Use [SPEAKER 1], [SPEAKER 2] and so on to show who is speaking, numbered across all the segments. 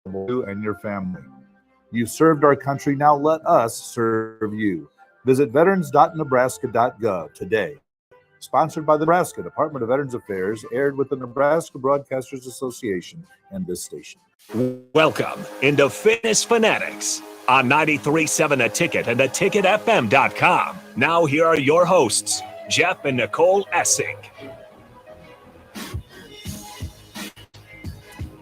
[SPEAKER 1] to you and your family. You served our country, now let us serve you. Visit veterans.nebraska.gov today. Sponsored by the Nebraska Department of Veterans Affairs, aired with the Nebraska Broadcasters Association and this station.
[SPEAKER 2] Welcome into Fitness Fanatics on 93.7 The Ticket and theticketfm.com. Now here are your hosts, Jeff and Nicole Essig.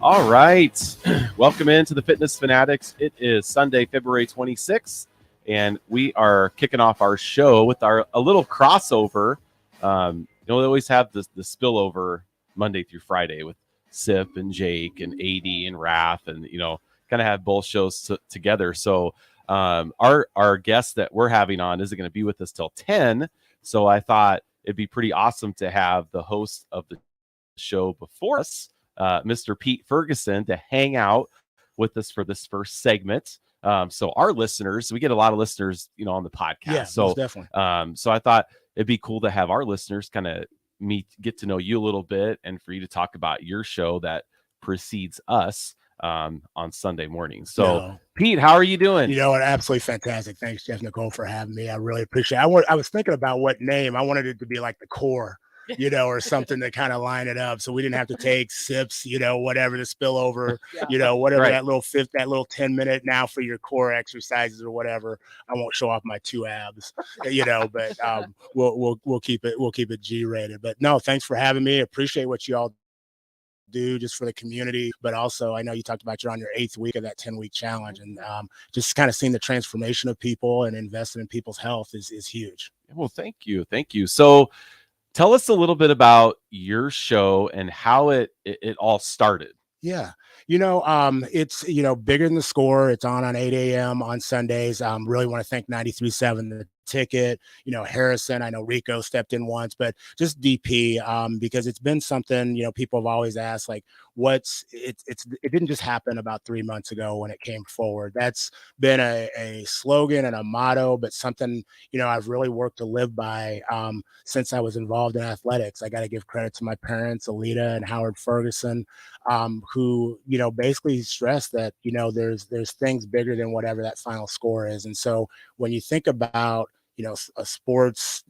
[SPEAKER 3] All right. Welcome into the Fitness Fanatics. It is Sunday, February 26th, and we are kicking off our show with a little crossover. They always have the spillover Monday through Friday with Sip and Jake and AD and Raph, and kind of have both shows together. So our guest that we're having on isn't going to be with us till 10. So I thought it'd be pretty awesome to have the host of the show before us, Mr. Pete Ferguson, to hang out with us for this first segment. So our listeners, we get a lot of listeners, on the podcast.
[SPEAKER 4] Yeah,
[SPEAKER 3] so
[SPEAKER 4] definitely.
[SPEAKER 3] So I thought it'd be cool to have our listeners kind of get to know you a little bit, and for you to talk about your show that precedes us on Sunday morning. So Pete, how are you doing?
[SPEAKER 4] Absolutely fantastic. Thanks, Jeff, Nicole, for having me. I really appreciate it. I was thinking about what name. I wanted it to be like the core, or something to kind of line it up, so we didn't have to take sips, whatever the spillover, whatever right. that little 10-minute now for your core exercises or whatever. I won't show off my two abs, but we'll keep it G-rated. But no, thanks for having me. Appreciate what you all do just for the community, but also I know you talked about you're on your 8th week of that 10-week challenge, and just kind of seeing the transformation of people and investing in people's health is huge.
[SPEAKER 3] Well, thank you. So tell us a little bit about your show and how it all started.
[SPEAKER 4] Yeah. It's, bigger than the score. It's on 8 a.m. on Sundays. Really want to thank 93.7 The Ticket, Harrison. I know Rico stepped in once, but just DP, because it's been something, people have always asked, like, it didn't just happen about 3 months ago when it came forward. That's been a slogan and a motto, but something, I've really worked to live by since I was involved in athletics. I got to give credit to my parents, Alita and Howard Ferguson, who, basically stressed that, there's things bigger than whatever that final score is. And so when you think about, it's a sports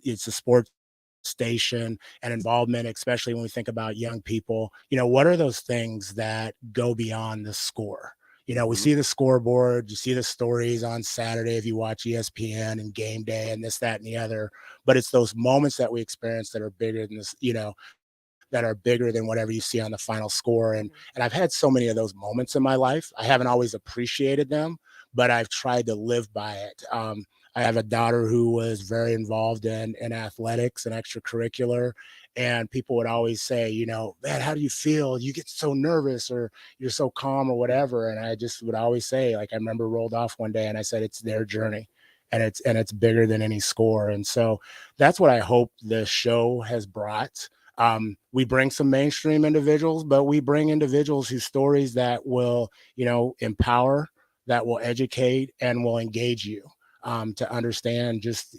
[SPEAKER 4] station and involvement, especially when we think about young people, what are those things that go beyond the score? We see the scoreboard, you see the stories on Saturday if you watch ESPN and Game Day and this, that, and the other, but it's those moments that we experience that are bigger than this, that are bigger than whatever you see on the final score. And I've had so many of those moments in my life. I haven't always appreciated them, but I've tried to live by it. I have a daughter who was very involved in athletics and extracurricular, and people would always say, man, how do you feel? You get so nervous or you're so calm or whatever. And I just would always say, like, I remember rolled off one day and I said, it's their journey. And it's bigger than any score. And so that's what I hope the show has brought. We bring some mainstream individuals, but we bring individuals whose stories that will, empower, that will educate, and will engage you to understand just,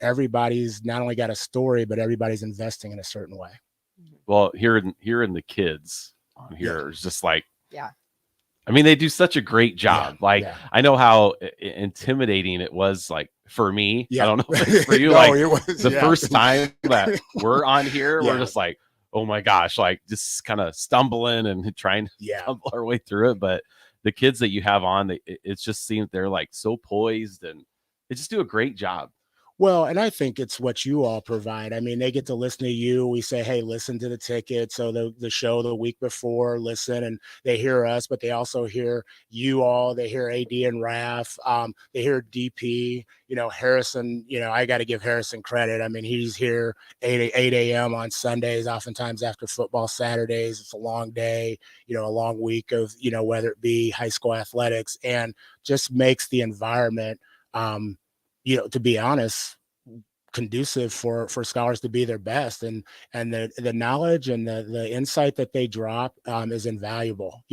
[SPEAKER 4] everybody's not only got a story, but everybody's investing in a certain way.
[SPEAKER 3] Well, hearing the kids on here is just like, I mean, they do such a great job. I know how intimidating it was, like, for me. I don't know if it's for you. First time that we're on here, we're just like, oh my gosh, like, just kind of stumbling and trying to stumble our way through it. But the kids that you have on, it just seems they're like so poised and they just do a great job.
[SPEAKER 4] Well, and I think it's what you all provide. I mean, they get to listen to you. We say, hey, listen to the ticket. So the show the week before, listen, and they hear us, but they also hear you all. They hear AD and Raph. They hear DP, Harrison. I got to give Harrison credit. I mean, he's here 8 a.m. on Sundays, oftentimes after football Saturdays. It's a long day, a long week of, whether it be high school athletics, and just makes the environment, to be honest, conducive for scholars to be their best, and the knowledge and the insight that they drop is invaluable.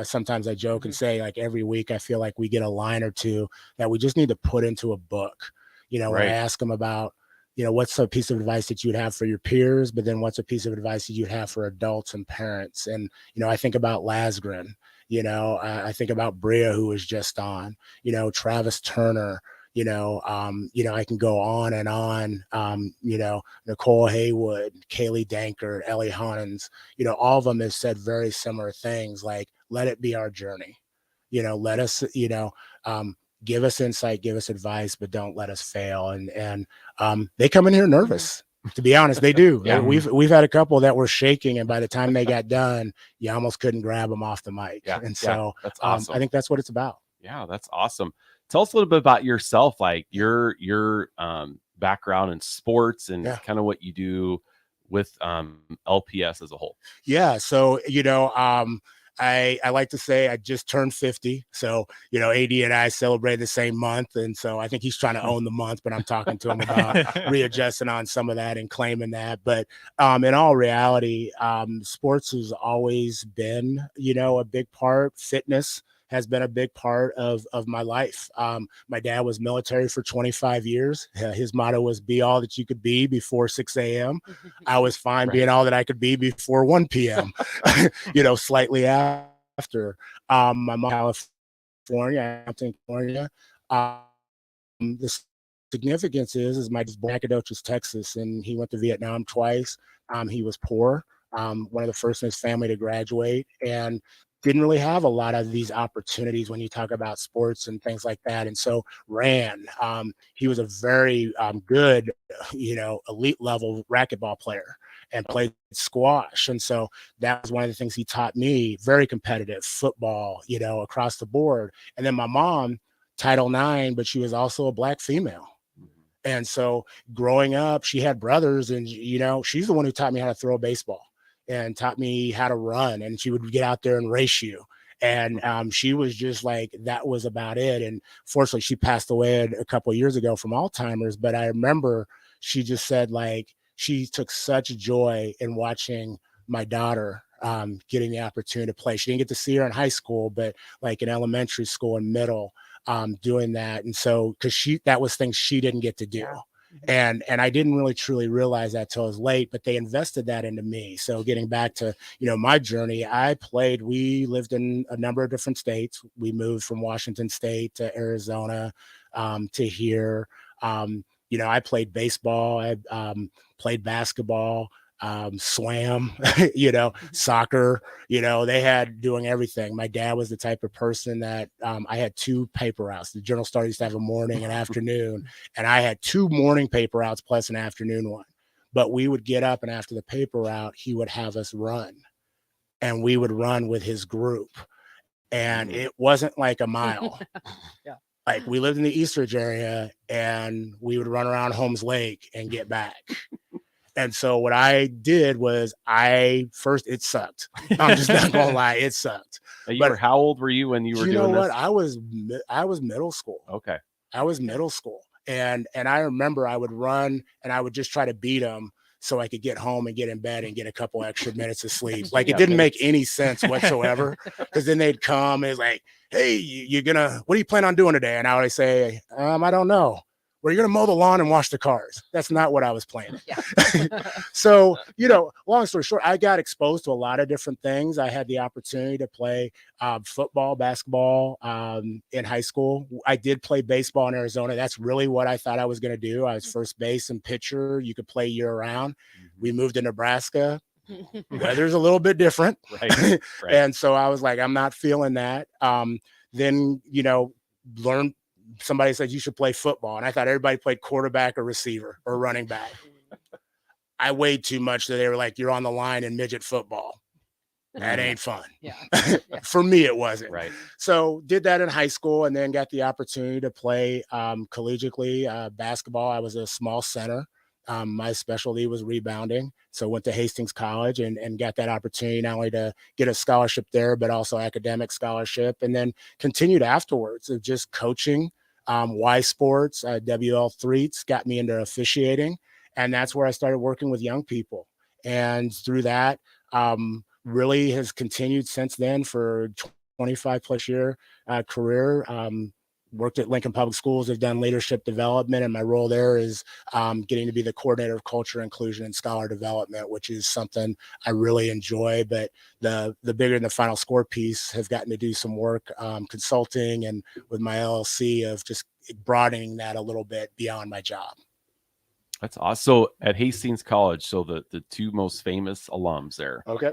[SPEAKER 4] Sometimes I joke and say, like, every week I feel like we get a line or two that we just need to put into a book. When I ask them about, what's a piece of advice that you'd have for your peers, but then what's a piece of advice that you'd have for adults and parents? And, I think about Lasgren, I think about Bria, who was just on, Travis Turner, I can go on and on, Nicole Haywood, Kaylee Dankert, Ellie Honens, all of them have said very similar things like, let it be our journey, let us, give us insight, give us advice, but don't let us fail. And they come in here nervous. To be honest, they do.
[SPEAKER 3] Yeah.
[SPEAKER 4] We've had a couple that were shaking, and by the time they got done, you almost couldn't grab them off the mic.
[SPEAKER 3] Yeah.
[SPEAKER 4] And so
[SPEAKER 3] that's awesome.
[SPEAKER 4] I think that's what it's about.
[SPEAKER 3] Yeah, that's awesome. Tell us a little bit about yourself, like your background in sports and kind of what you do with LPS as a whole.
[SPEAKER 4] Yeah. So, I like to say I just turned 50. So, AD and I celebrate the same month. And so I think he's trying to own the month, but I'm talking to him about readjusting on some of that and claiming that. But in all reality, sports has always been, a big part. Fitness has been a big part of my life. My dad was military for 25 years. His motto was be all that you could be before 6 a.m. I was fine being all that I could be before 1 p.m., slightly after. My mom, California, California. The significance is my dad's born in Nacogdoches, Texas, and he went to Vietnam twice. He was poor, one of the first in his family to graduate, and didn't really have a lot of these opportunities when you talk about sports and things like that. And so ran. He was a very good, elite level racquetball player and played squash. And so that was one of the things he taught me, very competitive football, across the board. And then my mom, Title IX, but she was also a Black female. And so growing up, she had brothers, and, she's the one who taught me how to throw a baseball and taught me how to run. And she would get out there and race you. And she was just like, that was about it. And fortunately, she passed away a couple of years ago from Alzheimer's. But I remember she just said, like, she took such joy in watching my daughter getting the opportunity to play. She didn't get to see her in high school, but like in elementary school and middle, doing that. And so, because that was things she didn't get to do. And I didn't really truly realize that till it was late, but they invested that into me. So getting back to, my journey, we lived in a number of different states. We moved from Washington State to Arizona, to here. I played baseball. I played basketball, swam, soccer, they had doing everything. My dad was the type of person that I had 2 paper routes. The Journal Star used to have a morning and afternoon, and I had 2 morning paper routes plus an afternoon one. But we would get up, and after the paper route, he would have us run, and we would run with his group. And it wasn't like a mile.
[SPEAKER 5] Yeah.
[SPEAKER 4] Like, we lived in the Eastridge area, and we would run around Holmes Lake and get back. And so what I did was it sucked. I'm just not gonna lie, it sucked.
[SPEAKER 3] How old were you when you were doing this?
[SPEAKER 4] I was middle school.
[SPEAKER 3] Okay.
[SPEAKER 4] I was middle school. And I remember I would run and I would just try to beat them so I could get home and get in bed and get a couple extra minutes of sleep. Like, it didn't make any sense whatsoever. Because then they'd come and it's like, hey, what are you planning on doing today? And I would say, I don't know. Well, you're going to mow the lawn and wash the cars. That's not what I was planning. Yeah. So, long story short, I got exposed to a lot of different things. I had the opportunity to play football, basketball in high school. I did play baseball in Arizona. That's really what I thought I was going to do. I was first base and pitcher. You could play year round. We moved to Nebraska. Weather's a little bit different. Right. And so I was like, I'm not feeling that. Then, learned. Somebody said you should play football, and I thought everybody played quarterback or receiver or running back. I weighed too much, so they were like, you're on the line in midget football. That ain't fun. Yeah. For me, it wasn't. Right. So did that in high school, and then got the opportunity to play collegiately basketball. I was a small center. My specialty was rebounding. So went to Hastings College and got that opportunity not only to get a scholarship there, but also academic scholarship, and then continued afterwards of just coaching. Y Sports, WL3 got me into officiating. And that's where I started working with young people. And through that, really has continued since then for 25 plus year career. worked at Lincoln Public Schools. I've done leadership development, and my role there is getting to be the coordinator of culture, inclusion, and scholar development, which is something I really enjoy. But the bigger than the final score piece, have gotten to do some work consulting and with my LLC of just broadening that a little bit beyond my job.
[SPEAKER 3] That's awesome. So at Hastings College, so the two most famous alums there.
[SPEAKER 4] Okay.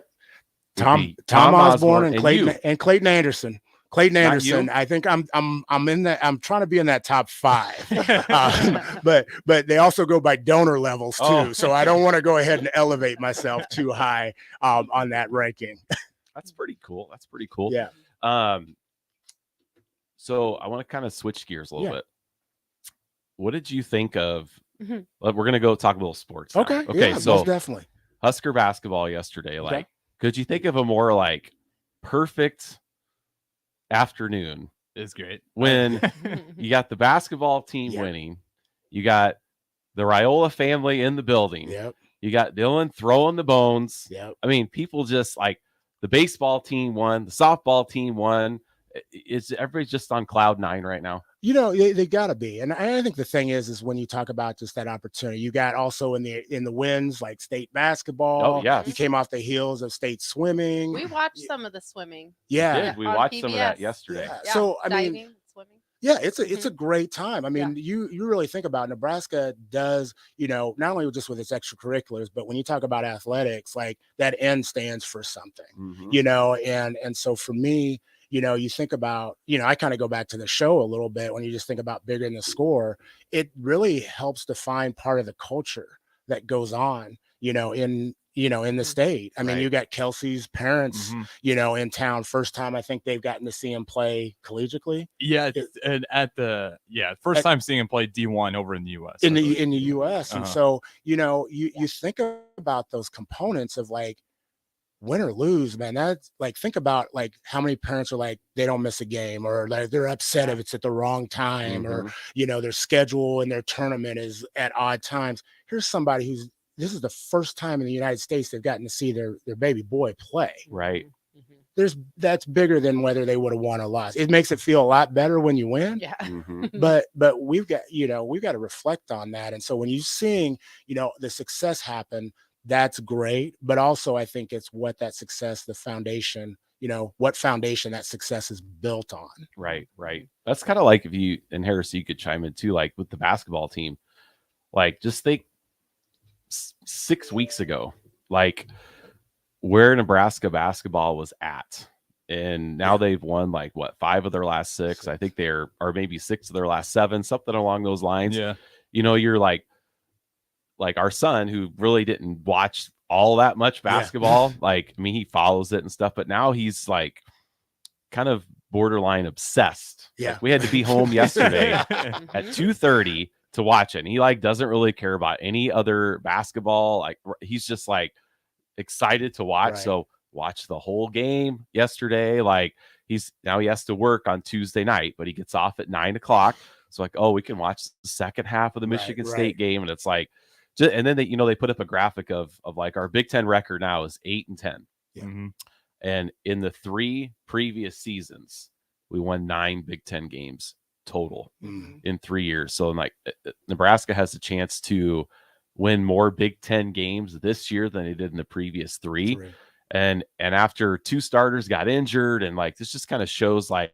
[SPEAKER 3] Tom
[SPEAKER 4] Osborne and
[SPEAKER 3] you.
[SPEAKER 4] Clayton Anderson. Clayton
[SPEAKER 3] Not
[SPEAKER 4] Anderson.
[SPEAKER 3] you?
[SPEAKER 4] I think I'm in that. I'm trying to be in that top 5, but they also go by donor levels too.
[SPEAKER 3] Oh.
[SPEAKER 4] So I don't want to go ahead and elevate myself too high on that ranking.
[SPEAKER 3] That's pretty cool. That's pretty cool.
[SPEAKER 4] Yeah.
[SPEAKER 3] So I want to kind of switch gears a little
[SPEAKER 4] Yeah.
[SPEAKER 3] bit. What did you think of? We're gonna go talk a little sports. Now.
[SPEAKER 4] Okay.
[SPEAKER 3] Okay.
[SPEAKER 4] Yeah,
[SPEAKER 3] So
[SPEAKER 4] most definitely.
[SPEAKER 3] Husker basketball yesterday.
[SPEAKER 4] Okay.
[SPEAKER 3] Like, could you think of a more like perfect afternoon
[SPEAKER 5] It's great.
[SPEAKER 3] when you got the basketball team
[SPEAKER 4] Yeah.
[SPEAKER 3] winning, you got the Raiola family in the building,
[SPEAKER 4] Yep.
[SPEAKER 3] you got Dylan throwing the bones.
[SPEAKER 4] Yep.
[SPEAKER 3] I mean, people just like the baseball team won, the softball team won. It's everybody's just on cloud 9 right now.
[SPEAKER 4] You know, they gotta be. And I think the thing is when you talk about just that opportunity, you got also in the wins, like state basketball.
[SPEAKER 3] Oh, yes.
[SPEAKER 4] You came off the heels of state swimming.
[SPEAKER 6] We watched some of the swimming.
[SPEAKER 4] Yeah.
[SPEAKER 3] We
[SPEAKER 6] on
[SPEAKER 3] watched some of that
[SPEAKER 6] PBS.
[SPEAKER 3] yesterday.
[SPEAKER 4] Yeah.
[SPEAKER 6] Yeah,
[SPEAKER 4] So, I mean,
[SPEAKER 6] diving, swimming.
[SPEAKER 4] yeah, it's a great time. I mean, you really think about Nebraska does, not only just with its extracurriculars, but when you talk about athletics, like that N stands for something,
[SPEAKER 3] Mhm.
[SPEAKER 4] and so for me, you think about, I kind of go back to the show a little bit when you just think about bigger than the score. It really helps define part of the culture that goes on, in the state. I mean,
[SPEAKER 3] Right.
[SPEAKER 4] you got Kelsey's parents,
[SPEAKER 5] Mhm.
[SPEAKER 4] in town. First time I think they've gotten to see him play collegiately.
[SPEAKER 5] Yeah, and first time seeing him play D1 over in the U.S.
[SPEAKER 4] in
[SPEAKER 5] I believe.
[SPEAKER 4] the US. And
[SPEAKER 5] Uh-huh.
[SPEAKER 4] so, you think about those components of like win or lose, man. That's like, think about like how many parents are like, they don't miss a game, or like they're upset if it's at the wrong time, or, their schedule and their tournament is at odd times. Here's somebody this is the first time in the United States they've gotten to see their baby boy play.
[SPEAKER 3] Right.
[SPEAKER 4] That's bigger than whether they would have won or lost. It makes it feel a lot better when you win.
[SPEAKER 6] Yeah.
[SPEAKER 3] Mhm.
[SPEAKER 4] But we've got to reflect on that. And so when you're seeing the success happen, that's great. But also I think it's what that success, the foundation, what foundation that success is built on.
[SPEAKER 3] Right. That's kind of like if you and Harris, you could chime in too, like with the basketball team. Like, just think 6 weeks ago, like where Nebraska basketball was at. And now they've won like 5 of their last 6. I think or maybe 6 of their last 7, something along those lines.
[SPEAKER 5] Yeah.
[SPEAKER 3] You're like our son, who really didn't watch all that much basketball. Like, I mean, he follows it and stuff, but now he's like kind of borderline obsessed.
[SPEAKER 4] Yeah.
[SPEAKER 3] Like, we had to be home yesterday at 2:30 to watch it. And he like doesn't really care about any other basketball. Like, he's just like excited to watch.
[SPEAKER 4] Right.
[SPEAKER 3] So watch the whole game yesterday. Like, he has to work on Tuesday night, but he gets off at 9:00. So like, we can watch the second half of the Michigan State game. And it's like, and then they put up a graphic of like our Big Ten record now is 8-10.
[SPEAKER 4] Yeah.
[SPEAKER 5] Mhm.
[SPEAKER 3] And in the 3 previous seasons, we won 9 Big Ten games total in 3 years. So like, Nebraska has a chance to win more Big Ten games this year than they did in the previous 3. And after 2 starters got injured, and like, this just kind of shows like,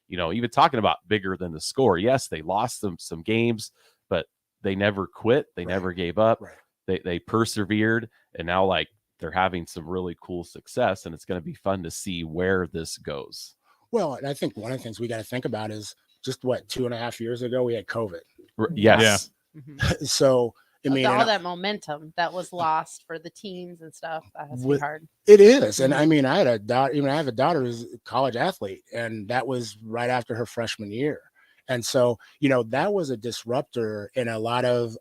[SPEAKER 3] even talking about bigger than the score. Yes, they lost some games, but they never quit. They never gave up. They persevered, and now like they're having some really cool success, and it's going to be fun to see where this goes.
[SPEAKER 4] Well, and I think one of the things we got to think about is just 2.5 years ago, we had COVID.
[SPEAKER 3] Yes.
[SPEAKER 4] So, I mean,
[SPEAKER 6] all that momentum that was lost for the teams and stuff. That has to be hard.
[SPEAKER 4] It is. And I mean, I have a daughter who's a college athlete, and that was right after her freshman year. And so, that was a disruptor in a lot of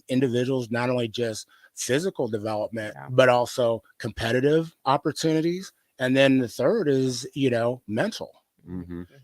[SPEAKER 4] individuals, not only just physical development, but also competitive opportunities. And then the third is, mental.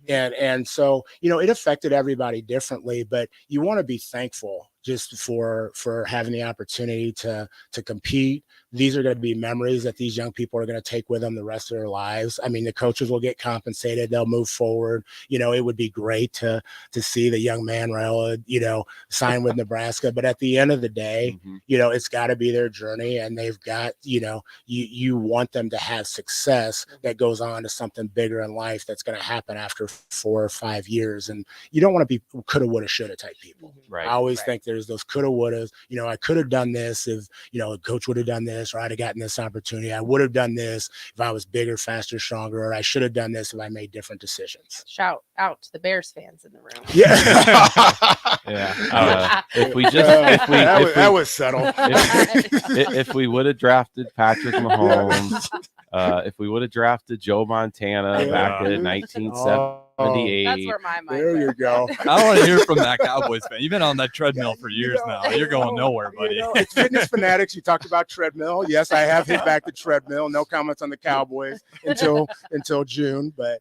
[SPEAKER 4] And so, it affected everybody differently, but you want to be thankful, just for having the opportunity to compete. These are going to be memories that these young people are going to take with them the rest of their lives. I mean, the coaches will get compensated. They'll move forward. It would be great to see the young man Raiola, sign with Nebraska. But at the end of the day, it's got to be their journey, and they've got, you want them to have success that goes on to something bigger in life that's going to happen after 4 or 5 years. And you don't want to be coulda, woulda, shoulda type people.
[SPEAKER 3] Right.
[SPEAKER 4] I always think there's those coulda, wouldas. I could have done this if, a coach would have done this, or I'd have gotten this opportunity. I would have done this if I was bigger, faster, stronger, or I should have done this if I made different decisions.
[SPEAKER 6] Shout out to the Bears fans in the room.
[SPEAKER 4] Yeah.
[SPEAKER 3] That
[SPEAKER 4] was subtle.
[SPEAKER 3] If we would have drafted Patrick Mahomes, if we would have drafted Joe Montana back in 1978,
[SPEAKER 6] that's where my mind
[SPEAKER 4] there
[SPEAKER 6] went.
[SPEAKER 4] you go.
[SPEAKER 5] I don't want to hear from that Cowboys fan. You've been on that treadmill for years now. You're going nowhere, buddy.
[SPEAKER 4] It's Fitness Fanatics. You talked about treadmill. Yes, I have hit back the treadmill. No comments on the Cowboys until June, but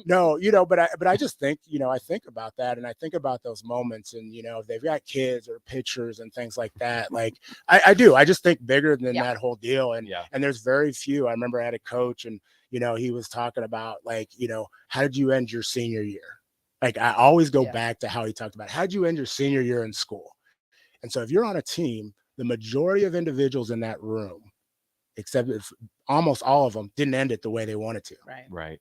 [SPEAKER 4] no, but I just think, I think about that, and I think about those moments, and if they've got kids or pictures and things like that, like I do. I just think bigger than that whole deal, and there's very few. I remember I had a coach, and he was talking about, like, how did you end your senior year? Like, I always go back to how he talked about how did you end your senior year in school? And so if you're on a team, the majority of individuals in that room, except if almost all of them, didn't end it the way they wanted to.
[SPEAKER 3] Right.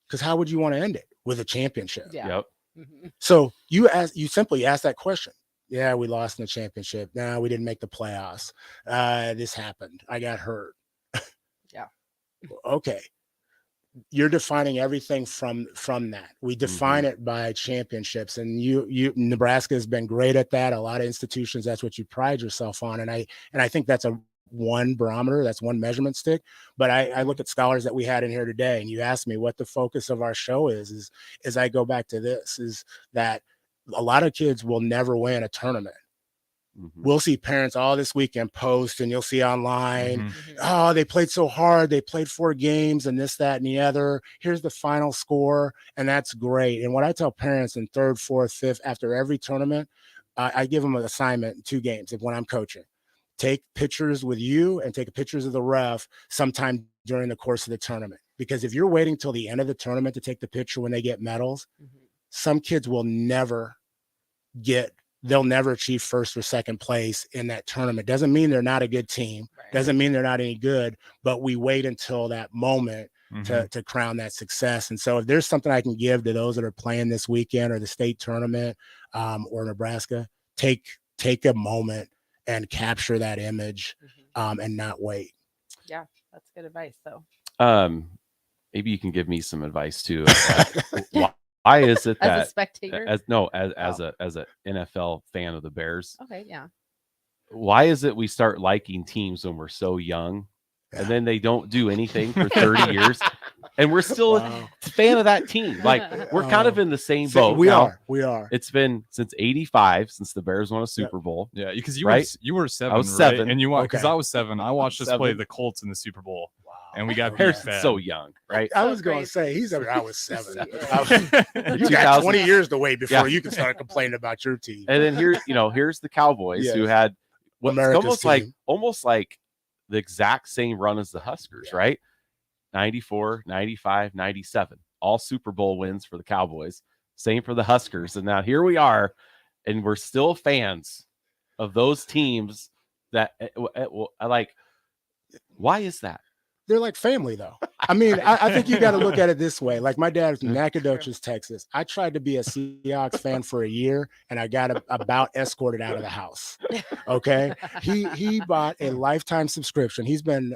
[SPEAKER 4] Because how would you want to end it? With a championship?
[SPEAKER 6] Yeah.
[SPEAKER 3] Yep.
[SPEAKER 6] Mm-hmm.
[SPEAKER 4] So you simply ask that question. Yeah, we lost in the championship. No, we didn't make the playoffs. This happened. I got hurt.
[SPEAKER 6] Yeah.
[SPEAKER 4] Okay. You're defining everything from that. We define it by championships, and Nebraska has been great at that. A lot of institutions, that's what you pride yourself on. And I think that's one barometer, that's one measurement stick. But I look at scholars that we had in here today, and you asked me what the focus of our show is I go back to this, is that a lot of kids will never win a tournament. We'll see parents all this weekend post, and you'll see online, oh, they played so hard. They played 4 games and this, that, and the other. Here's the final score. And that's great. And what I tell parents in 3rd, 4th, 5th, after every tournament, I give them an assignment in 2 games when I'm coaching. Take pictures with you and take pictures of the ref sometime during the course of the tournament. Because if you're waiting till the end of the tournament to take the picture when they get medals, some kids will never they'll never achieve 1st or 2nd place in that tournament. Doesn't mean they're not a good team. Doesn't mean they're not any good, but we wait until that moment to crown that success. And so if there's something I can give to those that are playing this weekend or the state tournament or Nebraska, take a moment and capture that image and not wait.
[SPEAKER 6] Yeah, that's good advice though.
[SPEAKER 3] Maybe you can give me some advice too. Why is it that
[SPEAKER 6] as a spectator?
[SPEAKER 3] As an NFL fan of the Bears?
[SPEAKER 6] Okay, yeah.
[SPEAKER 3] Why is it we start liking teams when we're so young, and then they don't do anything for 30 years, and we're still a fan of that team? Like, we're kind of in the same boat.
[SPEAKER 4] We are.
[SPEAKER 3] It's been since '85 since the Bears won a Super Bowl.
[SPEAKER 5] Yeah, because
[SPEAKER 3] you
[SPEAKER 5] were 7.
[SPEAKER 3] I was
[SPEAKER 5] right?
[SPEAKER 3] 7,
[SPEAKER 5] and you watched because I was 7. I watched us play
[SPEAKER 3] 7.
[SPEAKER 5] the Colts in the Super Bowl. And we got
[SPEAKER 3] Harrison's so young, right?
[SPEAKER 4] I was going to say I was 7. You
[SPEAKER 3] 2000
[SPEAKER 4] got 20 years to wait before you can start complaining about your team.
[SPEAKER 3] And then here's the Cowboys who had what's almost like the exact same run as the Huskers, right? 94, 95, 97, all Super Bowl wins for the Cowboys. Same for the Huskers. And now here we are, and we're still fans of those teams that like. Why is that?
[SPEAKER 4] They're like family, though. I mean, I think you got to look at it this way. Like, my dad's from Nacogdoches, Texas. I tried to be a Seahawks fan for a year, and I got about escorted out of the house. Okay, he bought a lifetime subscription. He's been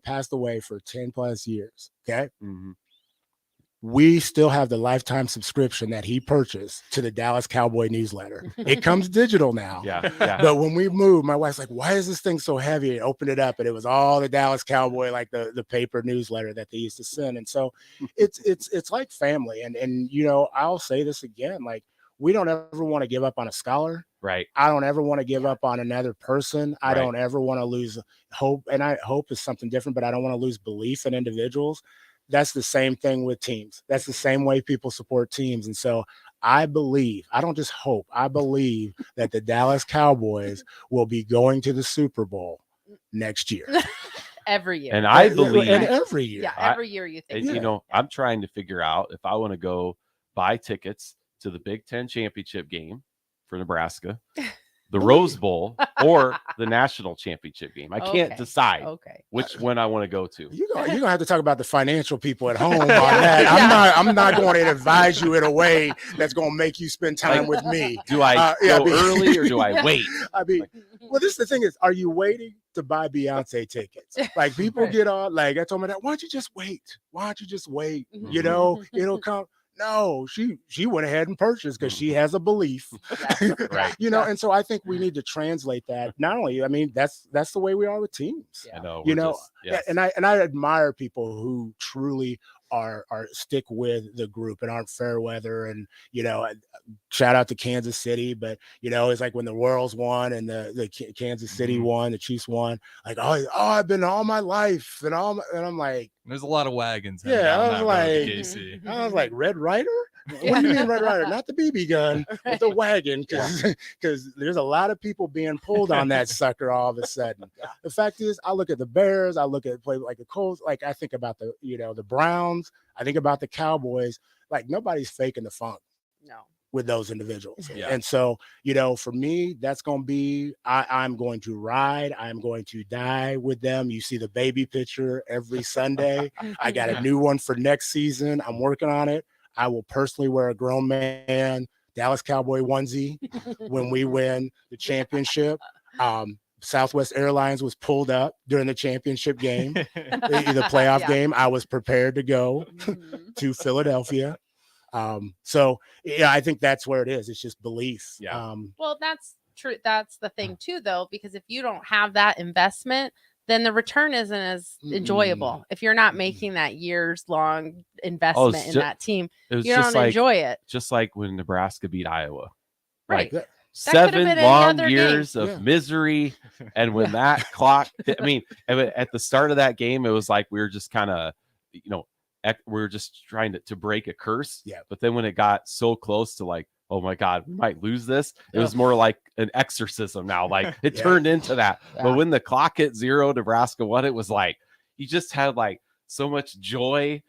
[SPEAKER 4] passed away for 10 plus years. Okay. We still have the lifetime subscription that he purchased to the Dallas Cowboy newsletter. It comes digital now.
[SPEAKER 3] Yeah.
[SPEAKER 4] But when we moved, my wife's like, why is this thing so heavy? I opened it up, and it was all the Dallas Cowboy, like the paper newsletter that they used to send. And so it's like family. And I'll say this again, like, we don't ever want to give up on a scholar.
[SPEAKER 3] Right.
[SPEAKER 4] I don't ever want to give up on another person. I don't ever want to lose hope. And hope is something different, but I don't want to lose belief in individuals. That's the same thing with teams. That's the same way people support teams. And so I believe, I don't just hope, I believe that the Dallas Cowboys will be going to the Super Bowl next year.
[SPEAKER 6] Every year.
[SPEAKER 3] And I
[SPEAKER 4] And
[SPEAKER 3] believe,
[SPEAKER 4] every year.
[SPEAKER 6] yeah,
[SPEAKER 3] I-
[SPEAKER 6] every year you think.
[SPEAKER 3] and,
[SPEAKER 6] so.
[SPEAKER 3] I'm trying to figure out if I want to go buy tickets to the Big Ten championship game for Nebraska, the Rose Bowl, or the national championship game. I can't
[SPEAKER 6] Okay.
[SPEAKER 3] decide
[SPEAKER 6] Okay.
[SPEAKER 3] which one I want to go to.
[SPEAKER 4] You're gonna have to talk about the financial people at home on
[SPEAKER 6] Yeah.
[SPEAKER 4] that.
[SPEAKER 6] Yeah.
[SPEAKER 4] I'm not going to advise you in a way that's going to make you spend time with me.
[SPEAKER 3] Do I
[SPEAKER 4] yeah,
[SPEAKER 3] go
[SPEAKER 4] be-
[SPEAKER 3] early or do I wait?
[SPEAKER 4] I mean, well, this is the thing is, are you waiting to buy Beyonce tickets? Like people
[SPEAKER 6] Right.
[SPEAKER 4] get on, like I told my dad, why don't you just wait? Why don't you just wait?
[SPEAKER 6] Mhm.
[SPEAKER 4] You know, it'll come. No, she went ahead and purchased because she has a belief.
[SPEAKER 6] Yeah.
[SPEAKER 3] Right.
[SPEAKER 4] You know,
[SPEAKER 6] Yeah.
[SPEAKER 4] and so I think we need to translate that. Not only, I mean, that's the way we are with teams.
[SPEAKER 6] Yeah.
[SPEAKER 3] I know.
[SPEAKER 4] You
[SPEAKER 3] we're
[SPEAKER 4] know,
[SPEAKER 3] just- yes.
[SPEAKER 4] and I admire people who truly are stick with the group and aren't fair weather. And you know, shout out to Kansas City, but you know, it's like when the Royals won and the Kansas City
[SPEAKER 5] Mhm.
[SPEAKER 4] won, the Chiefs won. Like, oh, I've been all my life, and I'm like,
[SPEAKER 5] There's a lot of wagons.
[SPEAKER 4] Yeah,
[SPEAKER 5] down
[SPEAKER 4] I
[SPEAKER 5] that
[SPEAKER 4] was
[SPEAKER 5] road
[SPEAKER 4] like-
[SPEAKER 5] to KC.
[SPEAKER 4] I was like, Red Rider? What do you mean Red Rider? Not the BB gun, but the wagon, because there's a lot of people being pulled on that sucker all of a sudden.
[SPEAKER 6] Yeah.
[SPEAKER 4] The fact is, I look at the Bears, I look at play like the Colts, like I think about the the Browns, I think about the Cowboys. Like nobody's faking the funk
[SPEAKER 6] No.
[SPEAKER 4] with those individuals.
[SPEAKER 5] Yeah.
[SPEAKER 4] And so, for me, that's going to be, I'm going to ride, I'm going to die with them. You see the baby picture every Sunday. I got a new one for next season. I'm working on it. I will personally wear a grown man Dallas Cowboy onesie when we win the championship. Southwest Airlines was pulled up during the championship game, the playoff
[SPEAKER 6] Yeah.
[SPEAKER 4] game. I was prepared to go
[SPEAKER 6] Mhm.
[SPEAKER 4] to Philadelphia. So yeah, I think that's where it is. It's just belief.
[SPEAKER 3] Yeah.
[SPEAKER 6] Well, that's true. That's the thing too, though, because if you don't have that investment, then the return isn't as enjoyable. If you're not making that years long investment in
[SPEAKER 3] ju-
[SPEAKER 6] that team,
[SPEAKER 3] It was
[SPEAKER 6] you
[SPEAKER 3] just
[SPEAKER 6] don't
[SPEAKER 3] like
[SPEAKER 6] enjoy it.
[SPEAKER 3] just like when Nebraska beat Iowa.
[SPEAKER 6] Right.
[SPEAKER 3] Like,
[SPEAKER 6] That could have been
[SPEAKER 3] 7
[SPEAKER 6] any
[SPEAKER 3] long
[SPEAKER 6] other game.
[SPEAKER 3] years of
[SPEAKER 4] Yeah.
[SPEAKER 3] misery. And when that clock, I mean, at the start of that game, it was like we were just kind of, we were just trying to break a curse.
[SPEAKER 4] Yeah.
[SPEAKER 3] But then when it got so close to like, oh my God, we might lose this, it was more like an exorcism now. Like it
[SPEAKER 4] Yeah.
[SPEAKER 3] turned into that.
[SPEAKER 6] Yeah.
[SPEAKER 3] But when the clock hit 0, Nebraska won, it was like, you just had like so much joy.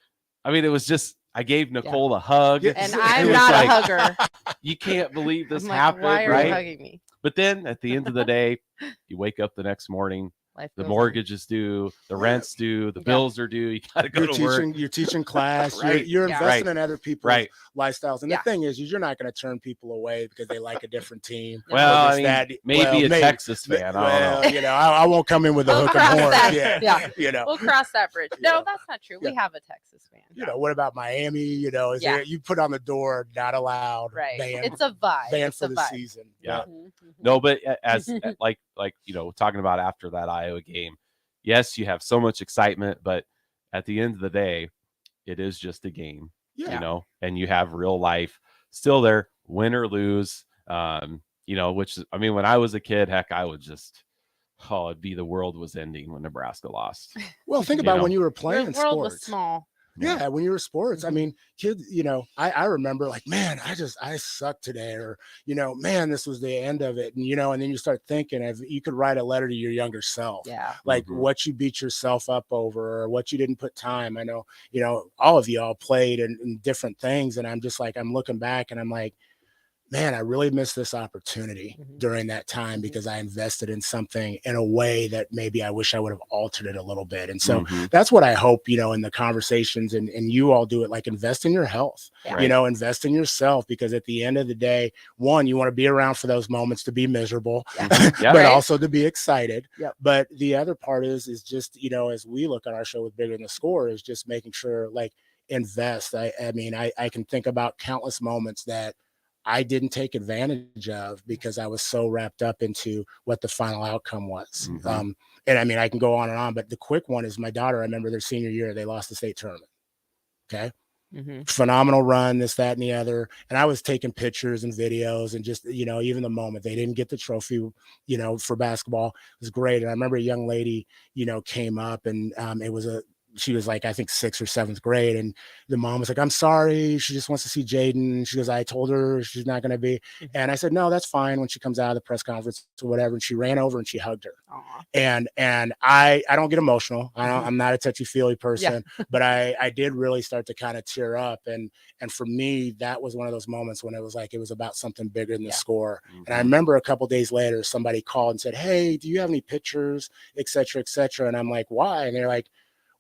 [SPEAKER 3] I mean, it was just, I gave Nicole a hug.
[SPEAKER 4] Yeah.
[SPEAKER 6] And
[SPEAKER 4] It
[SPEAKER 6] I'm
[SPEAKER 3] was
[SPEAKER 6] not
[SPEAKER 3] like,
[SPEAKER 6] a hugger.
[SPEAKER 3] You can't believe this
[SPEAKER 6] I'm like,
[SPEAKER 3] happened,
[SPEAKER 6] why are
[SPEAKER 3] right?
[SPEAKER 6] you hugging me?
[SPEAKER 3] But then at the end of the day, you wake up the next morning,
[SPEAKER 6] Life
[SPEAKER 3] the
[SPEAKER 6] goes on.
[SPEAKER 3] mortgage is due, the rent's due, the
[SPEAKER 6] Yeah.
[SPEAKER 3] bills are due. You got to go
[SPEAKER 4] You're
[SPEAKER 3] to work.
[SPEAKER 4] teaching, you're teaching class,
[SPEAKER 3] Right.
[SPEAKER 4] you're
[SPEAKER 6] Yeah.
[SPEAKER 4] investing
[SPEAKER 3] Right.
[SPEAKER 4] in other people's
[SPEAKER 3] Right.
[SPEAKER 4] lifestyles. And
[SPEAKER 6] Yeah.
[SPEAKER 4] the thing is you're not going to turn people away because they like a different team.
[SPEAKER 6] Yeah.
[SPEAKER 3] Well,
[SPEAKER 4] Or
[SPEAKER 3] I
[SPEAKER 4] this,
[SPEAKER 3] mean,
[SPEAKER 4] that.
[SPEAKER 3] maybe
[SPEAKER 4] Well,
[SPEAKER 3] a Texas fan. I don't know.
[SPEAKER 4] Well, I won't come in with a
[SPEAKER 6] We'll
[SPEAKER 4] hook and
[SPEAKER 6] cross
[SPEAKER 4] horn.
[SPEAKER 6] that.
[SPEAKER 4] Yeah.
[SPEAKER 6] Yeah. We'll cross that bridge. No,
[SPEAKER 4] Yeah.
[SPEAKER 6] that's not true. We have a Texas fan.
[SPEAKER 4] What about Miami? Is
[SPEAKER 6] Yeah.
[SPEAKER 4] there, you put on the door, not allowed,
[SPEAKER 6] Right.
[SPEAKER 4] banned,
[SPEAKER 6] It's a vibe.
[SPEAKER 4] banned
[SPEAKER 6] It's
[SPEAKER 4] for
[SPEAKER 6] a
[SPEAKER 4] the
[SPEAKER 6] vibe.
[SPEAKER 4] season.
[SPEAKER 3] Yeah.
[SPEAKER 6] Mhm, mhm.
[SPEAKER 3] No, but as like talking about after that Iowa game, yes, you have so much excitement, but at the end of the day, it is just a game,
[SPEAKER 4] Yeah.
[SPEAKER 3] and you have real life still there, win or lose. Which is, I mean, when I was a kid, heck, I would just, it'd be the world was ending when Nebraska lost.
[SPEAKER 4] Well, think
[SPEAKER 3] You
[SPEAKER 4] about
[SPEAKER 3] know.
[SPEAKER 4] when you were
[SPEAKER 6] Your
[SPEAKER 4] playing
[SPEAKER 6] world was
[SPEAKER 4] sports.
[SPEAKER 6] small.
[SPEAKER 4] Yeah, when you were sports, I
[SPEAKER 6] Mhm.
[SPEAKER 4] mean, kids, I remember like, man, I sucked today, or man, this was the end of it, and and then you start thinking if you could write a letter to your younger self,
[SPEAKER 6] Yeah.
[SPEAKER 4] like
[SPEAKER 3] Mhm.
[SPEAKER 4] what you beat yourself up over, or what you didn't put time. I know, all of y'all played in different things, and I'm just like, I'm looking back, and I'm like, man, I really missed this opportunity
[SPEAKER 6] Mhm.
[SPEAKER 4] during that time
[SPEAKER 6] Mhm.
[SPEAKER 4] because I invested in something in a way that maybe I wish I would have altered it a little bit. And so
[SPEAKER 3] Mhm.
[SPEAKER 4] that's what I hope, in the conversations and you all do it, like invest in your health,
[SPEAKER 6] Yeah.
[SPEAKER 3] Right.
[SPEAKER 4] invest in yourself, because at the end of the day, one, you want to be around for those moments to be miserable,
[SPEAKER 6] Yeah.
[SPEAKER 3] Yeah.
[SPEAKER 4] but
[SPEAKER 6] Right.
[SPEAKER 4] also to be excited.
[SPEAKER 6] Yep.
[SPEAKER 4] But the other part is just, as we look at our show with Bigger Than the Score, is just making sure like invest. I mean, I can think about countless moments that I didn't take advantage of because I was so wrapped up into what the final outcome was.
[SPEAKER 3] Mhm.
[SPEAKER 4] And I mean, I can go on and on, but the quick one is my daughter. I remember their senior year, they lost the state tournament. Okay.
[SPEAKER 6] Mhm.
[SPEAKER 4] Phenomenal run, this, that, and the other. And I was taking pictures and videos and just, even the moment they didn't get the trophy, for basketball, it was great. And I remember a young lady, came up and it was she was like, I think 6th or 7th grade. And the mom was like, I'm sorry. She just wants to see Jaden. She goes, I told her she's not going to be. And I said, no, that's fine when she comes out of the press conference or whatever. And she ran over and she hugged her.
[SPEAKER 6] Aw.
[SPEAKER 4] And I don't get emotional. I'm not a touchy-feely person, but I did really start to kind of tear up. And for me, that was one of those moments when it was like, it was about something bigger than the score. And I remember a couple days later, somebody called and said, hey, do you have any pictures, et cetera, et cetera. And I'm like, why? And they're like,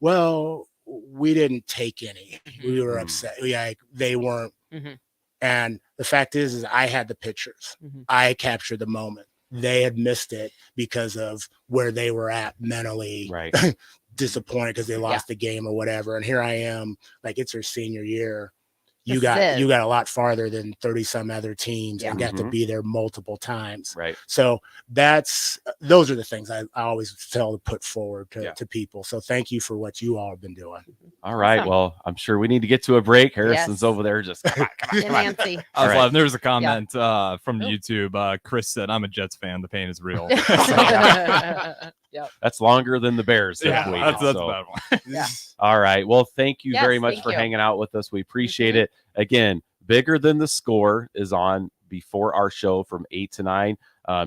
[SPEAKER 4] well, we didn't take any. We were upset. Like, they weren't. And the fact is I had the pictures. I captured the moment. They had missed it because of where they were at mentally,
[SPEAKER 3] Right.
[SPEAKER 4] disappointed because they lost the game or whatever. And here I am, like, it's her senior year. You
[SPEAKER 6] This
[SPEAKER 4] got
[SPEAKER 6] is
[SPEAKER 4] a lot farther than 30 some other teams and got to be there multiple times.
[SPEAKER 3] Right.
[SPEAKER 4] So those are the things I always tell to put forward to people. So thank you for what you all have been doing.
[SPEAKER 3] All right.
[SPEAKER 6] Awesome.
[SPEAKER 3] Well, I'm sure we need to get to a break. Harrison's over there just come on.
[SPEAKER 6] And Nancy.
[SPEAKER 5] I was
[SPEAKER 3] All right.
[SPEAKER 5] laughing. There was a comment from YouTube. Chris said, I'm a Jets fan. The pain is real.
[SPEAKER 3] That's longer than the Bears.
[SPEAKER 5] Yeah,
[SPEAKER 3] have waited,
[SPEAKER 5] that's a
[SPEAKER 3] so.
[SPEAKER 5] bad one.
[SPEAKER 3] All right. Well, thank you
[SPEAKER 6] Yes,
[SPEAKER 3] very much
[SPEAKER 6] thank
[SPEAKER 3] for
[SPEAKER 6] you.
[SPEAKER 3] hanging out with us. We appreciate it. Again, Bigger Than the Score is on before our show from 8 to 9.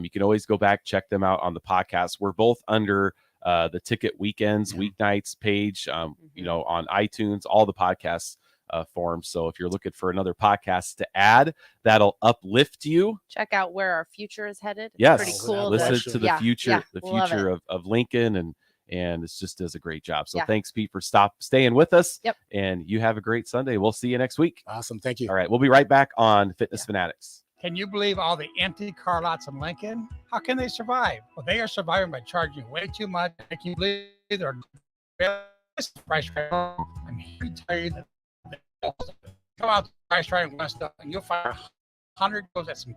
[SPEAKER 3] You can always go back, check them out on the podcast. We're both under the Ticket Weekends, Weeknights page, on iTunes, all the podcasts forms. So if you're looking for another podcast to add, that'll uplift you.
[SPEAKER 6] Check out where our future is headed. It's
[SPEAKER 3] Yes.
[SPEAKER 6] pretty cool.
[SPEAKER 3] Listen to the future,
[SPEAKER 6] love it.
[SPEAKER 3] of Lincoln, and it just does a great job. So
[SPEAKER 6] Yeah.
[SPEAKER 3] thanks, Pete, for staying with us.
[SPEAKER 6] Yep.
[SPEAKER 3] And you have a great Sunday. We'll see you next week.
[SPEAKER 4] Awesome. Thank you.
[SPEAKER 3] All right. We'll be right back on Fitness Fanatics.
[SPEAKER 7] Can you believe all the empty car lots in Lincoln? How can they survive? Well, they are surviving by charging way too much. Can you believe they're price right now? I'm here to tell you that come out to price right and West and you'll find 100 goes at some.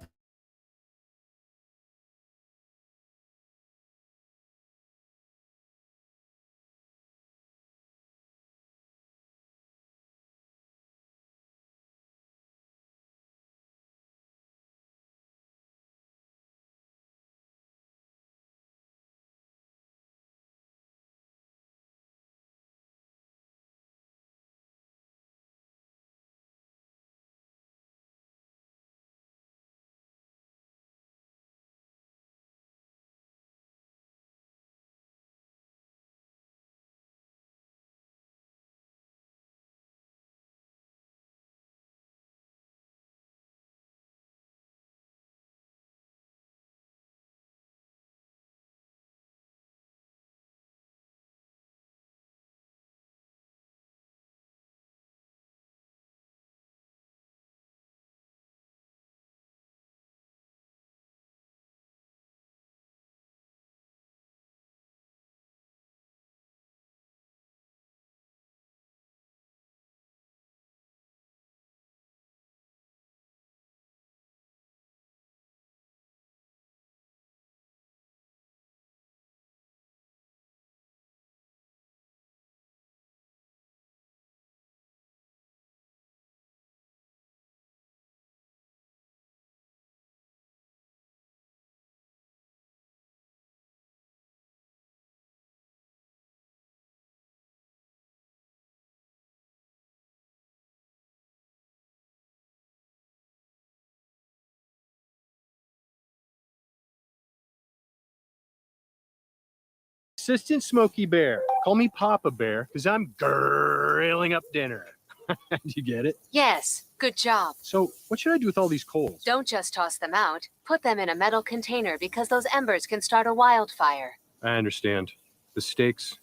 [SPEAKER 8] Assistant Smokey Bear. Call me Papa Bear because I'm grilling up dinner. Do you get it?
[SPEAKER 9] Yes, good job.
[SPEAKER 8] So what should I do with all these coals?
[SPEAKER 9] Don't just toss them out. Put them in a metal container because those embers can start a wildfire.
[SPEAKER 8] I understand. The stakes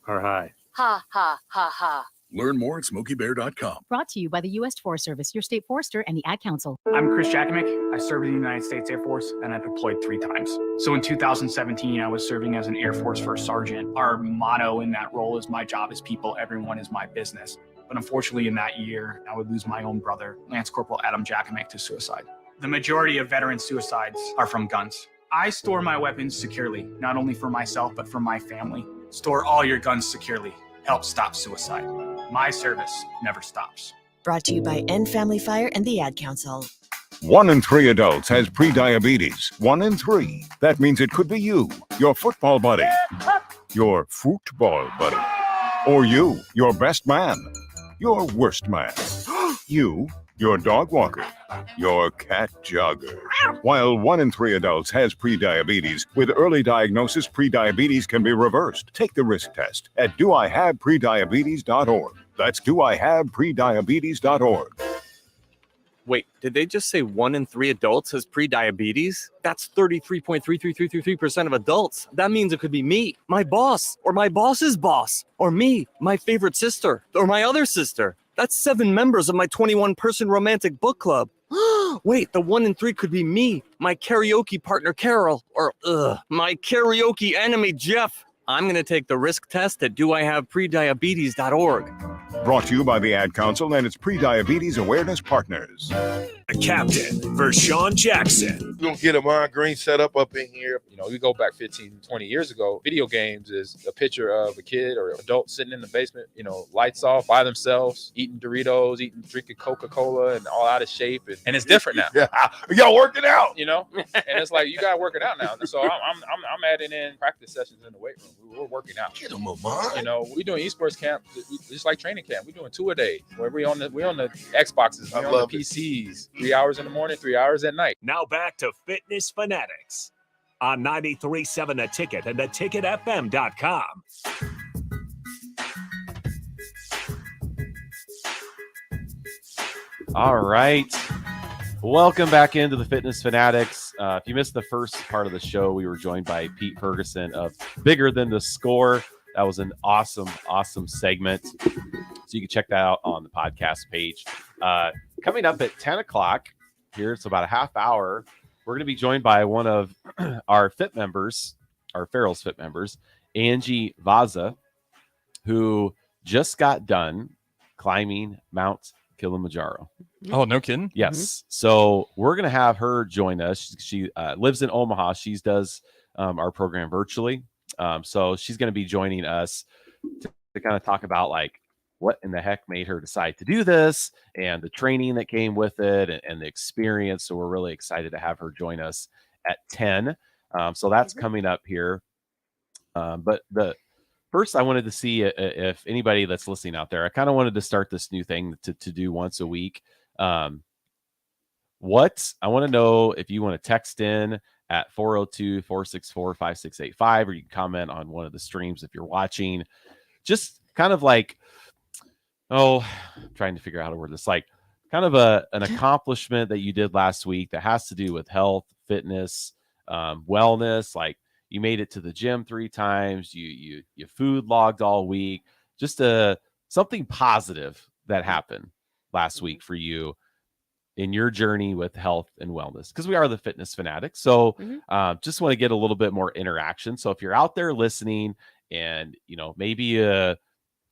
[SPEAKER 8] are high.
[SPEAKER 9] Ha, ha, ha, ha.
[SPEAKER 10] Learn more at SmokeyBear.com.
[SPEAKER 11] Brought to you by the U.S. Forest Service, your state forester, and the Ad Council.
[SPEAKER 12] I'm Chris Jakimick. I served in the United States Air Force, and I deployed 3 times. So in 2017, I was serving as an Air Force First Sergeant. Our motto in that role is, my job is people, everyone is my business. But unfortunately, in that year, I would lose my own brother, Lance Corporal Adam Jakimick, to suicide. The majority of veteran suicides are from guns. I store my weapons securely, not only for myself, but for my family. Store all your guns securely. Help stop suicide. My service never stops.
[SPEAKER 13] Brought to you by End Family Fire and the Ad Council.
[SPEAKER 10] 1 in 3 adults has prediabetes. 1 in 3. That means it could be you, your football buddy, your football buddy, Or you, your best man. Your worst man. You, your dog walker. Your cat jogger. While 1 in 3 adults has prediabetes, with early diagnosis, prediabetes can be reversed. Take the risk test at doihaveprediabetes.org. That's doihaveprediabetes.org.
[SPEAKER 14] Wait, did they just say 1 in 3 adults has prediabetes? That's 33.33333% of adults. That means it could be me, my boss, or my boss's boss, or me, my favorite sister, or my other sister. That's 7 members of my 21-person romantic book club. Wait, the 1 in 3 could be me, my karaoke partner Carol, or my karaoke enemy Jeff. I'm going to take the risk test at doihaveprediabetes.org.
[SPEAKER 10] Brought to you by the Ad Council and its pre-diabetes awareness partners.
[SPEAKER 2] The captain, Vershawn Jackson.
[SPEAKER 15] We're going to get a Mind Green set up in here. You know, we go back 15, 20 years ago. Video games is a picture of a kid or adult sitting in the basement, you know, lights off by themselves, eating Doritos, drinking Coca-Cola and all out of shape. And it's different now.
[SPEAKER 10] Yeah, y'all working out.
[SPEAKER 15] You know, and it's like, you got to work it out now. So I'm adding in practice sessions in the weight room. We're working out.
[SPEAKER 10] Get them a mind.
[SPEAKER 15] You know, we're doing esports camp, just like training camp. We're doing 2 a day. Where we're on the Xboxes, we're on the PCs. 3 hours in the morning, 3 hours at night.
[SPEAKER 2] Now back to Fitness Fanatics on 93.7 The Ticket and theticketfm.com.
[SPEAKER 3] All right. Welcome back into the Fitness Fanatics. If you missed the first part of the show, we were joined by Pete Ferguson of Bigger Than the Score. That was an awesome segment. So you can check that out on the podcast page. Coming up at 10 o'clock here, it's about a half hour. We're going to be joined by one of our Fit members, our Farrell's Fit members, Angie Vaza, who just got done climbing Mount Kilimanjaro.
[SPEAKER 5] Oh, no kidding?
[SPEAKER 3] Yes. So we're going to have her join us. She lives in Omaha. She does our program virtually. So she's going to be joining us to kind of talk about like what in the heck made her decide to do this and the training that came with it and the experience. So we're really excited to have her join us at 10. So that's coming up here. But first, I wanted to see if anybody that's listening out there, I kind of wanted to start this new thing to do once a week. I want to know if you want to text in at 402-464-5685, or you can comment on one of the streams if you're watching. Just kind of like, I'm trying to figure out how to word this, like kind of an accomplishment that you did last week that has to do with health, fitness, wellness. Like you made it to the gym 3 times, you food logged all week, just something positive that happened last week for you in your journey with health and wellness, because we are the Fitness Fanatics. So just want to get a little bit more interaction. So if you're out there listening and, maybe you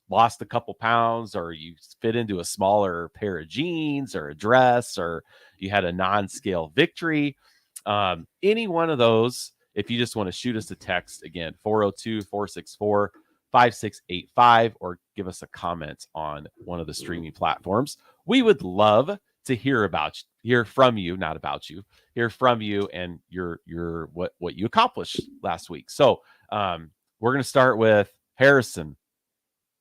[SPEAKER 3] lost a couple pounds, or you fit into a smaller pair of jeans or a dress, or you had a non-scale victory, any one of those, if you just want to shoot us a text, again, 402-464-5685, or give us a comment on one of the streaming platforms. We would love to hear from you and your what you accomplished last week. So we're going to start with Harrison.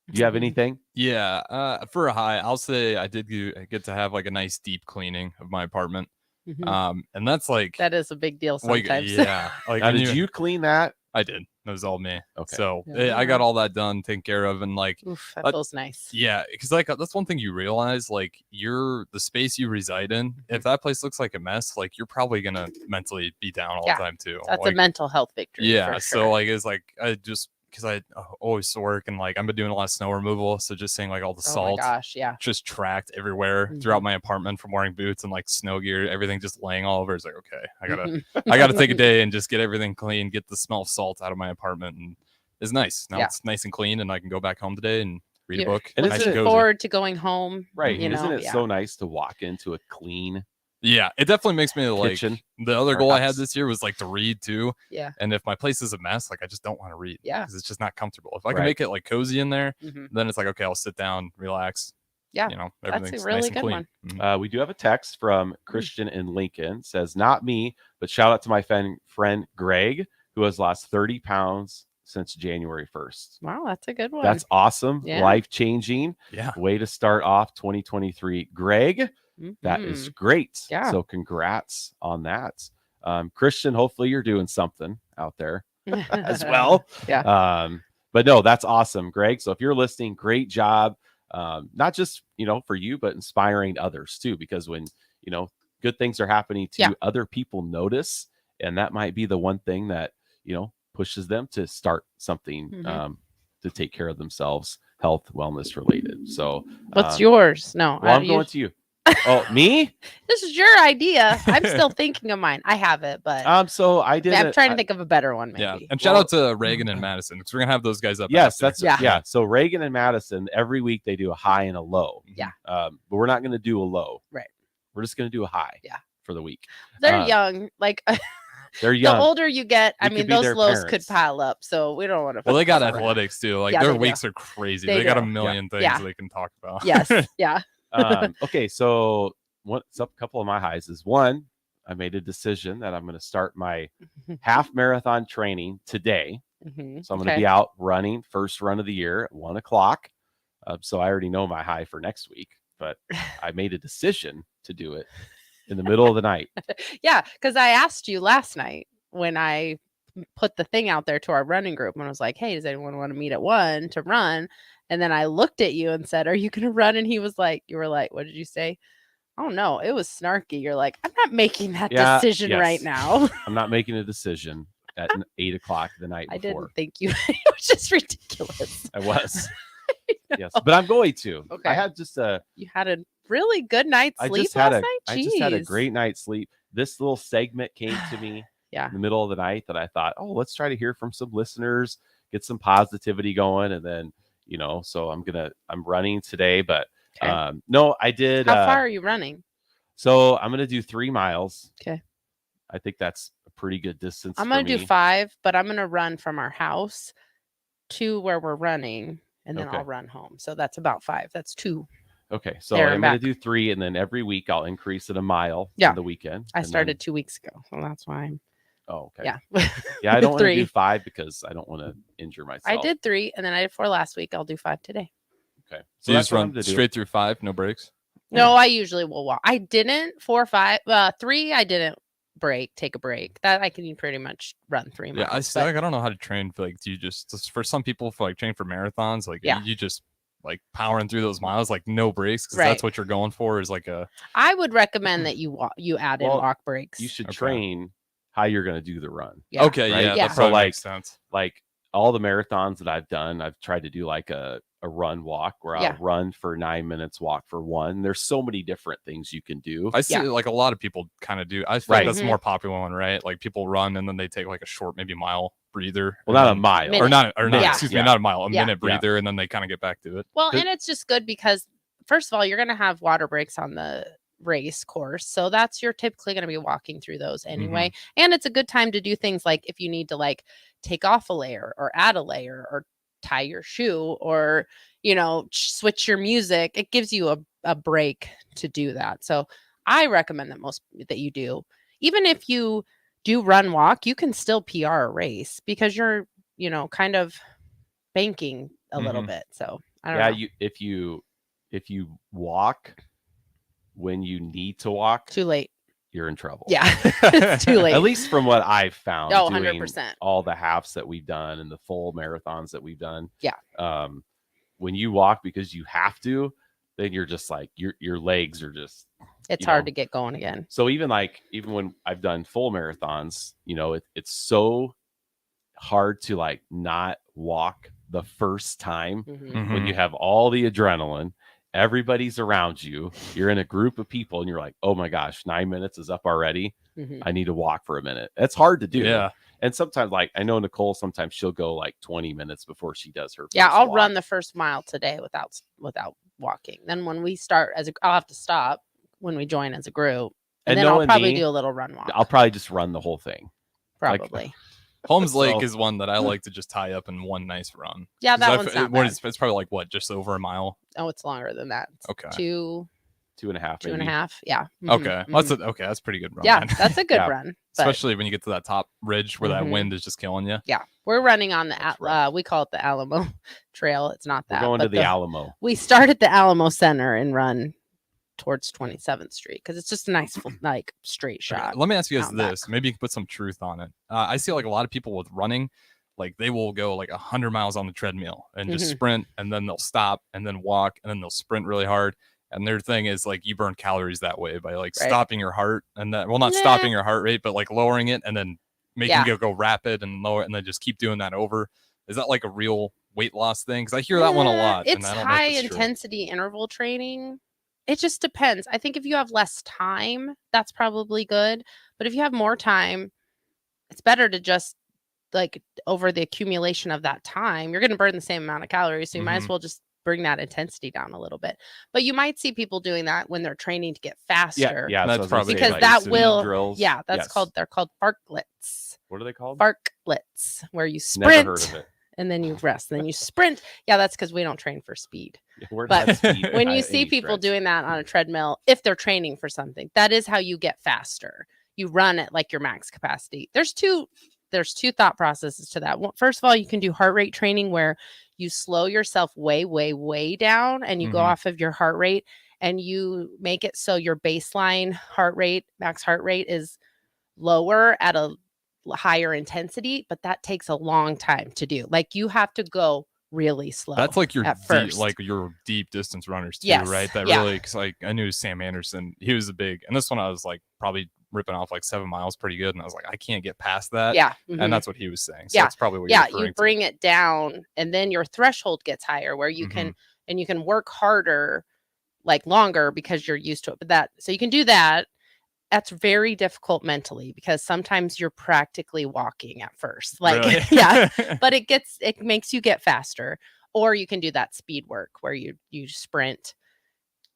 [SPEAKER 3] Do you have anything?
[SPEAKER 5] Yeah. For a high, I'll say I did get to have like a nice deep cleaning of my apartment. And that's like,
[SPEAKER 6] that is a big deal sometimes.
[SPEAKER 5] Yeah. Like,
[SPEAKER 3] now, did you clean that?
[SPEAKER 5] I did. It was all me.
[SPEAKER 3] Okay.
[SPEAKER 5] So I got all that done, taken care of, and like,
[SPEAKER 6] oof, that feels nice.
[SPEAKER 5] Yeah, because like that's one thing you realize, like the space you reside in. If that place looks like a mess, like you're probably gonna mentally be down all the time too.
[SPEAKER 6] That's
[SPEAKER 5] like,
[SPEAKER 6] a mental health victory.
[SPEAKER 5] Yeah.
[SPEAKER 6] For
[SPEAKER 5] So
[SPEAKER 6] sure.
[SPEAKER 5] like it's like I just because I always work and like I've been doing a lot of snow removal, so just seeing like all the salt, just tracked everywhere throughout my apartment from wearing boots and like snow gear, everything just laying all over. It's like, okay, I gotta take a day and just get everything clean, get the smell of salt out of my apartment, and it's nice. Now it's nice and clean, and I can go back home today and read a book.
[SPEAKER 6] And looking forward to going home.
[SPEAKER 3] Right. Isn't it so nice to walk into a clean?
[SPEAKER 5] Yeah, it definitely makes me like
[SPEAKER 3] kitchen,
[SPEAKER 5] the other goal I had this year was like to read too.
[SPEAKER 6] Yeah.
[SPEAKER 5] And if my place is a mess, like I just don't want to read.
[SPEAKER 6] Yeah.
[SPEAKER 5] Because it's just not comfortable. If I can make it like cozy in there,
[SPEAKER 6] Mhm.
[SPEAKER 5] then it's like, okay, I'll sit down, relax.
[SPEAKER 6] Yeah.
[SPEAKER 5] Everything's
[SPEAKER 6] That's a really
[SPEAKER 5] nice and
[SPEAKER 6] good
[SPEAKER 5] clean.
[SPEAKER 6] one.
[SPEAKER 3] We do have a text from Christian in Lincoln. Says, not me, but shout out to my friend Greg, who has lost 30 pounds since January 1st.
[SPEAKER 6] Wow, that's a good one.
[SPEAKER 3] That's awesome.
[SPEAKER 6] Yeah.
[SPEAKER 3] Life-changing.
[SPEAKER 5] Yeah.
[SPEAKER 3] Way to start off 2023. Greg, that is great.
[SPEAKER 6] Yeah.
[SPEAKER 3] So congrats on that. Christian, hopefully you're doing something out there as well.
[SPEAKER 6] Yeah.
[SPEAKER 3] But no, that's awesome, Greg. So if you're listening, great job. Not just, for you, but inspiring others too, because when, good things are happening to you, other people notice. And that might be the one thing that, pushes them to start something to take care of themselves, health, wellness related. So
[SPEAKER 6] what's yours? No,
[SPEAKER 3] well, I'm going to you. Oh, me?
[SPEAKER 6] This is your idea. I'm still thinking of mine. I have it, but
[SPEAKER 3] so I did.
[SPEAKER 6] I'm trying to think of a better one. Maybe.
[SPEAKER 5] Yeah, and shout out to Reagan and Madison because we're gonna have those guys up.
[SPEAKER 3] Yes,
[SPEAKER 5] after.
[SPEAKER 3] yeah. So Reagan and Madison every week they do a high and a low.
[SPEAKER 6] Yeah.
[SPEAKER 3] But we're not gonna do a low.
[SPEAKER 6] Right.
[SPEAKER 3] We're just gonna do a high.
[SPEAKER 6] Yeah.
[SPEAKER 3] For the week.
[SPEAKER 6] They're young. Like
[SPEAKER 3] they're young.
[SPEAKER 6] The older you get, I mean, those lows
[SPEAKER 3] parents.
[SPEAKER 6] could pile up. So we don't want to.
[SPEAKER 5] Well, they got athletics too. Like their
[SPEAKER 6] they
[SPEAKER 5] weeks
[SPEAKER 6] do.
[SPEAKER 5] are crazy.
[SPEAKER 6] They
[SPEAKER 5] They got
[SPEAKER 6] do.
[SPEAKER 5] a million things they can talk about.
[SPEAKER 6] Yes. Yeah.
[SPEAKER 3] Okay, so what's up? A couple of my highs is one. I made a decision that I'm going to start my half marathon training today. So I'm going to be out running first run of the year at 1:00. So I already know my high for next week, but I made a decision to do it in the middle of the night.
[SPEAKER 6] Yeah, because I asked you last night when I put the thing out there to our running group and I was like, hey, does anyone want to meet at 1 to run? And then I looked at you and said, are you going to run? And you were like, what did you say? Oh no, it was snarky. You're like, I'm not making that decision right now.
[SPEAKER 3] I'm not making a decision at 8:00 the night before.
[SPEAKER 6] I didn't think you. It was just ridiculous.
[SPEAKER 3] I was. Yes, but I'm going to.
[SPEAKER 6] Okay.
[SPEAKER 3] I had just
[SPEAKER 6] You had a really good night's sleep
[SPEAKER 3] I just had a
[SPEAKER 6] Jeez.
[SPEAKER 3] great night's sleep. This little segment came to me in the middle of the night that I thought, oh, let's try to hear from some listeners, get some positivity going, and then so I'm running today, but no, I did.
[SPEAKER 6] How far are you running?
[SPEAKER 3] So I'm gonna do 3 miles.
[SPEAKER 6] Okay.
[SPEAKER 3] I think that's a pretty good distance.
[SPEAKER 6] I'm gonna do 5, but I'm gonna run from our house to where we're running, and then I'll run home. So that's about 5. That's 2.
[SPEAKER 3] Okay, so I'm gonna do 3, and then every week I'll increase it a mile on the weekend.
[SPEAKER 6] I started 2 weeks ago, so that's why I'm.
[SPEAKER 3] Oh, okay.
[SPEAKER 6] Yeah.
[SPEAKER 3] Yeah, I don't want to do 5 because I don't want to injure myself.
[SPEAKER 6] I did 3, and then I did 4 last week. I'll do 5 today.
[SPEAKER 3] Okay,
[SPEAKER 5] so you just run straight through 5, no breaks.
[SPEAKER 6] No, I usually will walk. I didn't 4, 5, 3. I didn't take a break. That I can pretty much run 3 miles.
[SPEAKER 5] Yeah, I still, I don't know how to train. Do you just for some people train for marathons? You just powering through those miles no breaks because that's what you're going for is
[SPEAKER 6] I would recommend that you add in walk breaks.
[SPEAKER 3] You should train how you're going to do the run.
[SPEAKER 6] Yeah.
[SPEAKER 5] Okay,
[SPEAKER 3] right?
[SPEAKER 5] That probably makes sense.
[SPEAKER 3] All the marathons that I've done, I've tried to do a run walk where I'll run for 9 minutes, walk for 1. There's so many different things you can do.
[SPEAKER 5] I see a lot of people kind of do. I think that's the more popular one, right? People run and then they take a short, maybe mile breather.
[SPEAKER 3] Well, not a mile.
[SPEAKER 5] Excuse me, not a mile, a minute breather, and then they kind of get back to it.
[SPEAKER 6] Well, and it's just good because first of all, you're going to have water breaks on the race course. So you're typically going to be walking through those anyway. And it's a good time to do things like if you need to take off a layer or add a layer or tie your shoe or, switch your music. It gives you a break to do that. So I recommend that you do. Even if you do run walk, you can still PR a race because you're, kind of banking a little bit. So I don't know.
[SPEAKER 3] If you walk when you need to walk,
[SPEAKER 6] too late.
[SPEAKER 3] You're in trouble.
[SPEAKER 6] Yeah, it's too late.
[SPEAKER 3] At least from what I've found.
[SPEAKER 6] Oh,
[SPEAKER 3] doing
[SPEAKER 6] 100%.
[SPEAKER 3] All the halves that we've done and the full marathons that we've done.
[SPEAKER 6] Yeah.
[SPEAKER 3] When you walk because you have to, then you're just your legs are just.
[SPEAKER 6] It's hard to get going again.
[SPEAKER 3] So even when I've done full marathons, it's so hard to not walk the first time when you have all the adrenaline. Everybody's around you. You're in a group of people and you're like, oh my gosh, 9 minutes is up already. I need to walk for a minute. It's hard to do.
[SPEAKER 5] Yeah.
[SPEAKER 3] And sometimes I know Nicole, sometimes she'll go 20 minutes before she does her.
[SPEAKER 6] Yeah.
[SPEAKER 3] First
[SPEAKER 6] I'll
[SPEAKER 3] walk.
[SPEAKER 6] run the first mile today without walking. Then when we start I'll have to stop when we join as a group. And then I'll probably do a little run walk.
[SPEAKER 3] I'll probably just run the whole thing.
[SPEAKER 6] Probably.
[SPEAKER 5] Holmes Lake is one that I like to just tie up in one nice run.
[SPEAKER 6] Yeah, that one's not bad.
[SPEAKER 5] It's probably just over a mile.
[SPEAKER 6] Oh, it's longer than that. It's
[SPEAKER 5] okay.
[SPEAKER 6] 2
[SPEAKER 3] 2.5.
[SPEAKER 6] 2.5. Yeah.
[SPEAKER 5] Okay. That's a pretty good run.
[SPEAKER 6] Yeah,
[SPEAKER 5] then.
[SPEAKER 6] that's a good run. But,
[SPEAKER 5] especially when you get to that top ridge where that wind is just killing you.
[SPEAKER 6] Yeah, we're running on the we call it the Alamo Trail. It's not that.
[SPEAKER 3] We're going to the Alamo.
[SPEAKER 6] We start at the Alamo Center and run towards 27th Street because it's just a nice like straight shot.
[SPEAKER 5] Okay, let me ask you guys this. Maybe you can put some truth on it. I see like a lot of people with running, like they will go like 100 miles on the treadmill and just sprint, and then they'll stop and then walk and then they'll sprint really hard. And their thing is like you burn calories that way by like stopping your heart and that not stopping your heart rate, but like lowering it and then making it go rapid and lower it and then just keep doing that over. Is that like a real weight loss thing? Because I hear that one a lot.
[SPEAKER 6] It's
[SPEAKER 5] and I don't
[SPEAKER 6] high
[SPEAKER 5] know if it's
[SPEAKER 6] intensity interval training. It just depends. I think if you have less time, that's probably good. But if you have more time, it's better to just like over the accumulation of that time, you're going to burn the same amount of calories. So you might as well just bring that intensity down a little bit. But you might see people doing that when they're training to get faster.
[SPEAKER 3] Yeah,
[SPEAKER 5] that's probably
[SPEAKER 6] because
[SPEAKER 3] like
[SPEAKER 6] that will
[SPEAKER 3] drills.
[SPEAKER 6] Yeah, that's they're called fartleks.
[SPEAKER 3] What are they called?
[SPEAKER 6] Fartleks, where you
[SPEAKER 3] Never
[SPEAKER 6] sprint
[SPEAKER 3] heard of it.
[SPEAKER 6] and then you rest, and then you sprint. Yeah, that's because we don't train for speed.
[SPEAKER 3] We're
[SPEAKER 6] But
[SPEAKER 3] not speed
[SPEAKER 6] when
[SPEAKER 3] by
[SPEAKER 6] you see
[SPEAKER 3] any
[SPEAKER 6] people
[SPEAKER 3] stretch.
[SPEAKER 6] doing that on a treadmill, if they're training for something, that is how you get faster. You run at like your max capacity. There's two thought processes to that. First of all, you can do heart rate training where you slow yourself way, way, way down and you go off of your heart rate and you make it so your baseline heart rate, max heart rate is lower at a higher intensity, but that takes a long time to do. Like you have to go really slow.
[SPEAKER 5] That's like your
[SPEAKER 6] first.
[SPEAKER 5] like your deep distance runners too,
[SPEAKER 6] Yes,
[SPEAKER 5] right? That really, cause like I knew Sam Anderson, he was a big, and this one I was like probably ripping off like 7 miles pretty good, and I was like, I can't get past that.
[SPEAKER 6] Yeah,
[SPEAKER 5] and that's what he was saying. So that's probably what
[SPEAKER 6] you bring it down, and then your threshold gets higher, where you can and you can work harder, like longer because you're used to it. But so you can do that. That's very difficult mentally because sometimes you're practically walking at first. Like,
[SPEAKER 5] Really?
[SPEAKER 6] yeah, but it makes you get faster. Or you can do that speed work where you sprint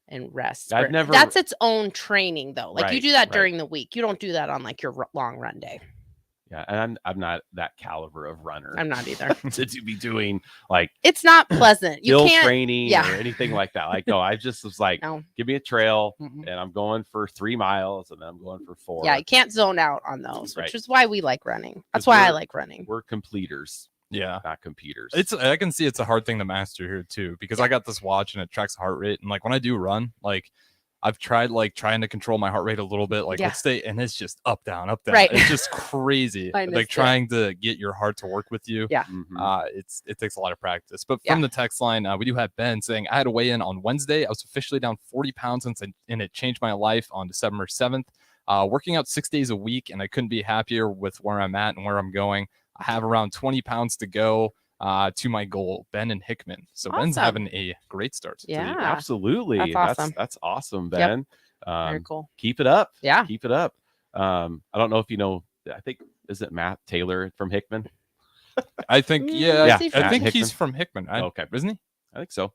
[SPEAKER 6] and rest. That's its own training though. Like you do that during the week. You don't do that on like your long run day.
[SPEAKER 3] Yeah, and I'm not that caliber of runner.
[SPEAKER 6] I'm not either.
[SPEAKER 3] to be doing like
[SPEAKER 6] it's not pleasant. You can't
[SPEAKER 3] training or anything like that. Like no, I just was like, give me a trail and I'm going for 3 miles and then I'm going for 4.
[SPEAKER 6] Yeah, you can't zone out on those, which is why we like running. That's why I like running.
[SPEAKER 3] We're completers.
[SPEAKER 5] Yeah,
[SPEAKER 3] not computers.
[SPEAKER 5] I can see it's a hard thing to master here too because I got this watch and it tracks heart rate, and like when I do run, like I've tried like trying to control my heart rate a little bit, like let's stay, and it's just up down.
[SPEAKER 6] Right.
[SPEAKER 5] It's just crazy. Like trying to get your heart to work with you.
[SPEAKER 6] Yeah.
[SPEAKER 5] It takes a lot of practice. But from the text line, we do have Ben saying I had to weigh in on Wednesday. I was officially down 40 pounds and it changed my life on December 7th. Working out 6 days a week, and I couldn't be happier with where I'm at and where I'm going. I have around 20 pounds to go to my goal. Ben and Hickman. So Ben's having a great start to the week.
[SPEAKER 3] Absolutely.
[SPEAKER 6] That's awesome.
[SPEAKER 3] That's awesome, Ben.
[SPEAKER 6] Very cool.
[SPEAKER 3] Keep it up.
[SPEAKER 6] Yeah.
[SPEAKER 3] Keep it up. I don't know if you know, I think, is it Matt Taylor from Hickman?
[SPEAKER 5] I think, I think he's from Hickman.
[SPEAKER 3] Okay.
[SPEAKER 5] Isn't he?
[SPEAKER 3] I think so.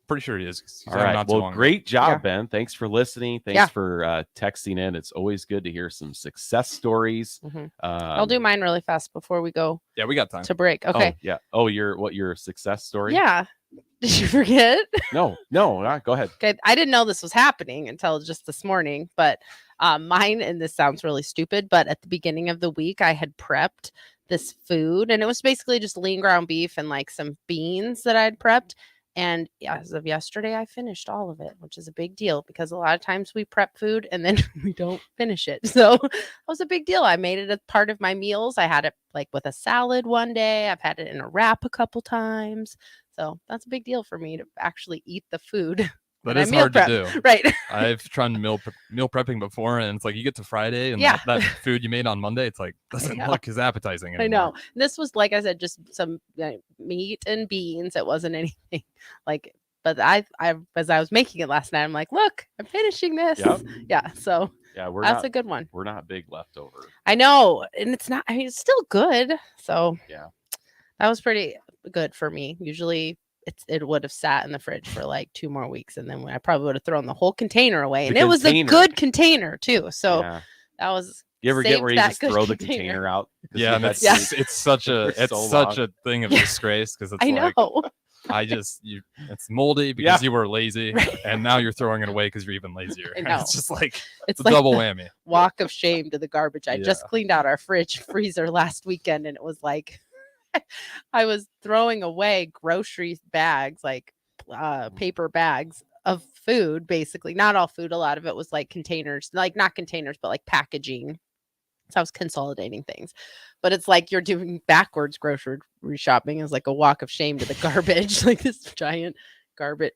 [SPEAKER 5] Pretty sure he is.
[SPEAKER 3] All right. Well, great job, Ben. Thanks for listening. Thanks for texting in. It's always good to hear some success stories.
[SPEAKER 6] I'll do mine really fast before we go.
[SPEAKER 5] Yeah, we got time
[SPEAKER 6] to break. Okay.
[SPEAKER 3] Oh, yeah. Oh, your success story?
[SPEAKER 6] Yeah. Did you forget?
[SPEAKER 3] No. Go ahead.
[SPEAKER 6] Okay. I didn't know this was happening until just this morning, but mine, and this sounds really stupid, but at the beginning of the week, I had prepped this food, and it was basically just lean ground beef and like some beans that I'd prepped. And as of yesterday, I finished all of it, which is a big deal because a lot of times we prep food and then we don't finish it. So it was a big deal. I made it a part of my meals. I had it like with a salad one day. I've had it in a wrap a couple times. So that's a big deal for me to actually eat the food.
[SPEAKER 5] That is hard to do.
[SPEAKER 6] Right.
[SPEAKER 5] I've tried meal prepping before, and it's like you get to Friday and that food you made on Monday, it's like doesn't look as appetizing anymore.
[SPEAKER 6] I know. This was, like I said, just some meat and beans. It wasn't anything like, but I as I was making it last night, I'm like, look, I'm finishing this.
[SPEAKER 3] Yep.
[SPEAKER 6] Yeah. So that's a good one.
[SPEAKER 3] We're not big leftover.
[SPEAKER 6] I know. And it's not, I mean, it's still good. So
[SPEAKER 3] yeah,
[SPEAKER 6] that was pretty good for me. Usually it would have sat in the fridge for like 2 more weeks, and then I probably would have thrown the whole container away. And it was a good container too. So that was.
[SPEAKER 3] You ever get where you just throw the container out?
[SPEAKER 5] Yeah, and it's such a thing of disgrace because it's
[SPEAKER 6] I know.
[SPEAKER 5] it's moldy because you were lazy, and now you're throwing it away because you're even lazier.
[SPEAKER 6] I know.
[SPEAKER 5] It's just like
[SPEAKER 6] it's
[SPEAKER 5] a
[SPEAKER 6] like
[SPEAKER 5] double
[SPEAKER 6] the
[SPEAKER 5] whammy.
[SPEAKER 6] Walk of shame to the garbage. I just cleaned out our freezer last weekend, and it was like I was throwing away grocery bags, like paper bags of food, basically. Not all food. A lot of it was like containers, like not containers, but like packaging. So I was consolidating things. But it's like you're doing backwards grocery shopping is like a walk of shame to the garbage, like this giant garbage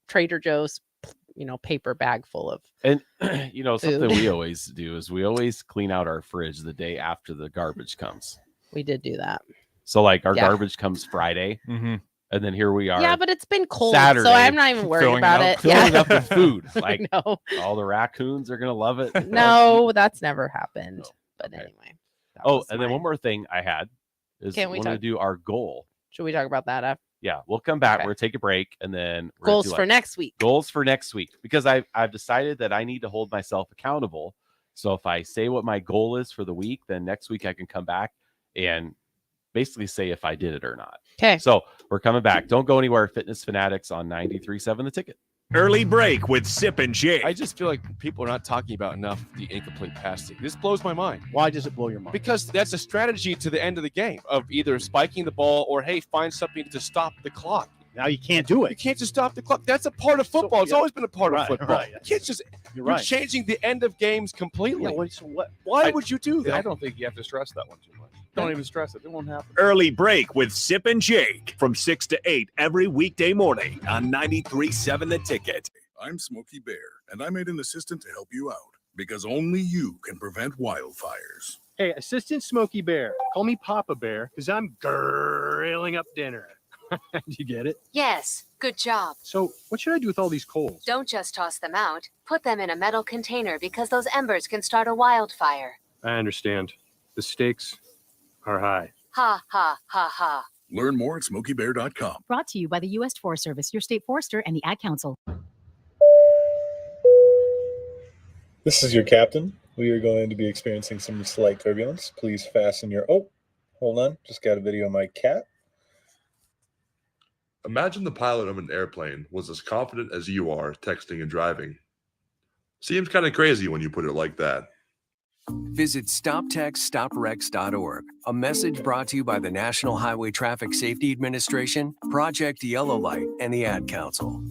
[SPEAKER 6] Trader Joe's, paper bag full of
[SPEAKER 3] And
[SPEAKER 6] food.
[SPEAKER 3] something we always do is we always clean out our fridge the day after the garbage comes.
[SPEAKER 6] We did do that.
[SPEAKER 3] So like our garbage comes Friday, and then here we are.
[SPEAKER 6] Yeah, but it's been cold,
[SPEAKER 3] Saturday,
[SPEAKER 6] so I'm not even worried about it.
[SPEAKER 3] Filling up with food. Like
[SPEAKER 6] no.
[SPEAKER 3] all the raccoons are gonna love it.
[SPEAKER 6] No, that's never happened.
[SPEAKER 3] No.
[SPEAKER 6] But
[SPEAKER 3] Okay.
[SPEAKER 6] anyway.
[SPEAKER 3] And then one more thing I had is
[SPEAKER 6] Can we
[SPEAKER 3] to do our goal.
[SPEAKER 6] Should we talk about that after?
[SPEAKER 3] Yeah, we'll come back.
[SPEAKER 6] Okay.
[SPEAKER 3] We're gonna take a break, and then we're
[SPEAKER 6] Goals
[SPEAKER 3] gonna do
[SPEAKER 6] for next week.
[SPEAKER 3] Goals for next week, because I've decided that I need to hold myself accountable. So if I say what my goal is for the week, then next week I can come back and basically say if I did it or not.
[SPEAKER 6] Okay.
[SPEAKER 3] So we're coming back. Don't go anywhere. Fitness Fanatics on 93.7 The Ticket.
[SPEAKER 2] Early break with Sip and Jake.
[SPEAKER 16] I just feel like people are not talking about enough the incomplete passing. This blows my mind.
[SPEAKER 17] Why does it blow your mind?
[SPEAKER 16] Because that's a strategy to the end of the game of either spiking the ball or, hey, find something to stop the clock.
[SPEAKER 17] Now you can't do it.
[SPEAKER 16] You can't just stop the clock. That's a part of football. It's always been a part of football.
[SPEAKER 17] Right.
[SPEAKER 16] You can't just.
[SPEAKER 17] You're
[SPEAKER 16] You're
[SPEAKER 17] right.
[SPEAKER 16] changing the end of games completely.
[SPEAKER 17] Yeah,
[SPEAKER 16] Why would you do that?
[SPEAKER 15] I don't think you have to stress that one too much. Don't even stress it. It won't happen.
[SPEAKER 2] Early break with Sip and Jake from 6 to 8 every weekday morning on 93.7 The Ticket.
[SPEAKER 18] I'm Smokey Bear, and I made an assistant to help you out because only you can prevent wildfires.
[SPEAKER 8] Hey, Assistant Smokey Bear, call me Papa Bear because I'm grilling up dinner. You get it?
[SPEAKER 9] Yes, good job.
[SPEAKER 8] So what should I do with all these coals?
[SPEAKER 9] Don't just toss them out. Put them in a metal container because those embers can start a wildfire.
[SPEAKER 8] I understand. The stakes are high.
[SPEAKER 9] Ha, ha, ha, ha.
[SPEAKER 18] Learn more at SmokeyBear.com.
[SPEAKER 11] Brought to you by the U.S. Forest Service, your state forester, and the Ad Council.
[SPEAKER 19] This is your captain. We are going to be experiencing some slight turbulence. Please fasten your... Oh, hold on. Just got a video of my cat.
[SPEAKER 20] Imagine the pilot of an airplane was as confident as you are texting and driving. Seems kind of crazy when you put it like that.
[SPEAKER 21] Visit StopTextStopWrecks.org. A message brought to you by the National Highway Traffic Safety Administration, Project Yellow Light, and the Ad Council.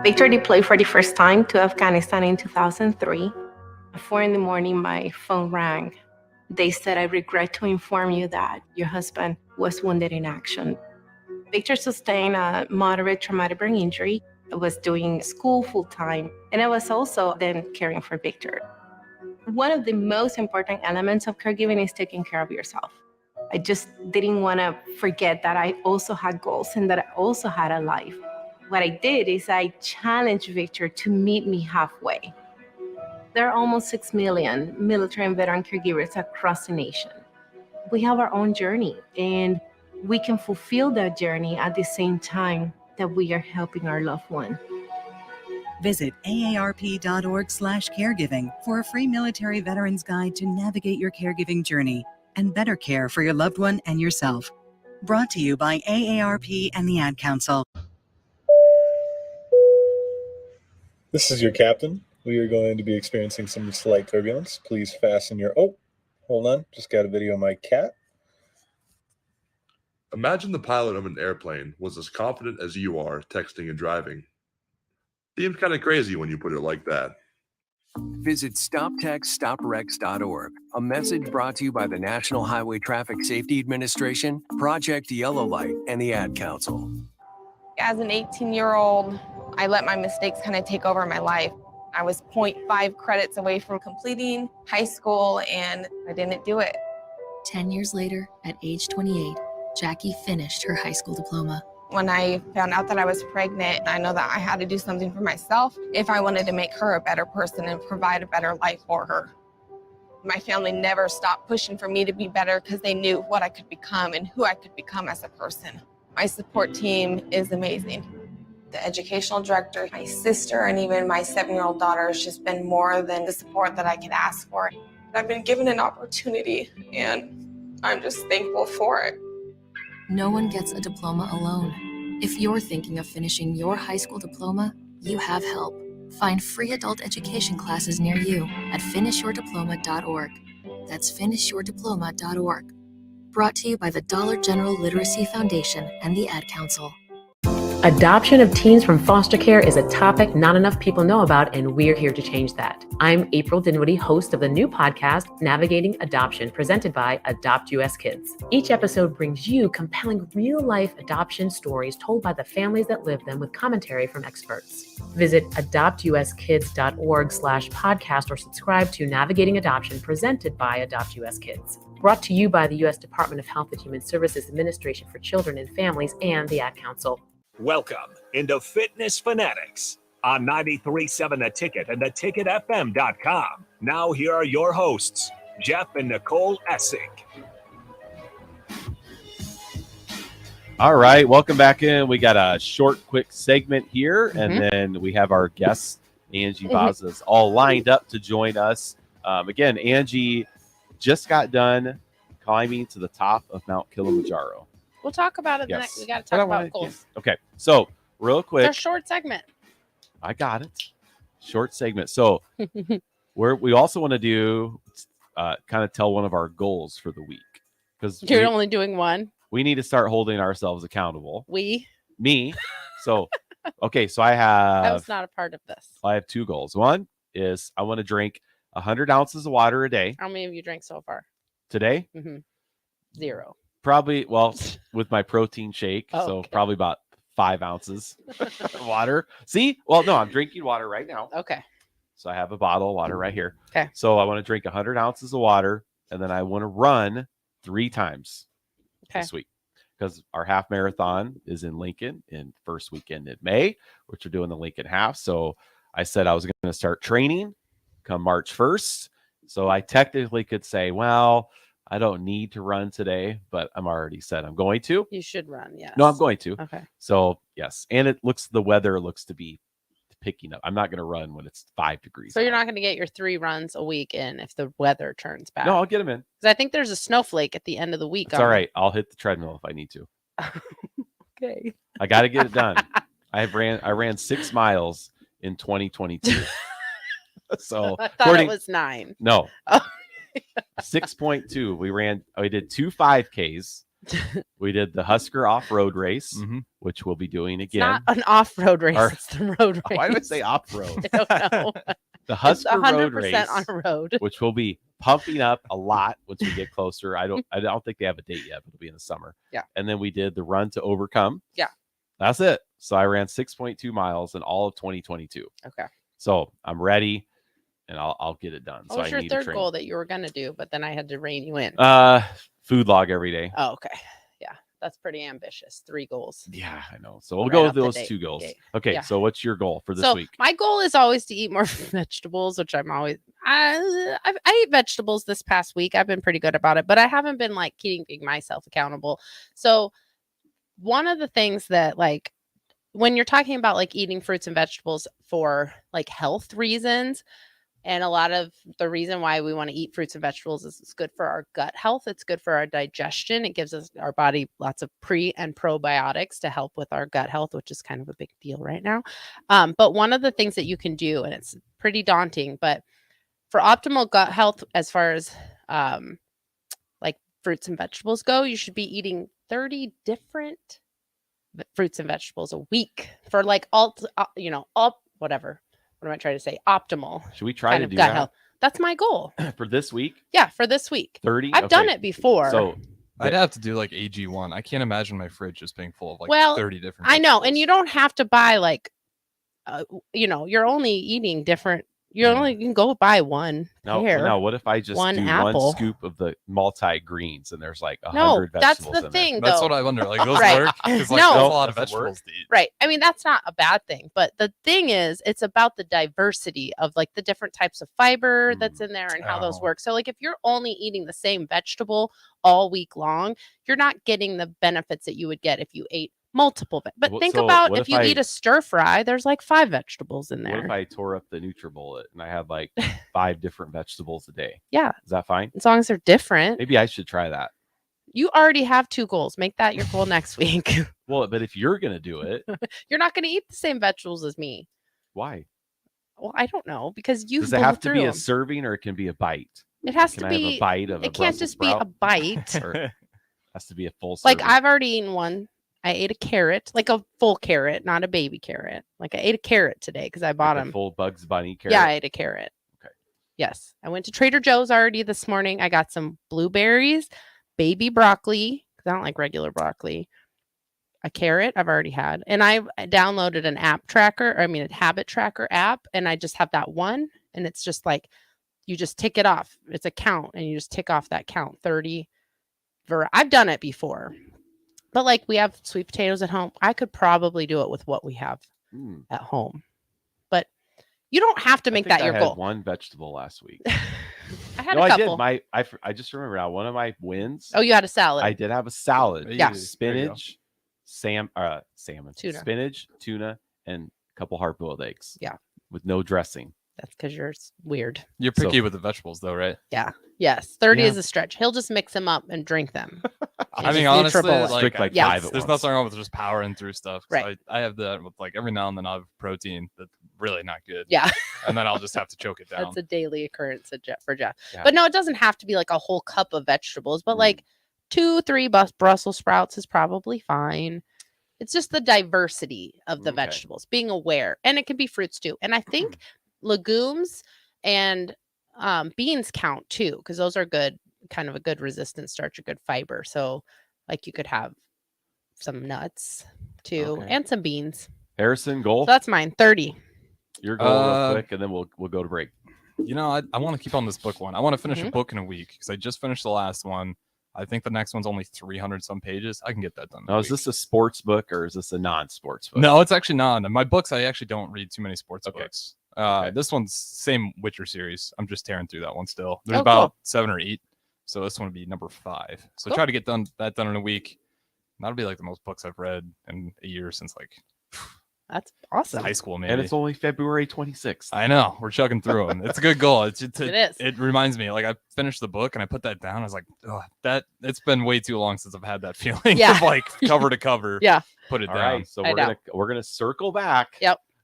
[SPEAKER 22] Victor deployed for the first time to Afghanistan in 2003. At 4 a.m, my phone rang. They said, "I regret to inform you that your husband was wounded in action." Victor sustained a moderate traumatic brain injury. I was doing school full-time, and I was also then caring for Victor. One of the most important elements of caregiving is taking care of yourself. I just didn't want to forget that I also had goals and that I also had a life. What I did is I challenged Victor to meet me halfway. There are almost 6 million military and veteran caregivers across the nation. We have our own journey, and we can fulfill that journey at the same time that we are helping our loved one.
[SPEAKER 23] Visit aarp.org/caregiving for a free military veterans guide to navigate your caregiving journey and better care for your loved one and yourself. Brought to you by AARP and the Ad Council.
[SPEAKER 19] This is your captain. We are going to be experiencing some slight turbulence. Please fasten your... Oh, hold on. Just got a video of my cat.
[SPEAKER 20] Imagine the pilot of an airplane was as confident as you are texting and driving. Seems kind of crazy when you put it like that.
[SPEAKER 21] Visit StopTextStopWrecks.org. A message brought to you by the National Highway Traffic Safety Administration, Project Yellow Light, and the Ad Council.
[SPEAKER 22] As an 18-year-old, I let my mistakes kind of take over my life. I was 0.5 credits away from completing high school, and I didn't do it.
[SPEAKER 24] 10 years later, at age 28, Jackie finished her high school diploma.
[SPEAKER 22] When I found out that I was pregnant, I know that I had to do something for myself if I wanted to make her a better person and provide a better life for her. My family never stopped pushing for me to be better because they knew what I could become and who I could become as a person. My support team is amazing. The educational director, my sister, and even my 7-year-old daughter has just been more than the support that I could ask for. I've been given an opportunity, and I'm just thankful for it.
[SPEAKER 24] No one gets a diploma alone. If you're thinking of finishing your high school diploma, you have help. Find free adult education classes near you at finishyourdiploma.org. That's finishyourdiploma.org. Brought to you by the Dollar General Literacy Foundation and the Ad Council.
[SPEAKER 1] Adoption of teens from foster care is a topic not enough people know about, and we're here to change that. I'm April Dinwiddie, host of the new podcast, Navigating Adoption, presented by Adopt US Kids. Each episode brings you compelling real-life adoption stories told by the families that live them with commentary from experts. Visit adoptuskids.org/podcast or subscribe to Navigating Adoption, presented by Adopt US Kids. Brought to you by the U.S. Department of Health and Human Services Administration for Children and Families and the Ad Council.
[SPEAKER 2] Welcome into Fitness Fanatics on 93.7 The Ticket and theticketfm.com. Now here are your hosts, Jeff and Nicole Essing.
[SPEAKER 3] All right, welcome back in. We got a short, quick segment here, and then we have our guest, Angie Vazas, all lined up to join us. Again, Angie just got done climbing to the top of Mount Kilimanjaro.
[SPEAKER 6] We'll talk about it next. We got to talk about goals.
[SPEAKER 3] Okay, so real quick.
[SPEAKER 6] It's a short segment.
[SPEAKER 3] I got it. Short segment. So we also want to do kind of tell one of our goals for the week. Because
[SPEAKER 6] you're only doing one.
[SPEAKER 3] We need to start holding ourselves accountable. Me. So, okay, so I
[SPEAKER 6] was not a part of this.
[SPEAKER 3] I have two goals. One is I want to drink 100 ounces of water a day.
[SPEAKER 6] How many have you drank so far?
[SPEAKER 3] Today?
[SPEAKER 6] 0.
[SPEAKER 3] Probably, with my protein shake, so probably about 5 ounces of water. See? Well, no, I'm drinking water right now.
[SPEAKER 6] Okay.
[SPEAKER 3] So I have a bottle of water right here.
[SPEAKER 6] Okay.
[SPEAKER 3] So I want to drink 100 ounces of water, and then I want to run 3 times this week, because our half marathon is in Lincoln in first weekend in May, which we're doing the Lincoln half. So I said I was going to start training come March 1st. So I technically could say, well, I don't need to run today, but I'm already said I'm going to.
[SPEAKER 6] You should run, yes.
[SPEAKER 3] No, I'm going to.
[SPEAKER 6] Okay.
[SPEAKER 3] So, yes. And the weather looks to be picking up. I'm not going to run when it's 5 degrees.
[SPEAKER 6] So you're not going to get your 3 runs a week in if the weather turns bad.
[SPEAKER 3] No, I'll get them in.
[SPEAKER 6] Because I think there's a snowflake at the end of the week.
[SPEAKER 3] It's all right. I'll hit the treadmill if I need to.
[SPEAKER 6] Okay.
[SPEAKER 3] I got to get it done. I ran 6 miles in 2022. So
[SPEAKER 6] I thought it was 9.
[SPEAKER 3] No. 6.2. We did 2 5Ks. We did the Husker off-road race, which we'll be doing again.
[SPEAKER 6] It's not an off-road race, it's the road race.
[SPEAKER 3] Why do I say off-road?
[SPEAKER 6] I don't know.
[SPEAKER 3] The Husker road race,
[SPEAKER 6] on a road,
[SPEAKER 3] which will be pumping up a lot once we get closer. I don't think they have a date yet, but it'll be in the summer.
[SPEAKER 6] Yeah.
[SPEAKER 3] And then we did the Run to Overcome.
[SPEAKER 6] Yeah.
[SPEAKER 3] That's it. So I ran 6.2 miles in all of 2022.
[SPEAKER 6] Okay.
[SPEAKER 3] So I'm ready. And I'll get it done.
[SPEAKER 6] What was your third goal that you were going to do, but then I had to rein you in?
[SPEAKER 3] Food log every day.
[SPEAKER 6] Oh, okay. Yeah, that's pretty ambitious. 3 goals.
[SPEAKER 3] Yeah, I know. So we'll go with those 2 goals. Okay, yeah. So what's your goal for this week?
[SPEAKER 6] My goal is always to eat more vegetables, which I ate vegetables this past week. I've been pretty good about it, but I haven't been keeping myself accountable. So one of the things that when you're talking about eating fruits and vegetables for health reasons, and a lot of the reason why we want to eat fruits and vegetables is it's good for our gut health. It's good for our digestion. It gives our body lots of pre and probiotics to help with our gut health, which is kind of a big deal right now. But one of the things that you can do, and it's pretty daunting, but for optimal gut health, as far as fruits and vegetables go, you should be eating 30 different fruits and vegetables a week for whatever. What am I trying to say? Optimal.
[SPEAKER 3] Should we try to do that?
[SPEAKER 6] Health. That's my goal.
[SPEAKER 3] For this week?
[SPEAKER 6] Yeah, for this week.
[SPEAKER 3] 30?
[SPEAKER 6] I've done it before.
[SPEAKER 3] So
[SPEAKER 5] I'd have to do AG1. I can't imagine my fridge just being full of 30 different
[SPEAKER 6] vegetables. I know. And you don't have to buy you're only eating different. You can go buy one.
[SPEAKER 3] No, what if I just do
[SPEAKER 6] apple.
[SPEAKER 3] 1 scoop of the multi-greens and there's 100
[SPEAKER 6] vegetables
[SPEAKER 3] that's
[SPEAKER 6] the thing,
[SPEAKER 3] there?
[SPEAKER 6] though.
[SPEAKER 5] That's what I wonder. Those
[SPEAKER 6] right.
[SPEAKER 5] work? Because
[SPEAKER 6] No.
[SPEAKER 5] that's a lot of vegetables to eat.
[SPEAKER 6] Right. I mean, that's not a bad thing. But the thing is, it's about the diversity of the different types of fiber that's in there and how those work. So if you're only eating the same vegetable all week long, you're not getting the benefits that you would get if you ate multiple. But think about if you eat a stir fry, there's 5 vegetables in there.
[SPEAKER 3] What if I tore up the NutriBullet and I had 5 different vegetables a day?
[SPEAKER 6] Yeah.
[SPEAKER 3] Is that fine?
[SPEAKER 6] As long as they're different.
[SPEAKER 3] Maybe I should try that.
[SPEAKER 6] You already have 2 goals. Make that your goal next week.
[SPEAKER 3] Well, but if you're going to do it,
[SPEAKER 6] you're not going to eat the same vegetables as me.
[SPEAKER 3] Why?
[SPEAKER 6] Well, I don't know, because you
[SPEAKER 3] does it have to be a serving or it can be a bite?
[SPEAKER 6] It has
[SPEAKER 3] can
[SPEAKER 6] to
[SPEAKER 3] I
[SPEAKER 6] be
[SPEAKER 3] have a bite of
[SPEAKER 6] it can't just be a bite.
[SPEAKER 3] Or it has to be a full serving.
[SPEAKER 6] Like I've already eaten one. I ate a carrot, like a full carrot, not a baby carrot. Like I ate a carrot today because I bought
[SPEAKER 3] like
[SPEAKER 6] them.
[SPEAKER 3] Full Bugs Bunny carrot.
[SPEAKER 6] Yeah, I ate a carrot.
[SPEAKER 3] Okay.
[SPEAKER 6] Yes, I went to Trader Joe's already this morning. I got some blueberries, baby broccoli, because I don't like regular broccoli. A carrot I've already had, and I downloaded an app tracker. A habit tracker app, and I just have that one, and it's just like you just tick it off. It's a count, and you just tick off that count. 30. I've done it before. But like we have sweet potatoes at home. I could probably do it with what we have at home. But you don't have to make that your goal.
[SPEAKER 3] I had one vegetable last week.
[SPEAKER 6] I had a couple.
[SPEAKER 3] I just remember now one of my wins.
[SPEAKER 6] Oh, you had a salad.
[SPEAKER 3] I did have a salad.
[SPEAKER 6] Yeah.
[SPEAKER 3] Spinach, salmon,
[SPEAKER 6] tuna.
[SPEAKER 3] spinach, tuna, and a couple hard-boiled eggs.
[SPEAKER 6] Yeah.
[SPEAKER 3] With no dressing.
[SPEAKER 6] That's because you're weird.
[SPEAKER 5] You're picky with the vegetables, though, right?
[SPEAKER 6] Yeah. Yes. 30 is a stretch. He'll just mix them up and drink them.
[SPEAKER 5] I mean, honestly,
[SPEAKER 3] like 5 at
[SPEAKER 5] there's
[SPEAKER 3] once.
[SPEAKER 5] nothing wrong with just powering through stuff.
[SPEAKER 6] Right.
[SPEAKER 5] I have that with like every now and then I'll have protein that's really not good.
[SPEAKER 6] Yeah.
[SPEAKER 5] And then I'll just have to choke it down.
[SPEAKER 6] That's a daily occurrence for Jeff.
[SPEAKER 3] Yeah.
[SPEAKER 6] But no, it doesn't have to be like a whole cup of vegetables, but like 2-3 Brussels sprouts is probably fine. It's just the diversity of the vegetables, being aware. And it can be fruits too. And I think legumes and beans count too, because those are good, kind of a good resistant starch, a good fiber. So like you could have some nuts too and some beans.
[SPEAKER 3] Harrison, goal?
[SPEAKER 6] So that's mine. 30.
[SPEAKER 3] Your goal real quick, and then we'll go to break.
[SPEAKER 5] You know, I want to keep on this book one. I want to finish a book in a week because I just finished the last one. I think the next one's only 300 some pages. I can get that done.
[SPEAKER 3] Now, is this a sports book or is this a non-sports book?
[SPEAKER 5] No, it's actually not. My books, I actually don't read too many sports books. This one's same Witcher series. I'm just tearing through that one still. There's about 7 or 8. So this one would be number 5. So try to get that done in a week. That'll be like the most books I've read in a year since like
[SPEAKER 6] that's awesome.
[SPEAKER 5] High school, maybe.
[SPEAKER 3] And it's only February 26th.
[SPEAKER 5] I know. We're chugging through them. It's a good goal.
[SPEAKER 6] It is.
[SPEAKER 5] It reminds me, like I finished the book and I put that down. I was like, oh, it's been way too long since I've had that feeling of like cover to cover.
[SPEAKER 6] Yeah.
[SPEAKER 5] Put it
[SPEAKER 3] All
[SPEAKER 5] down.
[SPEAKER 3] right, so we're gonna circle back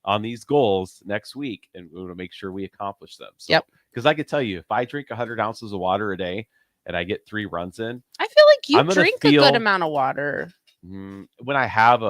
[SPEAKER 3] on these goals next week, and we want to make sure we accomplish them. So, because I could tell you, if I drink 100 ounces of water a day and I get 3 runs in,
[SPEAKER 6] I feel like you drink a good amount of water.
[SPEAKER 3] When I have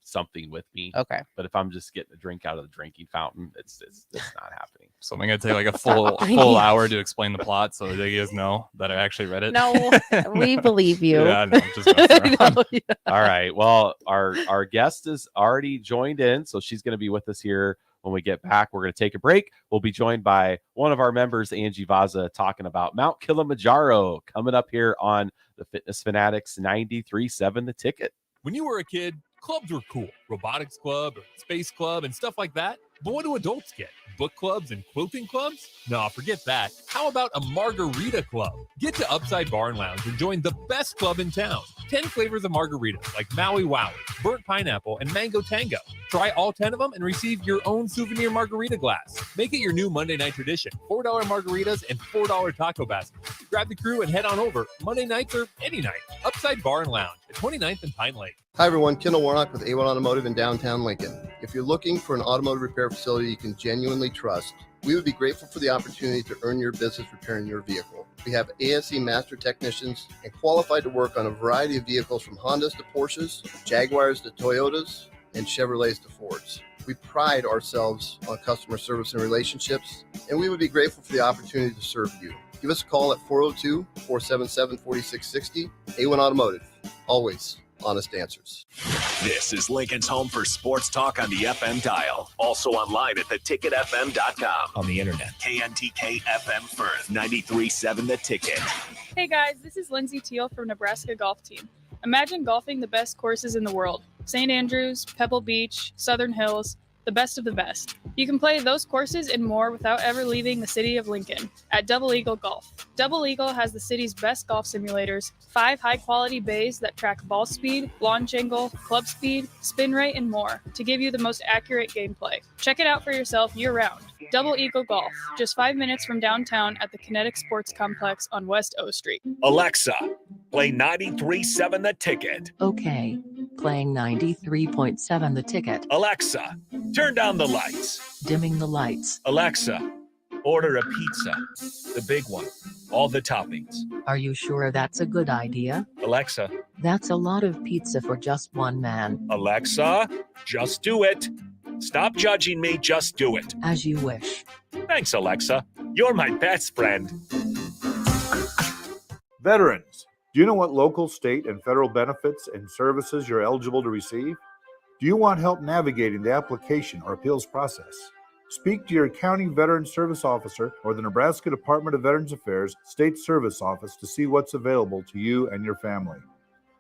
[SPEAKER 3] something with me.
[SPEAKER 6] Okay.
[SPEAKER 3] But if I'm just getting a drink out of the drinking fountain, it's not happening.
[SPEAKER 5] So I'm gonna take like a full hour to explain the plot so you guys know that I actually read it.
[SPEAKER 6] No, we believe you.
[SPEAKER 5] Yeah, no, I'm just messing around.
[SPEAKER 3] All right. Well, our guest is already joined in, so she's gonna be with us here when we get back. We're gonna take a break. We'll be joined by one of our members, Angie Vaza, talking about Mount Kilimanjaro coming up here on the Fitness Fanatics 93.7 The Ticket.
[SPEAKER 4] When you were a kid, clubs were cool. Robotics club or space club and stuff like that. But what do adults get? Book clubs and quilting clubs? Nah, forget that. How about a margarita club? Get to Upside Bar and Lounge and join the best club in town. 10 flavors of margaritas like Maui Wowie, burnt pineapple, and mango tango. Try all 10 of them and receive your own souvenir margarita glass. Make it your new Monday night tradition. $4 margaritas and $4 taco baskets. Grab the crew and head on over Monday nights or any night. Upside Bar and Lounge at 29th and Pine Lake.
[SPEAKER 7] Hi everyone, Kendall Warnock with A1 Automotive in downtown Lincoln. If you're looking for an automotive repair facility you can genuinely trust, we would be grateful for the opportunity to earn your business repairing your vehicle. We have ASE master technicians and qualified to work on a variety of vehicles from Hondas to Porsches, Jaguars to Toyotas, and Chevrolets to Fords. We pride ourselves on customer service and relationships, and we would be grateful for the opportunity to serve you. Give us a call at 402-477-4660. A1 Automotive, always honest answers.
[SPEAKER 2] This is Lincoln's home for sports talk on the FM dial. Also online at theticketfm.com. On the internet. KNTK FM Firth, 93.7 The Ticket.
[SPEAKER 12] Hey guys, this is Lindsay Teal from Nebraska Golf Team. Imagine golfing the best courses in the world. St. Andrews, Pebble Beach, Southern Hills, the best of the best. You can play those courses and more without ever leaving the city of Lincoln at Double Eagle Golf. Double Eagle has the city's best golf simulators, 5 high-quality bays that track ball speed, launch angle, club speed, spin rate, and more to give you the most accurate gameplay. Check it out for yourself year-round. Double Eagle Golf, just 5 minutes from downtown at the Kinetic Sports Complex on West O Street.
[SPEAKER 2] Alexa, play 93.7 The Ticket.
[SPEAKER 10] Okay, playing 93.7 The Ticket.
[SPEAKER 2] Alexa, turn down the lights.
[SPEAKER 10] Dimming the lights.
[SPEAKER 2] Alexa, order a pizza. The big one. All the toppings.
[SPEAKER 10] Are you sure that's a good idea?
[SPEAKER 2] Alexa.
[SPEAKER 10] That's a lot of pizza for just one man.
[SPEAKER 2] Alexa, just do it. Stop judging me, just do it.
[SPEAKER 10] As you wish.
[SPEAKER 2] Thanks, Alexa. You're my best friend.
[SPEAKER 13] Veterans, do you know what local, state, and federal benefits and services you're eligible to receive? Do you want help navigating the application or appeals process? Speak to your county veteran service officer or the Nebraska Department of Veterans Affairs State Service Office to see what's available to you and your family.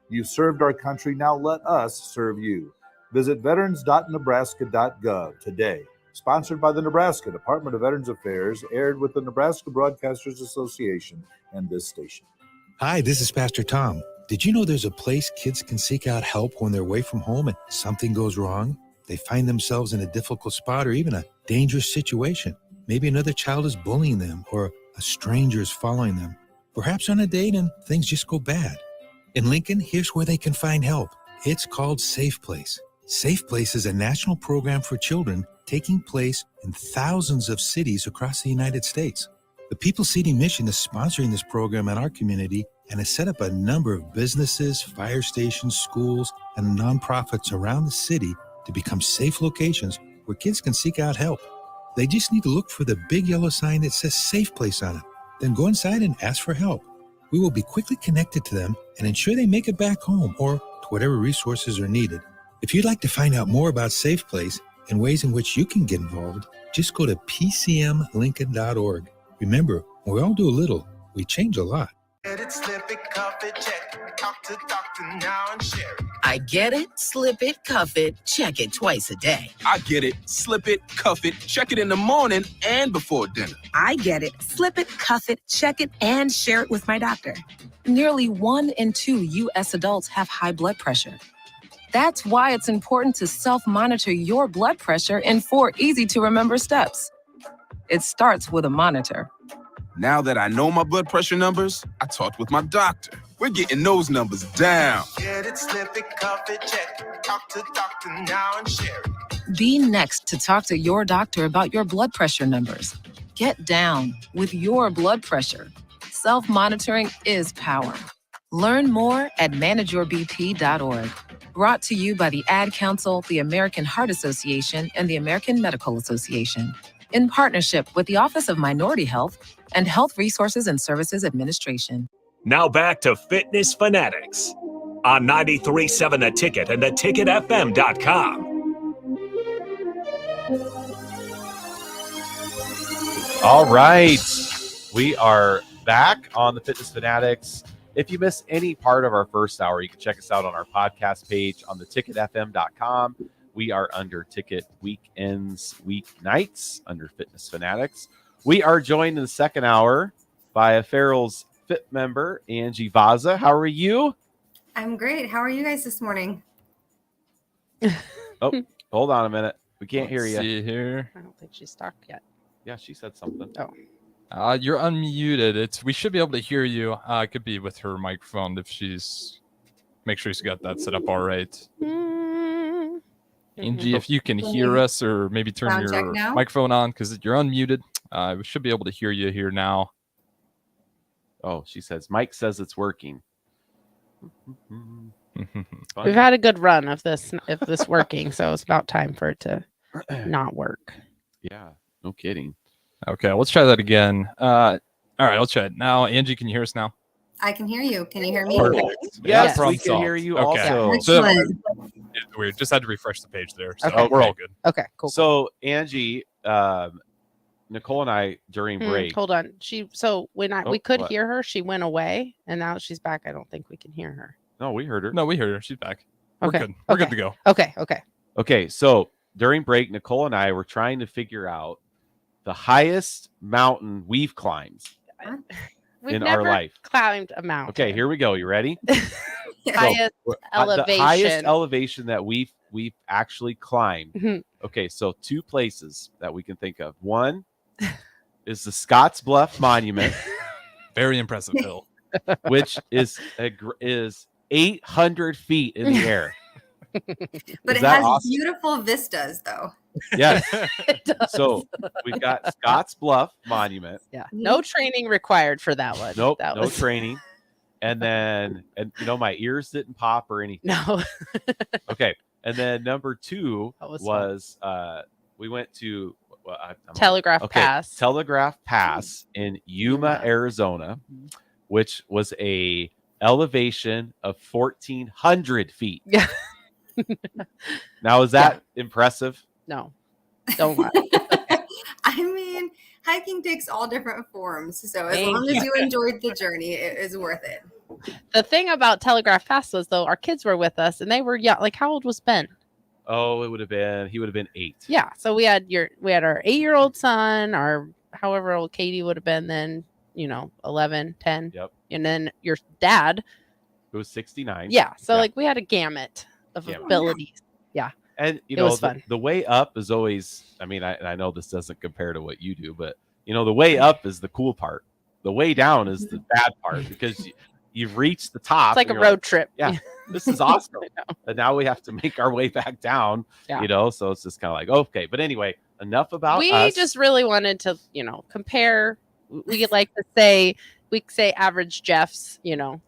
[SPEAKER 13] You've served our country, now let us serve you. Visit veterans.nebraska.gov today. Sponsored by the Nebraska Department of Veterans Affairs, aired with the Nebraska Broadcasters Association and this station.
[SPEAKER 14] Hi, this is Pastor Tom. Did you know there's a place kids can seek out help when they're away from home and something goes wrong? They find themselves in a difficult spot or even a dangerous situation. Maybe another child is bullying them or a stranger is following them. Perhaps on a date and things just go bad. In Lincoln, here's where they can find help. It's called Safe Place. Safe Place is a national program for children taking place in thousands of cities across the United States. The People Seeding Mission is sponsoring this program in our community and has set up a number of businesses, fire stations, schools, and nonprofits around the city to become safe locations where kids can seek out help. They just need to look for the big yellow sign that says Safe Place on it. Then go inside and ask for help. We will be quickly connected to them and ensure they make it back home or to whatever resources are needed. If you'd like to find out more about Safe Place and ways in which you can get involved, just go to pcmlincoln.org. Remember, when we all do a little, we change a lot.
[SPEAKER 17] I get it, slip it, cuff it, check it twice a day.
[SPEAKER 25] I get it, slip it, cuff it, check it in the morning and before dinner.
[SPEAKER 26] I get it, slip it, cuff it, check it, and share it with my doctor. Nearly 1 in 2 U.S. adults have high blood pressure. That's why it's important to self-monitor your blood pressure in 4 easy-to-remember steps. It starts with a monitor.
[SPEAKER 25] Now that I know my blood pressure numbers, I talked with my doctor. We're getting those numbers down.
[SPEAKER 26] Get it, slip it, cuff it, check it. Talk to doctor now and share it. Be next to talk to your doctor about your blood pressure numbers. Get down with your blood pressure. Self-monitoring is power. Learn more at manageyourbp.org. Brought to you by the Ad Council, the American Heart Association, and the American Medical Association, in partnership with the Office of Minority Health and Health Resources and Services Administration.
[SPEAKER 2] Now back to Fitness Fanatics on 93.7 The Ticket and theticketfm.com.
[SPEAKER 3] All right. We are back on the Fitness Fanatics. If you missed any part of our first hour, you can check us out on our podcast page on theticketfm.com. We are under Ticket Weekends, Weeknights, under Fitness Fanatics. We are joined in the second hour by a Farrell's Fit member, Angie Vaza. How are you?
[SPEAKER 27] I'm great. How are you guys this morning?
[SPEAKER 3] Oh, hold on a minute. We can't hear you.
[SPEAKER 5] See here.
[SPEAKER 6] I don't think she's talked yet.
[SPEAKER 3] Yeah, she said something.
[SPEAKER 6] Oh.
[SPEAKER 5] You're unmuted. We should be able to hear you. It could be with her microphone if she's. Make sure she's got that set up all right. Angie, if you can hear us, or maybe turn your microphone on because you're unmuted. We should be able to hear you here now.
[SPEAKER 3] Oh, she says Mike says it's working.
[SPEAKER 6] We've had a good run of this working, so it's about time for it to not work.
[SPEAKER 3] Yeah, no kidding.
[SPEAKER 5] Okay, let's try that again. All right, I'll try it now. Angie, can you hear us now?
[SPEAKER 27] I can hear you. Can you hear me?
[SPEAKER 3] Perfect. Yes, we can hear you also.
[SPEAKER 27] Excellent.
[SPEAKER 5] We just had to refresh the page there. So
[SPEAKER 6] Okay.
[SPEAKER 5] we're all good.
[SPEAKER 6] Okay, cool.
[SPEAKER 3] So, Angie, Nicole and I, during break.
[SPEAKER 6] Hold on. We
[SPEAKER 3] Oh,
[SPEAKER 6] could
[SPEAKER 3] what?
[SPEAKER 6] hear her. She went away, and now she's back. I don't think we can hear her.
[SPEAKER 3] No, we heard her.
[SPEAKER 5] No, we heard her. She's back. We're
[SPEAKER 6] Okay,
[SPEAKER 5] good. We're good to go.
[SPEAKER 6] Okay.
[SPEAKER 3] Okay, so during break, Nicole and I were trying to figure out the highest mountain we've climbed
[SPEAKER 6] We've
[SPEAKER 3] in
[SPEAKER 6] never
[SPEAKER 3] our life.
[SPEAKER 6] climbed a mountain.
[SPEAKER 3] Okay, here we go. You ready?
[SPEAKER 6] Highest elevation.
[SPEAKER 3] The highest elevation that we've we've actually climbed.
[SPEAKER 6] Mhm.
[SPEAKER 3] Okay, so 2 places that we can think of. One is the Scotts Bluff Monument,
[SPEAKER 5] Very impressive hill.
[SPEAKER 3] which is 800 feet in the air.
[SPEAKER 27] But
[SPEAKER 3] Is
[SPEAKER 27] it
[SPEAKER 3] that
[SPEAKER 27] has
[SPEAKER 3] awesome?
[SPEAKER 27] beautiful vistas, though.
[SPEAKER 3] Yes.
[SPEAKER 6] It does.
[SPEAKER 3] So we've got Scotts Bluff Monument.
[SPEAKER 6] Yeah. No training required for that one.
[SPEAKER 3] Nope,
[SPEAKER 6] That
[SPEAKER 3] no
[SPEAKER 6] was
[SPEAKER 3] training. And then, my ears didn't pop or anything.
[SPEAKER 6] no.
[SPEAKER 3] Okay. And then number 2
[SPEAKER 6] That was
[SPEAKER 3] was we went to
[SPEAKER 6] Telegraph Pass.
[SPEAKER 3] Telegraph Pass in Yuma,
[SPEAKER 6] Yuma.
[SPEAKER 3] Arizona, which was a elevation of 1,400 feet.
[SPEAKER 6] Yeah.
[SPEAKER 3] Now, is that impressive?
[SPEAKER 6] No. Don't lie.
[SPEAKER 27] I mean, hiking takes all different forms. So as
[SPEAKER 6] Thank
[SPEAKER 27] long
[SPEAKER 6] you.
[SPEAKER 27] as you enjoyed the journey, it is worth it.
[SPEAKER 6] The thing about Telegraph Pass was, though, our kids were with us and they were young. Like, how old was Ben?
[SPEAKER 3] Oh, he would have been 8.
[SPEAKER 6] Yeah. So we had our 8-year-old son, our however old Katie would have been then, 11, 10.
[SPEAKER 3] Yep.
[SPEAKER 6] And then your dad.
[SPEAKER 3] It was 69.
[SPEAKER 6] Yeah. So we had a gamut of abilities. Yeah.
[SPEAKER 3] And
[SPEAKER 6] it was fun.
[SPEAKER 3] The way up is always, I know this doesn't compare to what you do, but the way up is the cool part. The way down is the bad part because you've reached the top.
[SPEAKER 6] It's like a road trip.
[SPEAKER 3] Yeah, this is awesome. And now we have to make our way back down, so it's just kind of like, okay. But anyway, enough about
[SPEAKER 6] we
[SPEAKER 3] us.
[SPEAKER 6] just really wanted to, compare. We like to say, average Jeff's,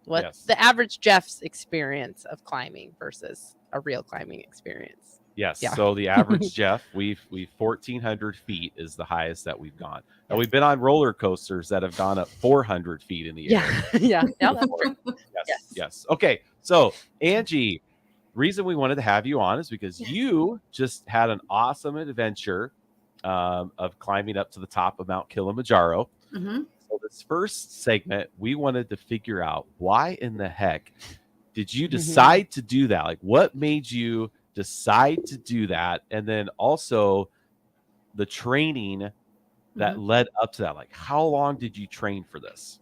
[SPEAKER 6] what the average Jeff's experience of climbing versus a real climbing experience.
[SPEAKER 3] Yes.
[SPEAKER 6] Yeah.
[SPEAKER 3] So the average Jeff, we've 1,400 feet is the highest that we've gone. And we've been on roller coasters that have gone up 400 feet in the air.
[SPEAKER 6] Yeah. That's true.
[SPEAKER 3] Yes. Okay. So Angie, reason we wanted to have you on is because you just had an awesome adventure of climbing up to the top of Mount Kilimanjaro.
[SPEAKER 27] Mm-hmm.
[SPEAKER 3] So this first segment, we wanted to figure out why in the heck did you decide to do that? Like, what made you decide to do that? And then also the training that led up to that. Like, how long did you train for this?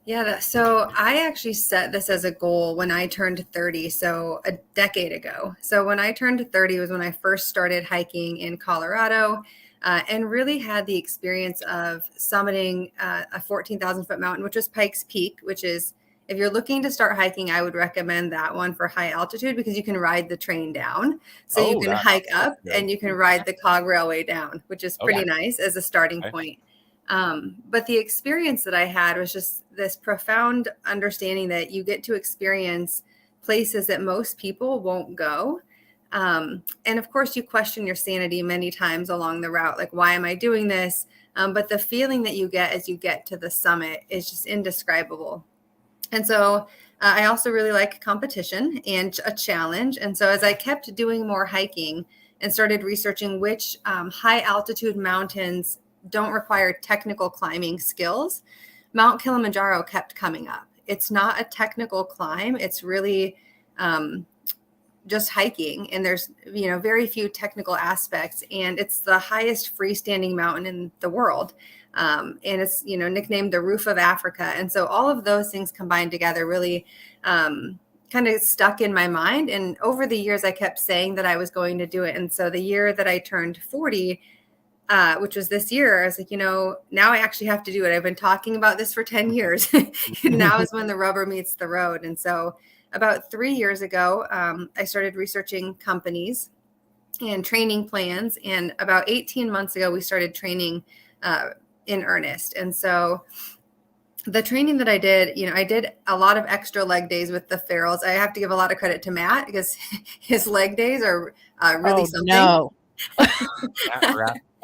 [SPEAKER 27] Yeah, so I actually set this as a goal when I turned 30, so a decade ago. So when I turned 30 was when I first started hiking in Colorado and really had the experience of summiting a 14,000 foot mountain, which was Pikes Peak, which is, if you're looking to start hiking, I would recommend that one for high altitude because you can ride the train down. So you can hike up and you can ride the cog railway down, which is pretty nice as a starting point. But the experience that I had was just this profound understanding that you get to experience places that most people won't go. And of course, you question your sanity many times along the route. Like, why am I doing this? But the feeling that you get as you get to the summit is just indescribable. And so I also really like competition and a challenge. And so as I kept doing more hiking and started researching which high altitude mountains don't require technical climbing skills, Mount Kilimanjaro kept coming up. It's not a technical climb. It's really just hiking. And there's, very few technical aspects. And it's the highest freestanding mountain in the world. And it's, nicknamed the Roof of Africa. And so all of those things combined together really kind of stuck in my mind. And over the years, I kept saying that I was going to do it. And so the year that I turned 40, which was this year, I was like, now I actually have to do it. I've been talking about this for 10 years. Now is when the rubber meets the road. And so about 3 years ago, I started researching companies and training plans. And about 18 months ago, we started training in earnest. And so the training that I did, I did a lot of extra leg days with the ferals. I have to give a lot of credit to Matt because his leg days are really something.
[SPEAKER 6] No.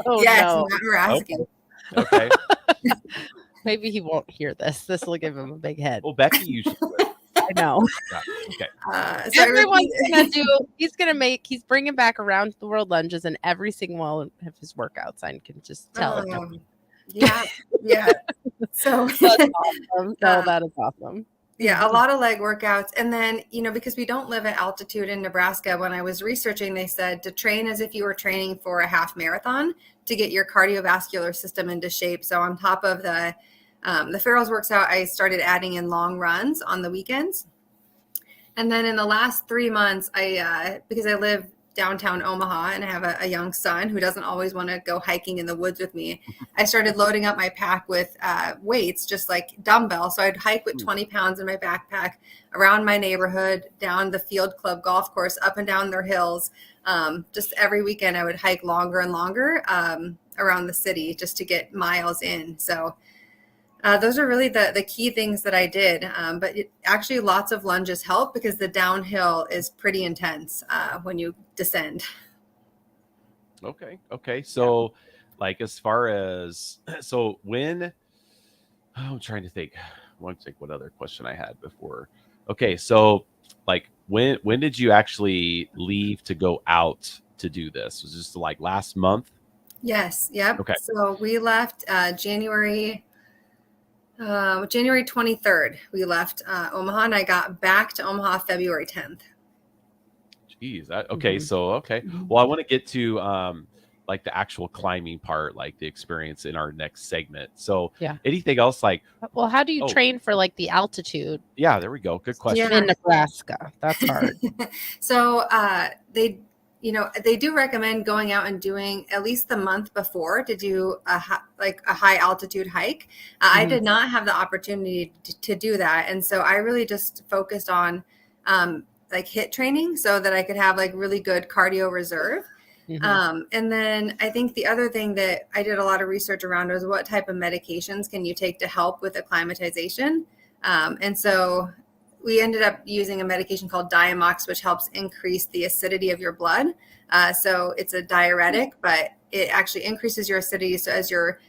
[SPEAKER 27] Yes,
[SPEAKER 6] no.
[SPEAKER 27] Matt Raskin.
[SPEAKER 3] Okay.
[SPEAKER 6] Maybe he won't hear this. This will give him a big head.
[SPEAKER 3] Well, Becky usually would.
[SPEAKER 6] I know.
[SPEAKER 3] Okay.
[SPEAKER 27] So
[SPEAKER 6] everyone's gonna do. He's bringing back around the world lunges in every single one of his workouts. I can just tell.
[SPEAKER 27] Yeah. So
[SPEAKER 6] that's awesome. No, that is awesome.
[SPEAKER 27] Yeah, a lot of leg workouts. And then, because we don't live at altitude in Nebraska, when I was researching, they said to train as if you were training for a half marathon to get your cardiovascular system into shape. So on top of the ferals works out, I started adding in long runs on the weekends. And then in the last 3 months, because I live downtown Omaha and I have a young son who doesn't always want to go hiking in the woods with me, I started loading up my pack with weights, just like dumbbells. So I'd hike with 20 pounds in my backpack around my neighborhood, down the Field Club golf course, up and down their hills. Just every weekend I would hike longer and longer around the city just to get miles in. So those are really the key things that I did. But actually lots of lunges help because the downhill is pretty intense when you descend.
[SPEAKER 3] Okay. So like as far as, so when, I'm trying to think, I want to think what other question I had before. Okay. So like when did you actually leave to go out to do this? Was this like last month?
[SPEAKER 27] Yes. Yep.
[SPEAKER 3] Okay.
[SPEAKER 27] So we left January 23rd. We left Omaha, and I got back to Omaha February 10th.
[SPEAKER 3] Jeez. Okay. So, okay. Well, I want to get to like the actual climbing part, like the experience in our next segment. So anything else like,
[SPEAKER 6] well, how do you train for like the altitude?
[SPEAKER 3] Yeah, there we go. Good question.
[SPEAKER 6] In Nebraska. That's hard.
[SPEAKER 27] So they do recommend going out and doing at least the month before to do a high altitude hike. I did not have the opportunity to do that. And so I really just focused on like HIIT training so that I could have like really good cardio reserve. And then I think the other thing that I did a lot of research around was what type of medications can you take to help with acclimatization. And so we ended up using a medication called Diamox, which helps increase the acidity of your blood. So it's a diuretic, but it actually increases your acidity. So as you're,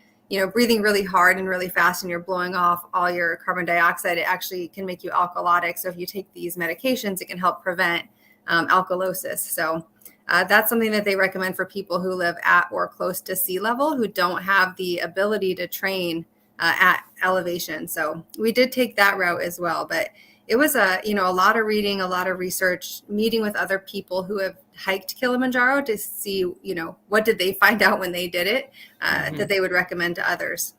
[SPEAKER 27] breathing really hard and really fast and you're blowing off all your carbon dioxide, it actually can make you alkalotic. So if you take these medications, it can help prevent alkalosis. So that's something that they recommend for people who live at or close to sea level, who don't have the ability to train at elevation. So we did take that route as well, but it was a lot of reading, a lot of research, meeting with other people who have hiked Kilimanjaro to see, what did they find out when they did it that they would recommend to others.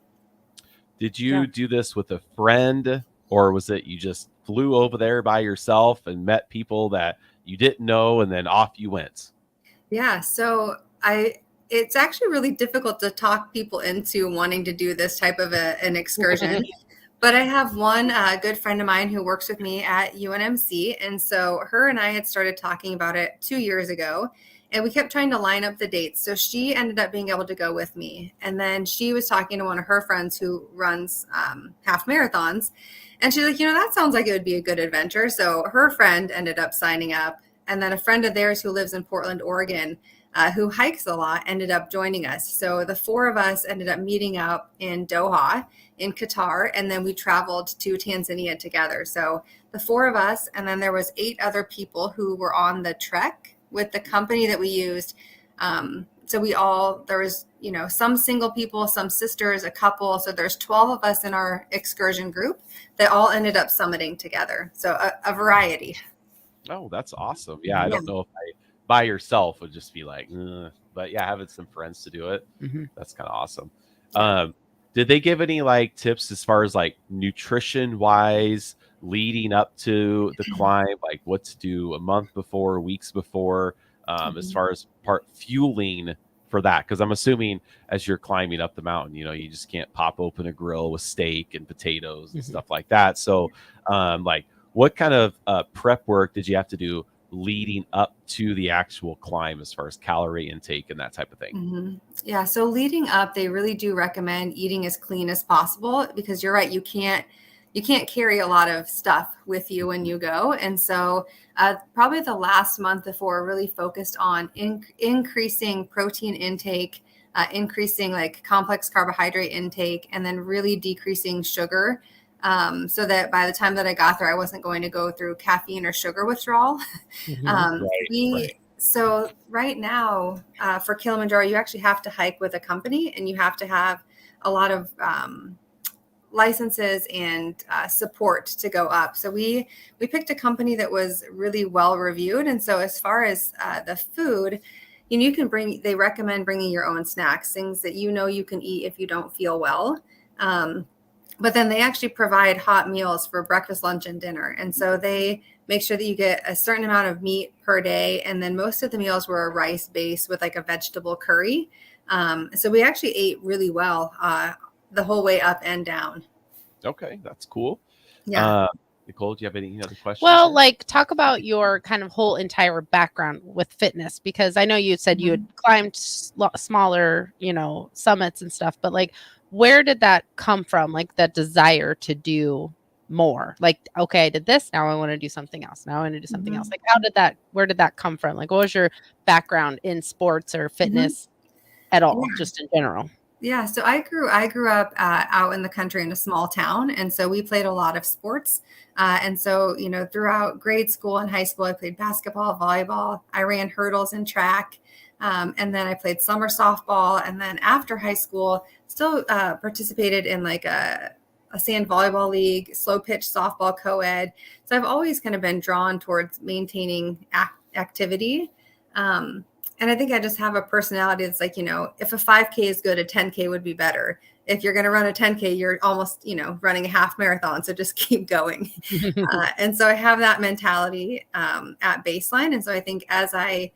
[SPEAKER 3] Did you do this with a friend, or was it you just flew over there by yourself and met people that you didn't know and then off you went?
[SPEAKER 27] Yeah. So it's actually really difficult to talk people into wanting to do this type of an excursion. But I have one good friend of mine who works with me at UNMC. And so her and I had started talking about it 2 years ago, and we kept trying to line up the dates. So she ended up being able to go with me. And then she was talking to one of her friends who runs half marathons. And she's like, that sounds like it would be a good adventure. So her friend ended up signing up. And then a friend of theirs who lives in Portland, Oregon, who hikes a lot, ended up joining us. So the four of us ended up meeting up in Doha in Qatar, and then we traveled to Tanzania together. So the four of us, and then there was 8 other people who were on the trek with the company that we used. So there was, some single people, some sisters, a couple. So there's 12 of us in our excursion group that all ended up summiting together. So a variety.
[SPEAKER 3] Oh, that's awesome. Yeah, I don't know if by yourself would just be like, but yeah, having some friends to do it, that's kind of awesome. Did they give any like tips as far as like nutrition wise leading up to the climb, like what to do a month before, weeks before, as far as fueling for that? Because I'm assuming as you're climbing up the mountain, you just can't pop open a grill with steak and potatoes and stuff like that. So like what kind of prep work did you have to do leading up to the actual climb as far as calorie intake and that type of thing?
[SPEAKER 27] Yeah. So leading up, they really do recommend eating as clean as possible, because you're right. You can't carry a lot of stuff with you when you go. And so probably the last month before, really focused on increasing protein intake, increasing like complex carbohydrate intake, and then really decreasing sugar. So that by the time that I got there, I wasn't going to go through caffeine or sugar withdrawal. So right now for Kilimanjaro, you actually have to hike with a company, and you have to have a lot of licenses and support to go up. So we picked a company that was really well reviewed. And so as far as the food, you can they recommend bringing your own snacks, things that you can eat if you don't feel well. But then they actually provide hot meals for breakfast, lunch, and dinner. And so they make sure that you get a certain amount of meat per day. And then most of the meals were a rice base with like a vegetable curry. So we actually ate really well the whole way up and down.
[SPEAKER 3] Okay, that's cool.
[SPEAKER 27] Yeah.
[SPEAKER 3] Nicole, do you have any other questions?
[SPEAKER 6] Well, like talk about your kind of whole entire background with fitness, because I know you said you had climbed smaller, summits and stuff, but like, where did that come from? Like that desire to do more? Like, okay, I did this. Now I want to do something else. Now I want to do something else. Like, where did that come from? Like, what was your background in sports or fitness at all, just in general?
[SPEAKER 27] Yeah, so I grew up out in the country in a small town, and so we played a lot of sports. And so, throughout grade school and high school, I played basketball, volleyball. I ran hurdles and track, and then I played summer softball. And then after high school, still participated in like a sand volleyball league, slow pitch softball co-ed. So I've always kind of been drawn towards maintaining activity. And I think I just have a personality that's like, if a 5K is good, a 10K would be better. If you're going to run a 10K, you're almost, running a half marathon. So just keep going. And so I have that mentality at baseline. And so I think as I,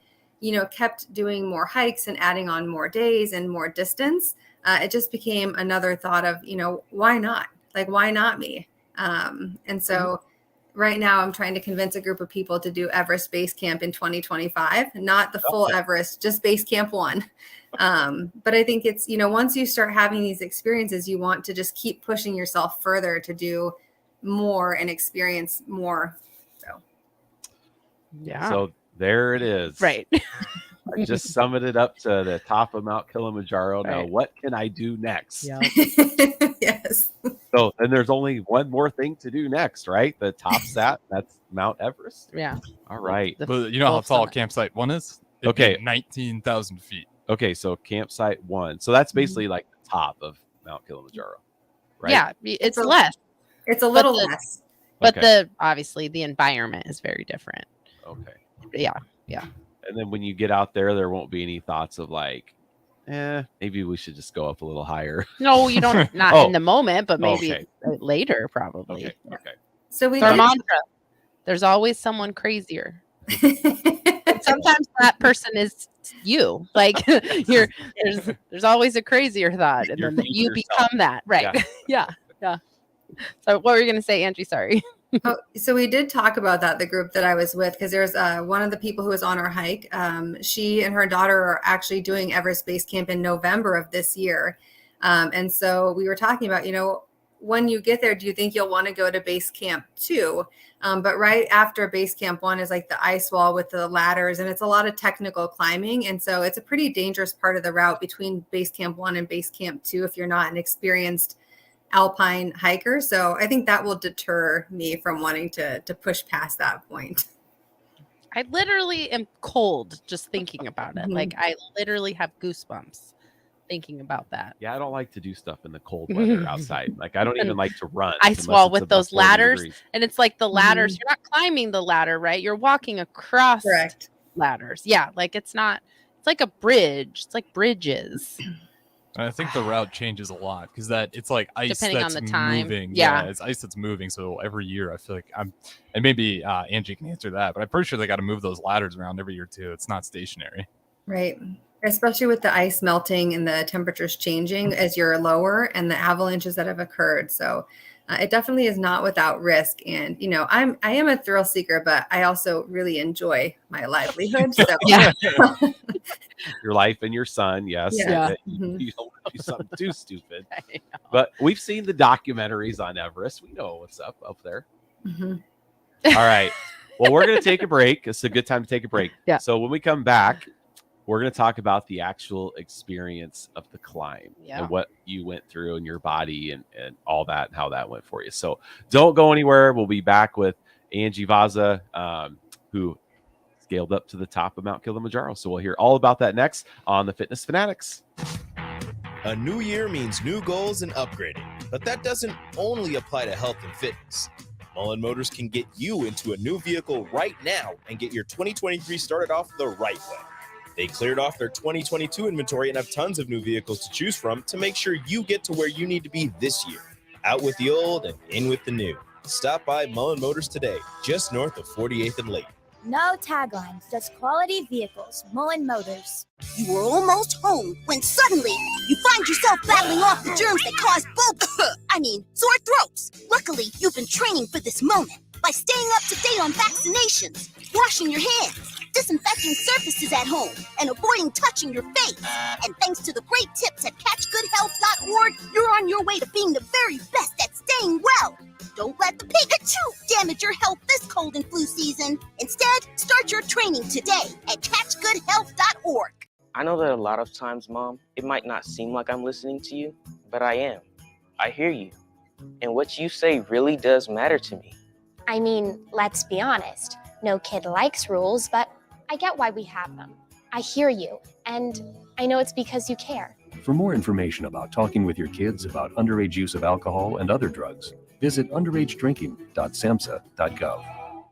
[SPEAKER 27] kept doing more hikes and adding on more days and more distance, it just became another thought of, why not? Like, why not me? And so right now I'm trying to convince a group of people to do Everest Base Camp in 2025, not the full Everest, just Base Camp 1. But I think it's, once you start having these experiences, you want to just keep pushing yourself further to do more and experience more. So,
[SPEAKER 6] yeah.
[SPEAKER 3] So there it is.
[SPEAKER 6] Right.
[SPEAKER 3] I just summed it up to the top of Mount Kilimanjaro.
[SPEAKER 6] Right.
[SPEAKER 3] Now, what can I do next?
[SPEAKER 6] Yeah.
[SPEAKER 27] Yes.
[SPEAKER 3] So, and there's only one more thing to do next, right? The top's that's Mount Everest.
[SPEAKER 6] Yeah.
[SPEAKER 3] All right.
[SPEAKER 5] But you know how tall campsite 1 is? It'd be 19,000 feet.
[SPEAKER 3] Okay, so campsite 1. So that's basically like the top of Mount Kilimanjaro, right?
[SPEAKER 6] Yeah, it's less.
[SPEAKER 27] It's a little less.
[SPEAKER 6] But obviously the environment is very different.
[SPEAKER 3] Okay.
[SPEAKER 6] Yeah.
[SPEAKER 3] And then when you get out there won't be any thoughts of like, maybe we should just go up a little higher.
[SPEAKER 6] No, you don't. Not in the moment, but maybe later, probably.
[SPEAKER 3] Okay.
[SPEAKER 27] So we
[SPEAKER 6] our mantra. There's always someone crazier. Sometimes that person is you. Like there's always a crazier thought, and then you become that. Right. Yeah. So what were you going to say, Angie? Sorry.
[SPEAKER 27] So we did talk about that, the group that I was with, because there's one of the people who was on our hike. She and her daughter are actually doing Everest Base Camp in November of this year. And so we were talking about, when you get there, do you think you'll want to go to Base Camp 2? But right after Base Camp 1 is like the ice wall with the ladders, and it's a lot of technical climbing. And so it's a pretty dangerous part of the route between Base Camp 1 and Base Camp 2 if you're not an experienced alpine hiker. So I think that will deter me from wanting to push past that point.
[SPEAKER 6] I literally am cold just thinking about it. Like I literally have goosebumps thinking about that.
[SPEAKER 3] Yeah, I don't like to do stuff in the cold weather outside. Like I don't even like to run.
[SPEAKER 6] Ice wall with those ladders. And it's like the ladders, you're not climbing the ladder, right? You're walking across ladders. Yeah, like it's like a bridge. It's like bridges.
[SPEAKER 5] I think the route changes a lot because it's like ice
[SPEAKER 6] depending
[SPEAKER 5] that's
[SPEAKER 6] on the time.
[SPEAKER 5] moving.
[SPEAKER 6] Yeah,
[SPEAKER 5] it's ice that's moving. So every year, I feel like and maybe Angie can answer that, but I'm pretty sure they got to move those ladders around every year too. It's not stationary.
[SPEAKER 27] Right. Especially with the ice melting and the temperatures changing as you're lower and the avalanches that have occurred. So it definitely is not without risk. And, I am a thrill seeker, but I also really enjoy my livelihood. So
[SPEAKER 3] your life and your son. Yes.
[SPEAKER 27] Yeah.
[SPEAKER 3] You don't want to do something too stupid. But we've seen the documentaries on Everest. We know what's up there.
[SPEAKER 27] Mm-hmm.
[SPEAKER 3] All right. Well, we're going to take a break. It's a good time to take a break.
[SPEAKER 6] Yeah.
[SPEAKER 3] So when we come back, we're going to talk about the actual experience of the climb and what you went through in your body and all that and how that went for you. So don't go anywhere. We'll be back with Angie Vaza, who scaled up to the top of Mount Kilimanjaro. So we'll hear all about that next on the Fitness Fanatics.
[SPEAKER 8] A new year means new goals and upgrading, but that doesn't only apply to health and fitness. Mullen Motors can get you into a new vehicle right now and get your 2023 started off the right way. They cleared off their 2022 inventory and have tons of new vehicles to choose from to make sure you get to where you need to be this year. Out with the old and in with the new. Stop by Mullen Motors today, just north of 48th and Lake.
[SPEAKER 9] No tagline, just quality vehicles. Mullen Motors.
[SPEAKER 11] You were almost home when suddenly you find yourself battling off the germs that cause sore throats. Luckily, you've been training for this moment by staying up to date on vaccinations, washing your hands, disinfecting surfaces at home, and avoiding touching your face. And thanks to the great tips at catchgoodhealth.org, you're on your way to being the very best at staying well. Don't let the Pikachu damage your health this cold and flu season. Instead, start your training today at catchgoodhealth.org.
[SPEAKER 15] I know that a lot of times, Mom, it might not seem like I'm listening to you, but I am. I hear you. And what you say really does matter to me.
[SPEAKER 9] I mean, let's be honest. No kid likes rules, but I get why we have them. I hear you, and I know it's because you care.
[SPEAKER 16] For more information about talking with your kids about underage use of alcohol and other drugs, visit underagedrinking.samhsa.gov.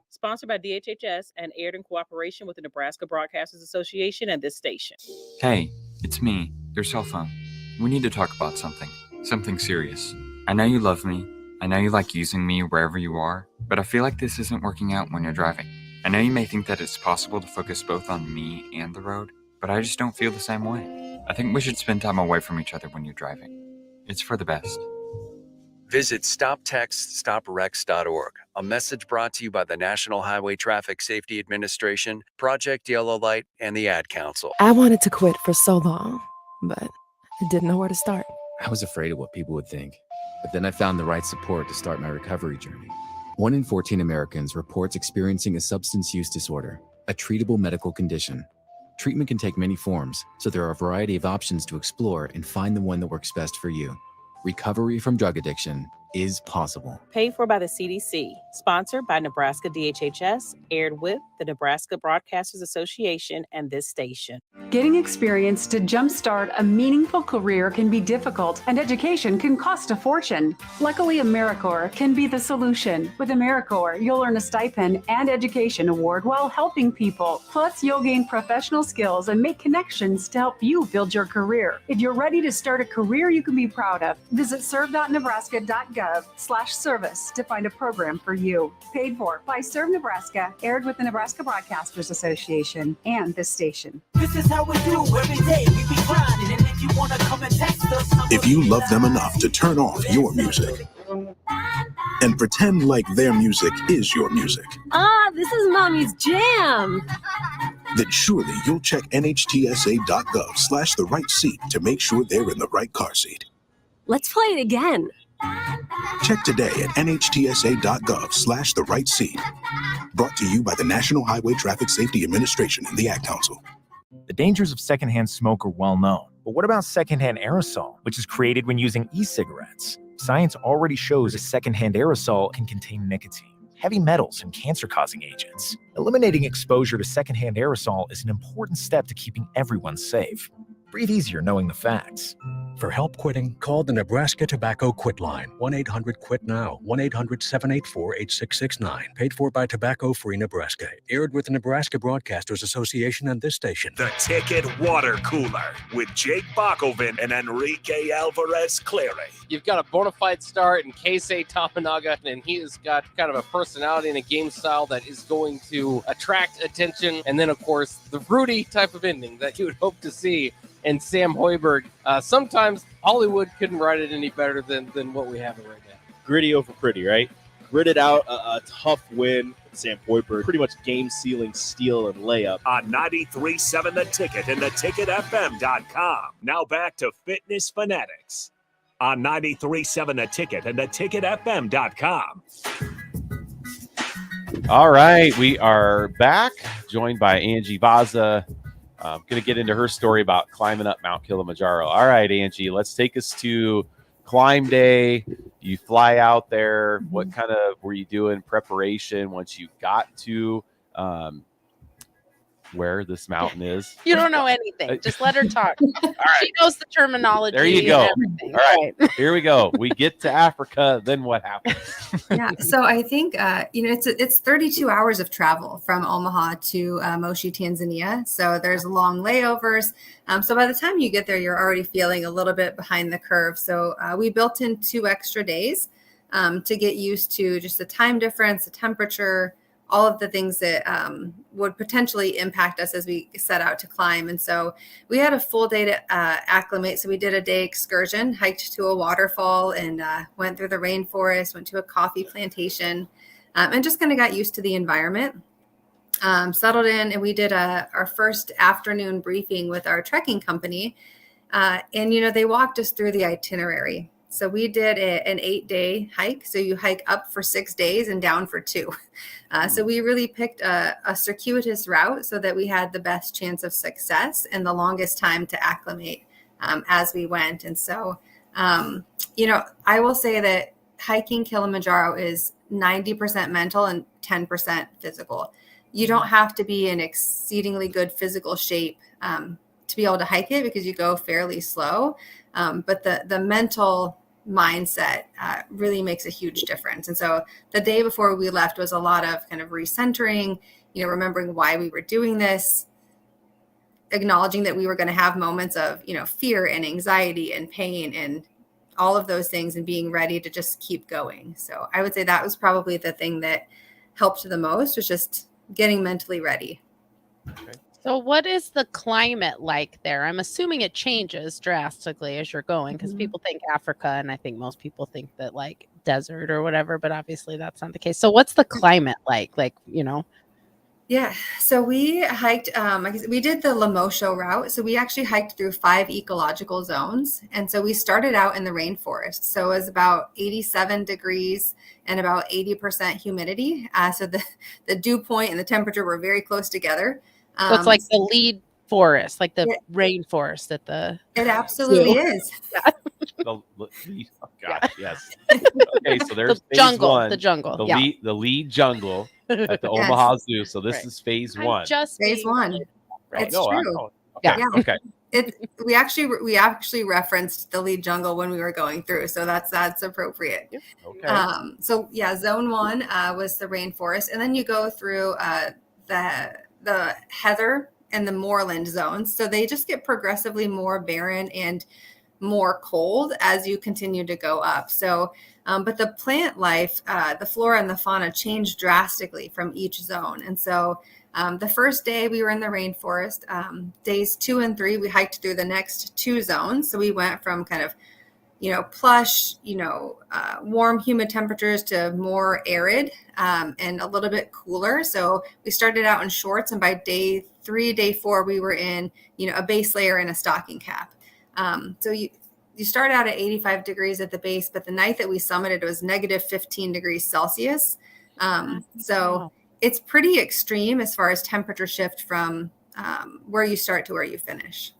[SPEAKER 18] Sponsored by DHHS and aired in cooperation with the Nebraska Broadcasters Association and this station.
[SPEAKER 19] Hey, it's me, your cell phone. We need to talk about something serious. I know you love me. I know you like using me wherever you are, but I feel like this isn't working out when you're driving. I know you may think that it's possible to focus both on me and the road, but I just don't feel the same way. I think we should spend time away from each other when you're driving. It's for the best.
[SPEAKER 21] Visit StopTextStopWrecks.org. A message brought to you by the National Highway Traffic Safety Administration, Project Yellow Light, and the Ad Council.
[SPEAKER 23] I wanted to quit for so long, but I didn't know where to start.
[SPEAKER 28] I was afraid of what people would think, but then I found the right support to start my recovery journey. 1 in 14 Americans reports experiencing a substance use disorder, a treatable medical condition. Treatment can take many forms, so there are a variety of options to explore and find the one that works best for you. Recovery from drug addiction is possible.
[SPEAKER 18] Paid for by the CDC. Sponsored by Nebraska DHHS. Aired with the Nebraska Broadcasters Association and this station.
[SPEAKER 29] Getting experience to jumpstart a meaningful career can be difficult, and education can cost a fortune. Luckily, AmeriCorps can be the solution. With AmeriCorps, you'll earn a stipend and education award while helping people. Plus, you'll gain professional skills and make connections to help you build your career. If you're ready to start a career you can be proud of, visit serve.nebraska.gov/service to find a program for you. Paid for by Serve Nebraska, aired with the Nebraska Broadcasters Association and this station.
[SPEAKER 30] This is how we do every day. We be grinding, and if you want to come and text us,
[SPEAKER 31] if you love them enough to turn off your music and pretend like their music is your music,
[SPEAKER 32] this is Mommy's jam.
[SPEAKER 31] Then surely you'll check nhtsa.gov/the right seat to make sure they're in the right car seat.
[SPEAKER 32] Let's play it again.
[SPEAKER 31] Check today at nhtsa.gov/the right seat. Brought to you by the National Highway Traffic Safety Administration and the Ad Council.
[SPEAKER 33] The dangers of secondhand smoke are well known. But what about secondhand aerosol, which is created when using e-cigarettes? Science already shows a secondhand aerosol can contain nicotine, heavy metals, and cancer-causing agents. Eliminating exposure to secondhand aerosol is an important step to keeping everyone safe. Breathe easier knowing the facts.
[SPEAKER 34] For help quitting, call the Nebraska Tobacco Quit Line, 1-800-QUIT-NOW, 1-800-784-8669. Paid for by Tobacco Free Nebraska. Aired with the Nebraska Broadcasters Association and this station.
[SPEAKER 2] The Ticket Water Cooler with Jake Bakoven and Enrique Alvarez Clary.
[SPEAKER 35] You've got a bona fide star in Keisei Tominaga, and he has got kind of a personality and a game style that is going to attract attention. And then, of course, the Rudy type of ending that you would hope to see and Sam Hoiberg. Sometimes Hollywood couldn't write it any better than what we have it right now.
[SPEAKER 8] Gritty over pretty, right? Gritted out a tough win. Sam Hoiberg, pretty much game-sealing steal and layup.
[SPEAKER 2] On 93.7 The Ticket and theticketfm.com. Now back to Fitness Fanatics. On 93.7 The Ticket and theticketfm.com.
[SPEAKER 3] All right, we are back, joined by Angie Vaza. I'm going to get into her story about climbing up Mount Kilimanjaro. All right, Angie, let's take us to climb day. You fly out there. What kind of were you doing preparation once you got to where this mountain is?
[SPEAKER 6] You don't know anything. Just let her talk. She knows the terminology.
[SPEAKER 3] There you go.
[SPEAKER 6] and everything.
[SPEAKER 3] All right, here we go. We get to Africa, then what happens?
[SPEAKER 1] Yeah, so I think it's 32 hours of travel from Omaha to Moshi, Tanzania. So there's long layovers. So by the time you get there, you're already feeling a little bit behind the curve. So we built in 2 extra days to get used to just the time difference, the temperature, all of the things that would potentially impact us as we set out to climb. And so we had a full day to acclimate. So we did a day excursion, hiked to a waterfall, and went through the rainforest, went to a coffee plantation, and just kind of got used to the environment. Settled in, and we did our first afternoon briefing with our trekking company. And, they walked us through the itinerary. So we did an 8-day hike. So you hike up for 6 days and down for 2. So we really picked a circuitous route so that we had the best chance of success and the longest time to acclimate as we went. And so, I will say that hiking Kilimanjaro is 90% mental and 10% physical. You don't have to be in exceedingly good physical shape to be able to hike it because you go fairly slow. But the mental mindset really makes a huge difference. And so the day before we left was a lot of kind of recentering, remembering why we were doing this, acknowledging that we were going to have moments of, fear and anxiety and pain and all of those things, and being ready to just keep going. So I would say that was probably the thing that helped the most, was just getting mentally ready.
[SPEAKER 3] Okay.
[SPEAKER 6] So what is the climate like there? I'm assuming it changes drastically as you're going, because people think Africa, and I think most people think that like desert or whatever, but obviously that's not the case. So what's the climate like?
[SPEAKER 1] Yeah, so we hiked, we did the Lemosho route. So we actually hiked through 5 ecological zones. And so we started out in the rainforest. So it was about 87 degrees and about 80% humidity. So the dew point and the temperature were very close together.
[SPEAKER 6] So it's like the lead forest, like the rainforest at the.
[SPEAKER 1] It absolutely
[SPEAKER 6] zoo.
[SPEAKER 1] is.
[SPEAKER 3] Oh gosh, yes. Okay, so there's
[SPEAKER 6] The
[SPEAKER 3] phase
[SPEAKER 6] jungle,
[SPEAKER 3] 1,
[SPEAKER 6] the jungle,
[SPEAKER 3] the
[SPEAKER 6] yeah.
[SPEAKER 3] lead jungle at the
[SPEAKER 1] Yes.
[SPEAKER 3] Omaha Zoo. So this
[SPEAKER 6] Right.
[SPEAKER 3] is phase
[SPEAKER 6] I'm
[SPEAKER 3] 1.
[SPEAKER 6] just
[SPEAKER 1] Phase
[SPEAKER 6] being
[SPEAKER 1] 1.
[SPEAKER 6] clear.
[SPEAKER 1] It's
[SPEAKER 3] No,
[SPEAKER 1] true.
[SPEAKER 3] okay,
[SPEAKER 1] Yeah.
[SPEAKER 3] okay.
[SPEAKER 1] We actually referenced the lead jungle when we were going through, so that's appropriate.
[SPEAKER 3] Okay.
[SPEAKER 1] So yeah, zone 1 was the rainforest, and then you go through the heather and the moorland zones. So they just get progressively more barren and more cold as you continue to go up. So, but the plant life, the flora and the fauna change drastically from each zone. And so the first day we were in the rainforest, days 2 and 3, we hiked through the next 2 zones. So we went from kind of, plush, warm, humid temperatures to more arid and a little bit cooler. So we started out in shorts, and by day 3, day 4, we were in, a base layer and a stocking cap. So you start out at 85 degrees at the base, but the night that we summited, it was negative 15 degrees Celsius. So it's pretty extreme as far as temperature shift from where you start to where you finish.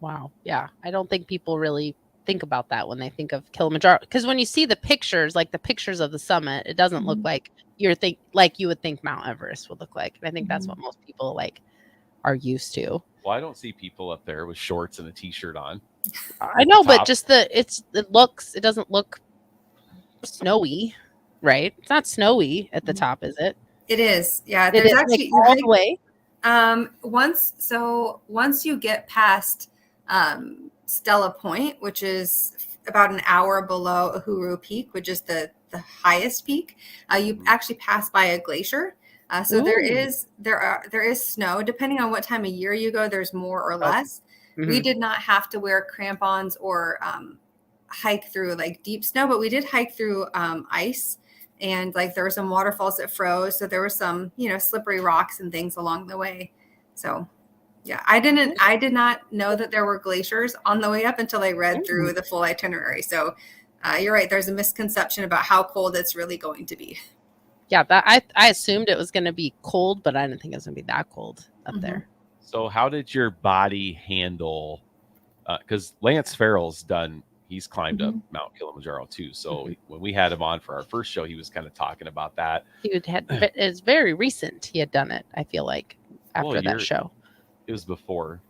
[SPEAKER 6] Wow. Yeah. I don't think people really think about that when they think of Kilimanjaro, because when you see the pictures, like the pictures of the summit, it doesn't look like you would think Mount Everest would look like. And I think that's what most people are used to.
[SPEAKER 3] Well, I don't see people up there with shorts and a t-shirt on.
[SPEAKER 6] I know, but just it doesn't look snowy, right? It's not snowy at the top, is it?
[SPEAKER 1] It is. Yeah.
[SPEAKER 6] It
[SPEAKER 1] There's
[SPEAKER 6] is,
[SPEAKER 1] actually
[SPEAKER 6] all the way.
[SPEAKER 1] Once you get past Stella Point, which is about an hour below Uhuru Peak, which is the highest peak, you actually pass by a glacier. So there is snow. Depending on what time of year you go, there's more or less.
[SPEAKER 6] Mm-hmm.
[SPEAKER 1] We did not have to wear crampons or hike through like deep snow, but we did hike through ice, and like there were some waterfalls that froze. So there were some, slippery rocks and things along the way. So yeah, I did not know that there were glaciers on the way up until I read through the full itinerary. So you're right. There's a misconception about how cold it's really going to be.
[SPEAKER 6] Yeah, I assumed it was going to be cold, but I didn't think it was going to be that cold up there.
[SPEAKER 3] So how did your body handle, because Lance Farrell's he's climbed up Mount Kilimanjaro too. So when we had him on for our first show, he was kind of talking about that.
[SPEAKER 6] It's very recent he had done it, I feel like. after that show.
[SPEAKER 3] It was before.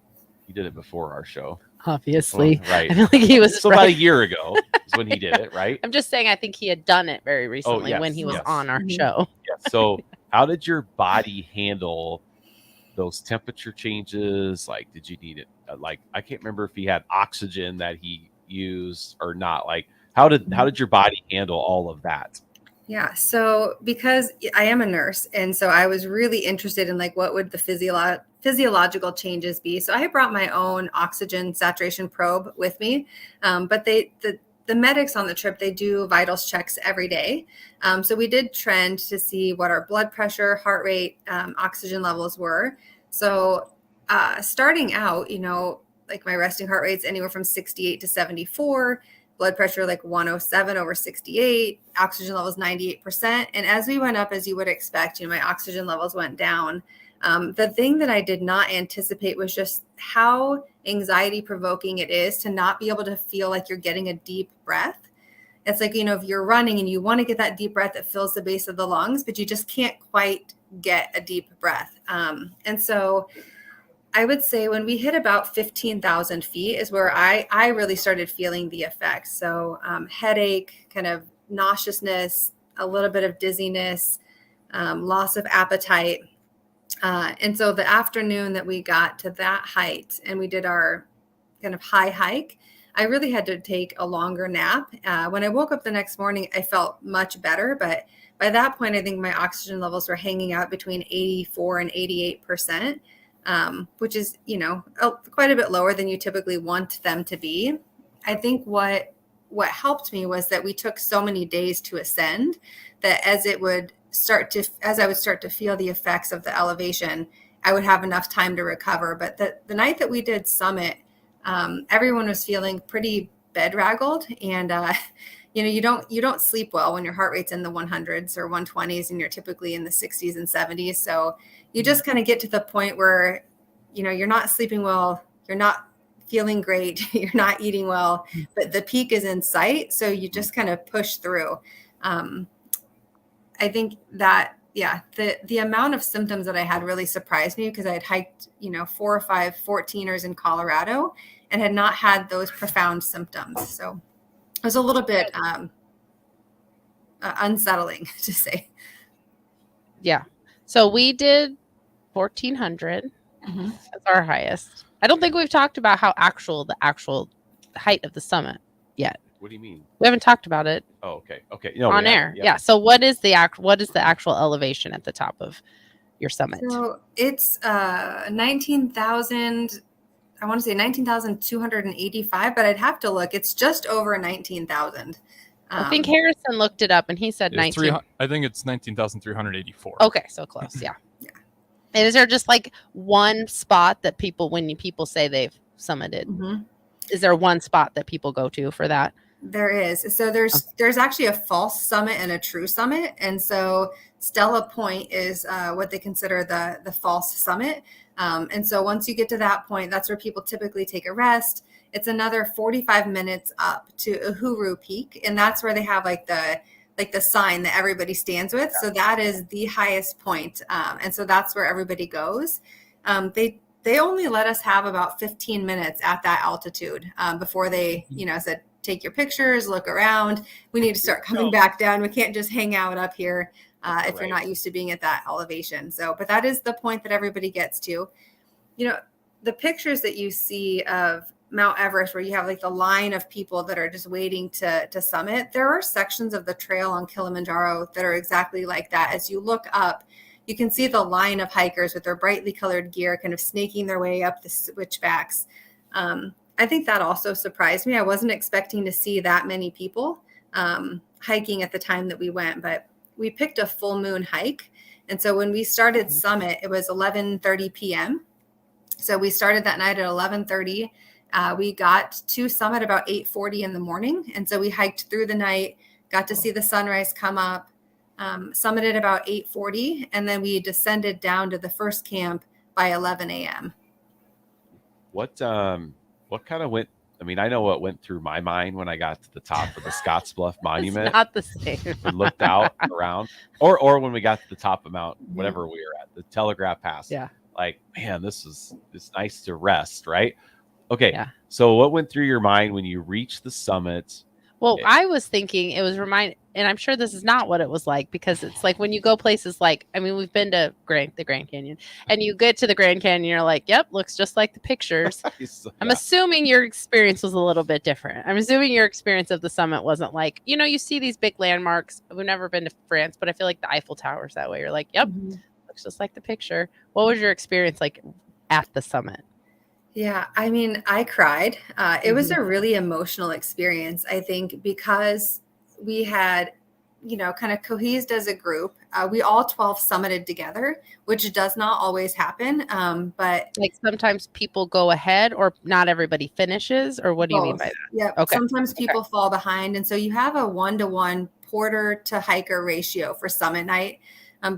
[SPEAKER 3] He did it before our show.
[SPEAKER 6] Obviously.
[SPEAKER 3] Well, right.
[SPEAKER 6] I feel like he was
[SPEAKER 3] so about a year ago is when he did it, right?
[SPEAKER 6] I'm just saying I think he had done it very recently when he was on our show.
[SPEAKER 3] Yes. So how did your body handle those temperature changes? Like, did you need it? Like, I can't remember if he had oxygen that he used or not. Like, how did your body handle all of that?
[SPEAKER 1] Yeah. So because I am a nurse, and so I was really interested in like what would the physiological changes be. So I brought my own oxygen saturation probe with me, but the medics on the trip, they do vitals checks every day. So we did trend to see what our blood pressure, heart rate, oxygen levels were. So starting out, like my resting heart rate's anywhere from 68 to 74. Blood pressure like 107 over 68, oxygen levels 98%. And as we went up, as you would expect, my oxygen levels went down. The thing that I did not anticipate was just how anxiety provoking it is to not be able to feel like you're getting a deep breath. It's like, if you're running and you want to get that deep breath that fills the base of the lungs, but you just can't quite get a deep breath. And so I would say when we hit about 15,000 feet is where I really started feeling the effects. So headache, kind of nauseousness, a little bit of dizziness, loss of appetite. And so the afternoon that we got to that height and we did our kind of high hike, I really had to take a longer nap. When I woke up the next morning, I felt much better. But by that point, I think my oxygen levels were hanging out between 84 and 88%. Which is, quite a bit lower than you typically want them to be. I think what helped me was that we took so many days to ascend that as I would start to feel the effects of the elevation, I would have enough time to recover. But the night that we did summit, everyone was feeling pretty bedraggled, and you don't sleep well when your heart rate's in the 100s or 120s and you're typically in the 60s and 70s. So you just kind of get to the point where, you're not sleeping well, you're not feeling great, you're not eating well, but the peak is in sight. So you just kind of push through. I think that, the amount of symptoms that I had really surprised me because I had hiked, 4 or 5 14ers in Colorado and had not had those profound symptoms. So it was a little bit unsettling to say.
[SPEAKER 6] Yeah. So we did 1,400.
[SPEAKER 1] Mm-hmm.
[SPEAKER 6] That's our highest. I don't think we've talked about the actual height of the summit yet.
[SPEAKER 3] What do you mean?
[SPEAKER 6] We haven't talked about it.
[SPEAKER 3] Oh, okay. Okay.
[SPEAKER 6] On air. Yeah. So what is the actual elevation at the top of your summit?
[SPEAKER 1] So it's 19,000. I want to say 19,285, but I'd have to look. It's just over 19,000.
[SPEAKER 6] I think Harrison looked it up and he said 19.
[SPEAKER 4] I think it's 19,384.
[SPEAKER 6] Okay, so close. Yeah. And is there just like one spot that when people say they've summited?
[SPEAKER 1] Mm-hmm.
[SPEAKER 6] Is there one spot that people go to for that?
[SPEAKER 1] There is. So there's actually a false summit and a true summit. And so Stella Point is what they consider the false summit. And so once you get to that point, that's where people typically take a rest. It's another 45 minutes up to Uhuru Peak. And that's where they have like the sign that everybody stands with. So that is the highest point. And so that's where everybody goes. They only let us have about 15 minutes at that altitude before they, said, take your pictures, look around. We need to start coming back down. We can't just hang out up here if you're not used to being at that elevation. So, but that is the point that everybody gets to. The pictures that you see of Mount Everest where you have like the line of people that are just waiting to summit, there are sections of the trail on Kilimanjaro that are exactly like that. As you look up, you can see the line of hikers with their brightly colored gear kind of snaking their way up the switchbacks. I think that also surprised me. I wasn't expecting to see that many people hiking at the time that we went, but we picked a full moon hike. And so when we started summit, it was 11:30 p.m. So we started that night at 11:30. We got to summit about 8:40 in the morning. And so we hiked through the night, got to see the sunrise come up, summited about 8:40, and then we descended down to the first camp by 11 a.m.
[SPEAKER 3] What kind of went? I mean, I know what went through my mind when I got to the top of the Scottsbluff Monument.
[SPEAKER 6] It's not the same.
[SPEAKER 3] We looked out around, or when we got to the top of Mount, whatever we were at, the Telegraph Pass.
[SPEAKER 6] Yeah.
[SPEAKER 3] like, man, it's nice to rest, right? Okay.
[SPEAKER 6] Yeah.
[SPEAKER 3] So what went through your mind when you reached the summit?
[SPEAKER 6] Well, I was thinking it was and I'm sure this is not what it was like, because it's like when you go places like, I mean, we've been to the Grand Canyon, and you get to the Grand Canyon, you're like, yep, looks just like the pictures. I'm assuming your experience was a little bit different. I'm assuming your experience of the summit wasn't like, you see these big landmarks. We've never been to France, but I feel like the Eiffel Tower is that way. You're like, yep, looks just like the picture. What was your experience like at the summit?
[SPEAKER 1] Yeah, I mean, I cried. It was a really emotional experience, I think, because we had, kind of cohesed as a group. We all 12 summited together, which does not always happen. But
[SPEAKER 6] like sometimes people go ahead, or not everybody finishes, or what do you mean by that?
[SPEAKER 1] Yeah.
[SPEAKER 6] Okay.
[SPEAKER 1] Sometimes people fall behind. And so you have a 1-to-1 porter to hiker ratio for summit night,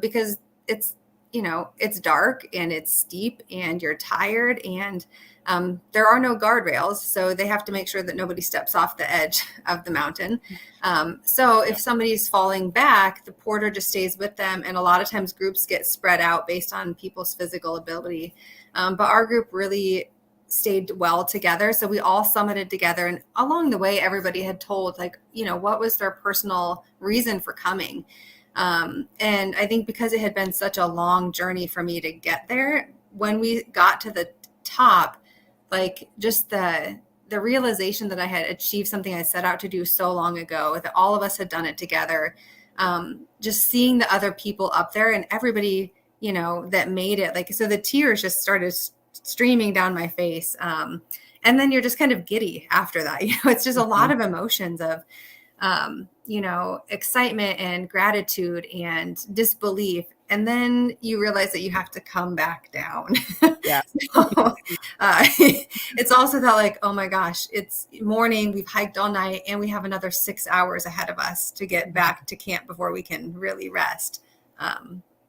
[SPEAKER 1] because it's, it's dark and it's steep and you're tired, and there are no guardrails. So they have to make sure that nobody steps off the edge of the mountain. So if somebody's falling back, the porter just stays with them. And a lot of times groups get spread out based on people's physical ability. But our group really stayed well together. So we all summited together. And along the way, everybody had told, what was their personal reason for coming. And I think because it had been such a long journey for me to get there, when we got to the top, just the realization that I had achieved something I set out to do so long ago, that all of us had done it together, just seeing the other people up there and everybody, that made it, so the tears just started streaming down my face. And then you're just kind of giddy after that. It's just a lot of emotions of, excitement and gratitude and disbelief. And then you realize that you have to come back down.
[SPEAKER 6] Yeah.
[SPEAKER 1] So, it's also that oh my gosh, it's morning, we've hiked all night, and we have another 6 hours ahead of us to get back to camp before we can really rest.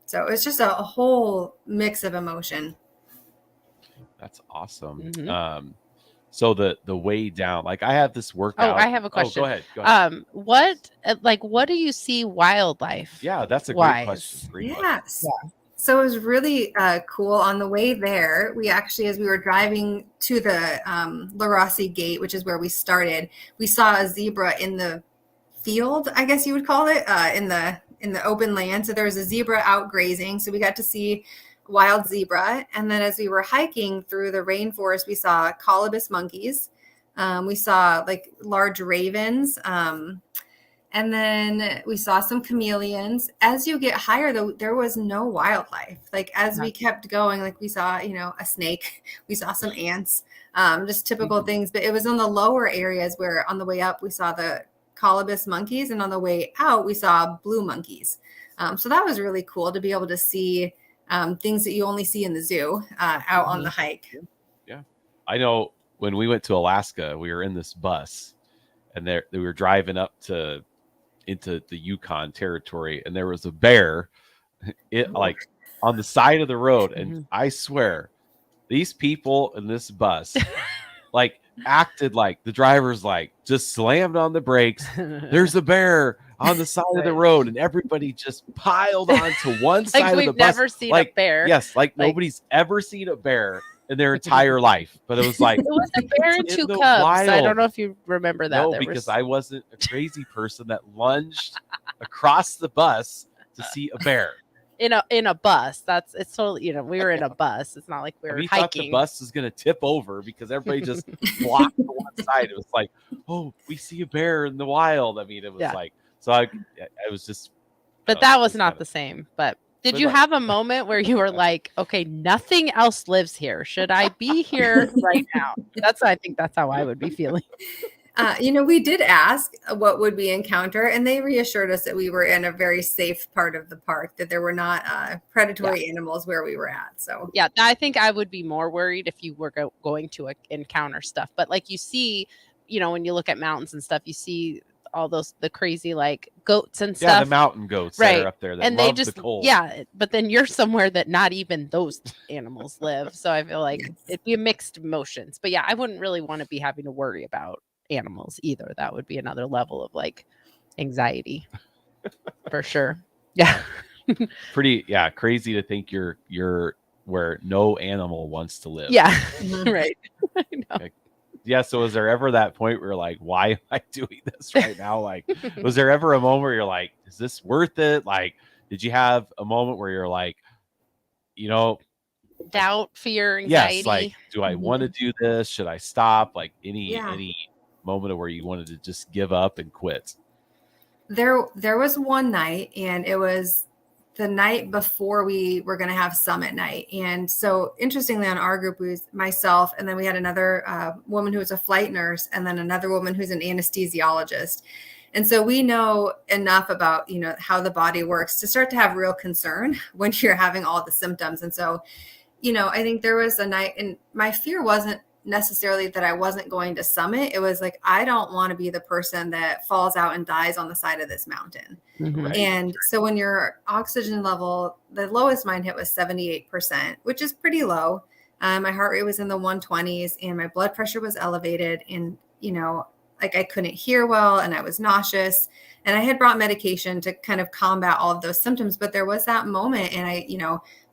[SPEAKER 1] So it's just a whole mix of emotion.
[SPEAKER 3] That's awesome. So the way down, I have this workout.
[SPEAKER 6] Oh, I have a question.
[SPEAKER 3] Oh, go ahead.
[SPEAKER 6] What do you see wildlife?
[SPEAKER 3] Yeah, that's a great question.
[SPEAKER 1] Yes. Yeah. So it was really cool. On the way there, we actually, as we were driving to the La Rossi Gate, which is where we started, we saw a zebra in the field, I guess you would call it, in the open land. So there was a zebra out grazing. So we got to see wild zebra. And then as we were hiking through the rainforest, we saw colobus monkeys. We saw large ravens. And then we saw some chameleons. As you get higher, though, there was no wildlife. As we kept going, we saw, a snake. We saw some ants, just typical things. But it was in the lower areas where on the way up, we saw the colobus monkeys. And on the way out, we saw blue monkeys. So that was really cool to be able to see things that you only see in the zoo out on the hike.
[SPEAKER 3] Yeah. I know when we went to Alaska, we were in this bus, and we were driving up into the Yukon territory, and there was a bear on the side of the road. And I swear, these people in this bus acted like the driver's just slammed on the brakes. There's a bear on the side of the road, and everybody just piled onto one side of the bus.
[SPEAKER 6] We've never seen a bear.
[SPEAKER 3] Yes, nobody's ever seen a bear in their entire life. But it was it
[SPEAKER 6] was a bear and two cubs.
[SPEAKER 3] Wild.
[SPEAKER 6] I don't know if you remember that.
[SPEAKER 3] No, because I wasn't a crazy person that lunged across the bus to see a bear.
[SPEAKER 6] In a bus. It's totally, we were in a bus. It's not like we were hiking.
[SPEAKER 3] Thought the bus was going to tip over because everybody just blocked to one side. It was oh, we see a bear in the wild. I mean, it was so I was just.
[SPEAKER 6] But that was not the same. But did you have a moment where you were like, okay, nothing else lives here. Should I be here right now? I think that's how I would be feeling.
[SPEAKER 1] We did ask what would we encounter, and they reassured us that we were in a very safe part of the park, that there were not predatory animals where we were at. So
[SPEAKER 6] yeah, I think I would be more worried if you were going to encounter stuff. But you see, when you look at mountains and stuff, you see all the crazy goats and stuff.
[SPEAKER 3] Yeah, the mountain goats that are up there that
[SPEAKER 6] and
[SPEAKER 3] love
[SPEAKER 6] they just
[SPEAKER 3] the cold.
[SPEAKER 6] Yeah, but then you're somewhere that not even those animals live. So I feel it'd be a mixed emotions. But yeah, I wouldn't really want to be having to worry about animals either. That would be another level of anxiety for sure. Yeah.
[SPEAKER 3] Pretty crazy to think you're where no animal wants to live.
[SPEAKER 6] Yeah.
[SPEAKER 1] Mhm.
[SPEAKER 6] Right. I know.
[SPEAKER 3] Like, yeah. So was there ever that point where you're like, why am I doing this right now? Like, was there ever a moment where you're like, is this worth it? Like, did you have a moment where you're like, you know,
[SPEAKER 6] Doubt, fear,
[SPEAKER 3] yes, like,
[SPEAKER 6] anxiety.
[SPEAKER 3] do I want to do this? Should I stop? Like
[SPEAKER 1] Yeah.
[SPEAKER 3] any moment where you wanted to just give up and quit?
[SPEAKER 1] There was one night, and it was the night before we were going to have summit night. And so interestingly, on our group, was myself, and then we had another woman who was a flight nurse, and then another woman who's an anesthesiologist. And so we know enough about, how the body works to start to have real concern when you're having all the symptoms. And so, I think there was a night, and my fear wasn't necessarily that I wasn't going to summit. It was like, I don't want to be the person that falls out and dies on the side of this mountain.
[SPEAKER 6] Mhm.
[SPEAKER 1] And so when your oxygen level, the lowest mine hit was 78%, which is pretty low. My heart rate was in the 120s, and my blood pressure was elevated, and, like I couldn't hear well, and I was nauseous, and I had brought medication to kind of combat all of those symptoms. But there was that moment, and I,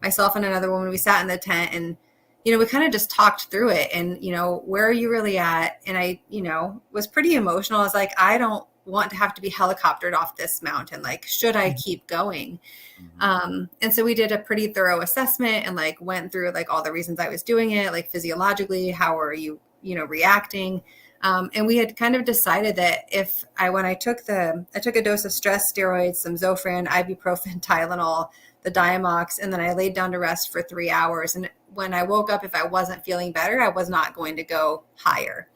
[SPEAKER 1] myself and another woman, we sat in the tent, and we kind of just talked through it, and, where are you really at? And I, was pretty emotional. I was like, I don't want to have to be helicoptered off this mountain. Like, should I keep going? And so we did a pretty thorough assessment, and like went through like all the reasons I was doing it, like physiologically, how are you, reacting? And we had kind of decided that when I took a dose of stress steroids, some Zofran, ibuprofen, Tylenol, the Diamox, and then I laid down to rest for 3 hours. And when I woke up, if I wasn't feeling better, I was not going to go higher.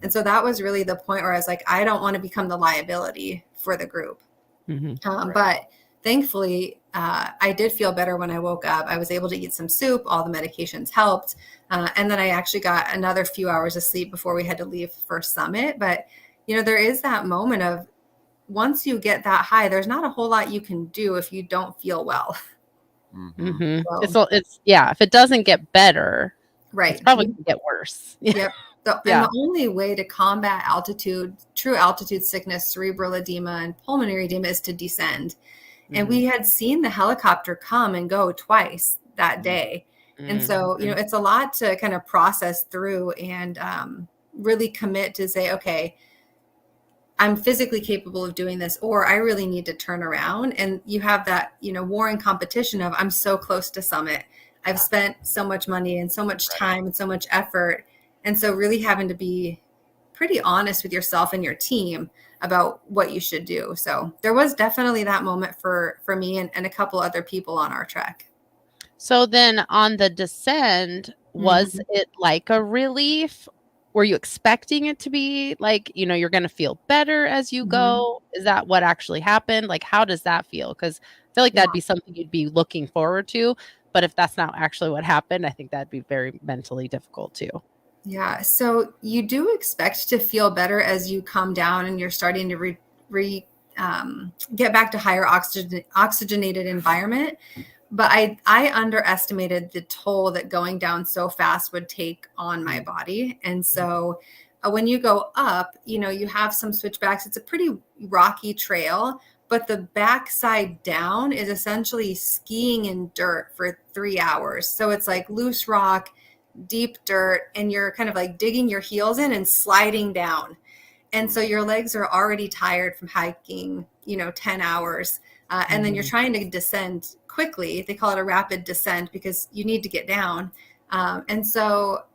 [SPEAKER 1] And so that was really the point where I was like, I don't want to become the liability for the group.
[SPEAKER 6] Mhm.
[SPEAKER 1] But thankfully, I did feel better when I woke up. I was able to eat some soup. All the medications helped. And then I actually got another few hours of sleep before we had to leave for summit. But, there is that moment of, once you get that high, there's not a whole lot you can do if you don't feel well.
[SPEAKER 6] Mhm.
[SPEAKER 1] So-
[SPEAKER 6] It's if it doesn't get better,
[SPEAKER 1] Right.
[SPEAKER 6] it's probably gonna get worse.
[SPEAKER 1] Yep. And
[SPEAKER 6] Yeah.
[SPEAKER 1] the only way to combat true altitude sickness, cerebral edema, and pulmonary edema is to descend. And we had seen the helicopter come and go twice that day. And so, it's a lot to kind of process through, and really commit to say, okay, I'm physically capable of doing this, or I really need to turn around. And you have that, war and competition of, I'm so close to summit. I've spent so much money and so much time and so much effort. And so really having to be pretty honest with yourself and your team about what you should do. So there was definitely that moment for me and a couple other people on our trek.
[SPEAKER 6] So then on the descend, was it like a relief? Were you expecting it to be like, you're going to feel better as you go? Is that what actually happened? Like, how does that feel? Because I feel like that'd be something you'd be looking forward to. But if that's not actually what happened, I think that'd be very mentally difficult too.
[SPEAKER 1] Yeah. So you do expect to feel better as you come down and you're starting to get back to higher oxygenated environment. But I underestimated the toll that going down so fast would take on my body. And so when you go up, you have some switchbacks. It's a pretty rocky trail, but the backside down is essentially skiing in dirt for 3 hours. So it's like loose rock, deep dirt, and you're kind of like digging your heels in and sliding down. And so your legs are already tired from hiking, 10 hours. And then you're trying to descend quickly. They call it a rapid descent because you need to get down. And so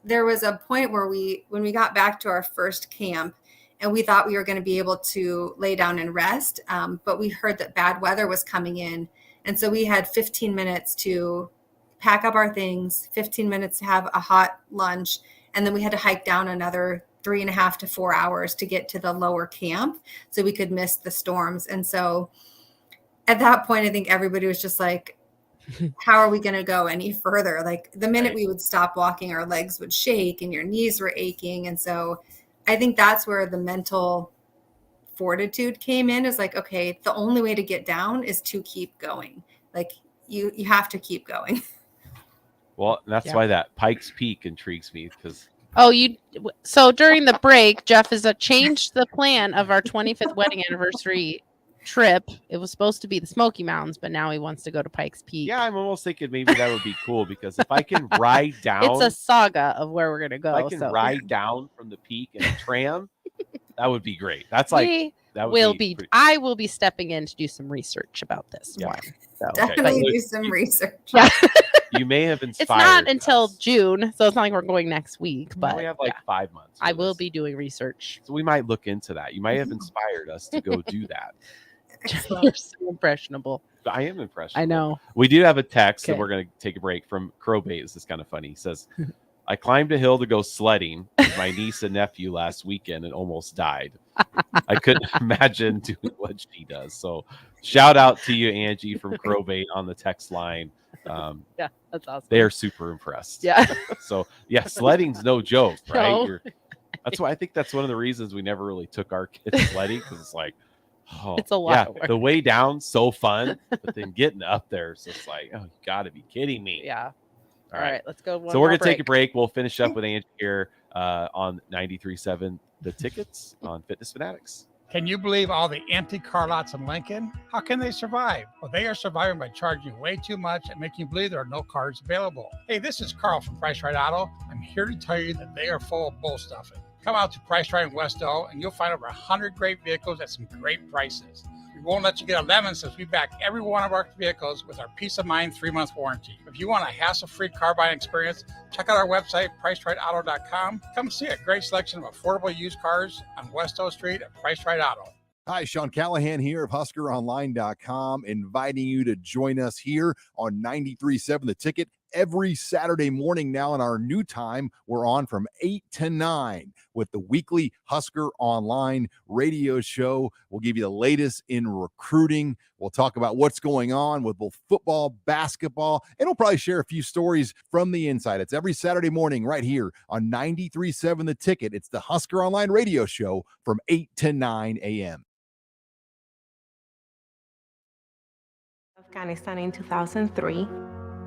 [SPEAKER 1] there was a point where when we got back to our first camp, and we thought we were going to be able to lay down and rest, but we heard that bad weather was coming in. And so we had 15 minutes to pack up our things, 15 minutes to have a hot lunch, and then we had to hike down another 3.5 to 4 hours to get to the lower camp so we could miss the storms. And so at that point, I think everybody was just like, how are we going to go any further? Like the minute we would stop walking, our legs would shake and your knees were aching. And so I think that's where the mental fortitude came in, is like, okay, the only way to get down is to keep going. Like you have to keep going.
[SPEAKER 3] Well, that's why that Pikes Peak intrigues me, because
[SPEAKER 6] so during the break, Jeff has changed the plan of our 25th wedding anniversary trip. It was supposed to be the Smoky Mountains, but now he wants to go to Pikes Peak.
[SPEAKER 3] Yeah, I'm almost thinking maybe that would be cool because if I can ride down,
[SPEAKER 6] It's a saga of where we're gonna go.
[SPEAKER 3] if I can ride down from the peak in a tram, that would be great. That's like that would be pretty-
[SPEAKER 6] I will be stepping in to do some research about this one. So
[SPEAKER 1] Definitely do some research.
[SPEAKER 6] Yeah.
[SPEAKER 3] You may have inspired.
[SPEAKER 6] It's not until June, so it's not like we're going next week. But
[SPEAKER 3] we have like 5 months.
[SPEAKER 6] I will be doing research.
[SPEAKER 3] So we might look into that. You might have inspired us to go do that.
[SPEAKER 6] You're so impressionable.
[SPEAKER 3] I am impressed.
[SPEAKER 6] I know.
[SPEAKER 3] We do have a text, and
[SPEAKER 6] Okay.
[SPEAKER 3] we're going to take a break from Crowbait. This is kind of funny. He says, I climbed a hill to go sledding with my niece and nephew last weekend and almost died. I couldn't imagine doing what she does. So shout out to you, Angie, from Crowbait on the text line.
[SPEAKER 6] Yeah, that's awesome.
[SPEAKER 3] They are super impressed.
[SPEAKER 6] Yeah.
[SPEAKER 3] So, yeah, sledding's no joke, right?
[SPEAKER 6] No.
[SPEAKER 3] That's why I think that's one of the reasons we never really took our kids sledding, because it's like, oh,
[SPEAKER 6] It's a lot
[SPEAKER 3] yeah,
[SPEAKER 6] of work.
[SPEAKER 3] the way down, so fun, but then getting up there, it's just like, oh, you got to be kidding me.
[SPEAKER 6] Yeah.
[SPEAKER 3] All right,
[SPEAKER 6] let's go.
[SPEAKER 3] So we're going to take a break. We'll finish up with Angie here on 93.7 The Tickets on Fitness Fanatics.
[SPEAKER 5] Can you believe all the empty car lots in Lincoln? How can they survive? Well, they are surviving by charging you way too much and making you believe there are no cars available. Hey, this is Carl from Price Right Auto. I'm here to tell you that they are full of bull stuffing. Come out to Price Right in Westo and you'll find over 100 great vehicles at some great prices. We won't let you get a lemon since we back every one of our vehicles with our Peace of Mind 3-month warranty. If you want a hassle-free car buying experience, check out our website, PriceRightAuto.com. Come see a great selection of affordable used cars on Westo Street at Price Right Auto.
[SPEAKER 7] Hi, Sean Callahan here of HuskerOnline.com, inviting you to join us here on 93.7 The Ticket every Saturday morning now in our new time. We're on from 8 to 9 with the weekly Husker Online radio show. We'll give you the latest in recruiting. We'll talk about what's going on with both football, basketball, and we'll probably share a few stories from the inside. It's every Saturday morning right here on 93.7 The Ticket. It's the Husker Online radio show from 8 to 9 a.m.
[SPEAKER 10] Afghanistan in 2003.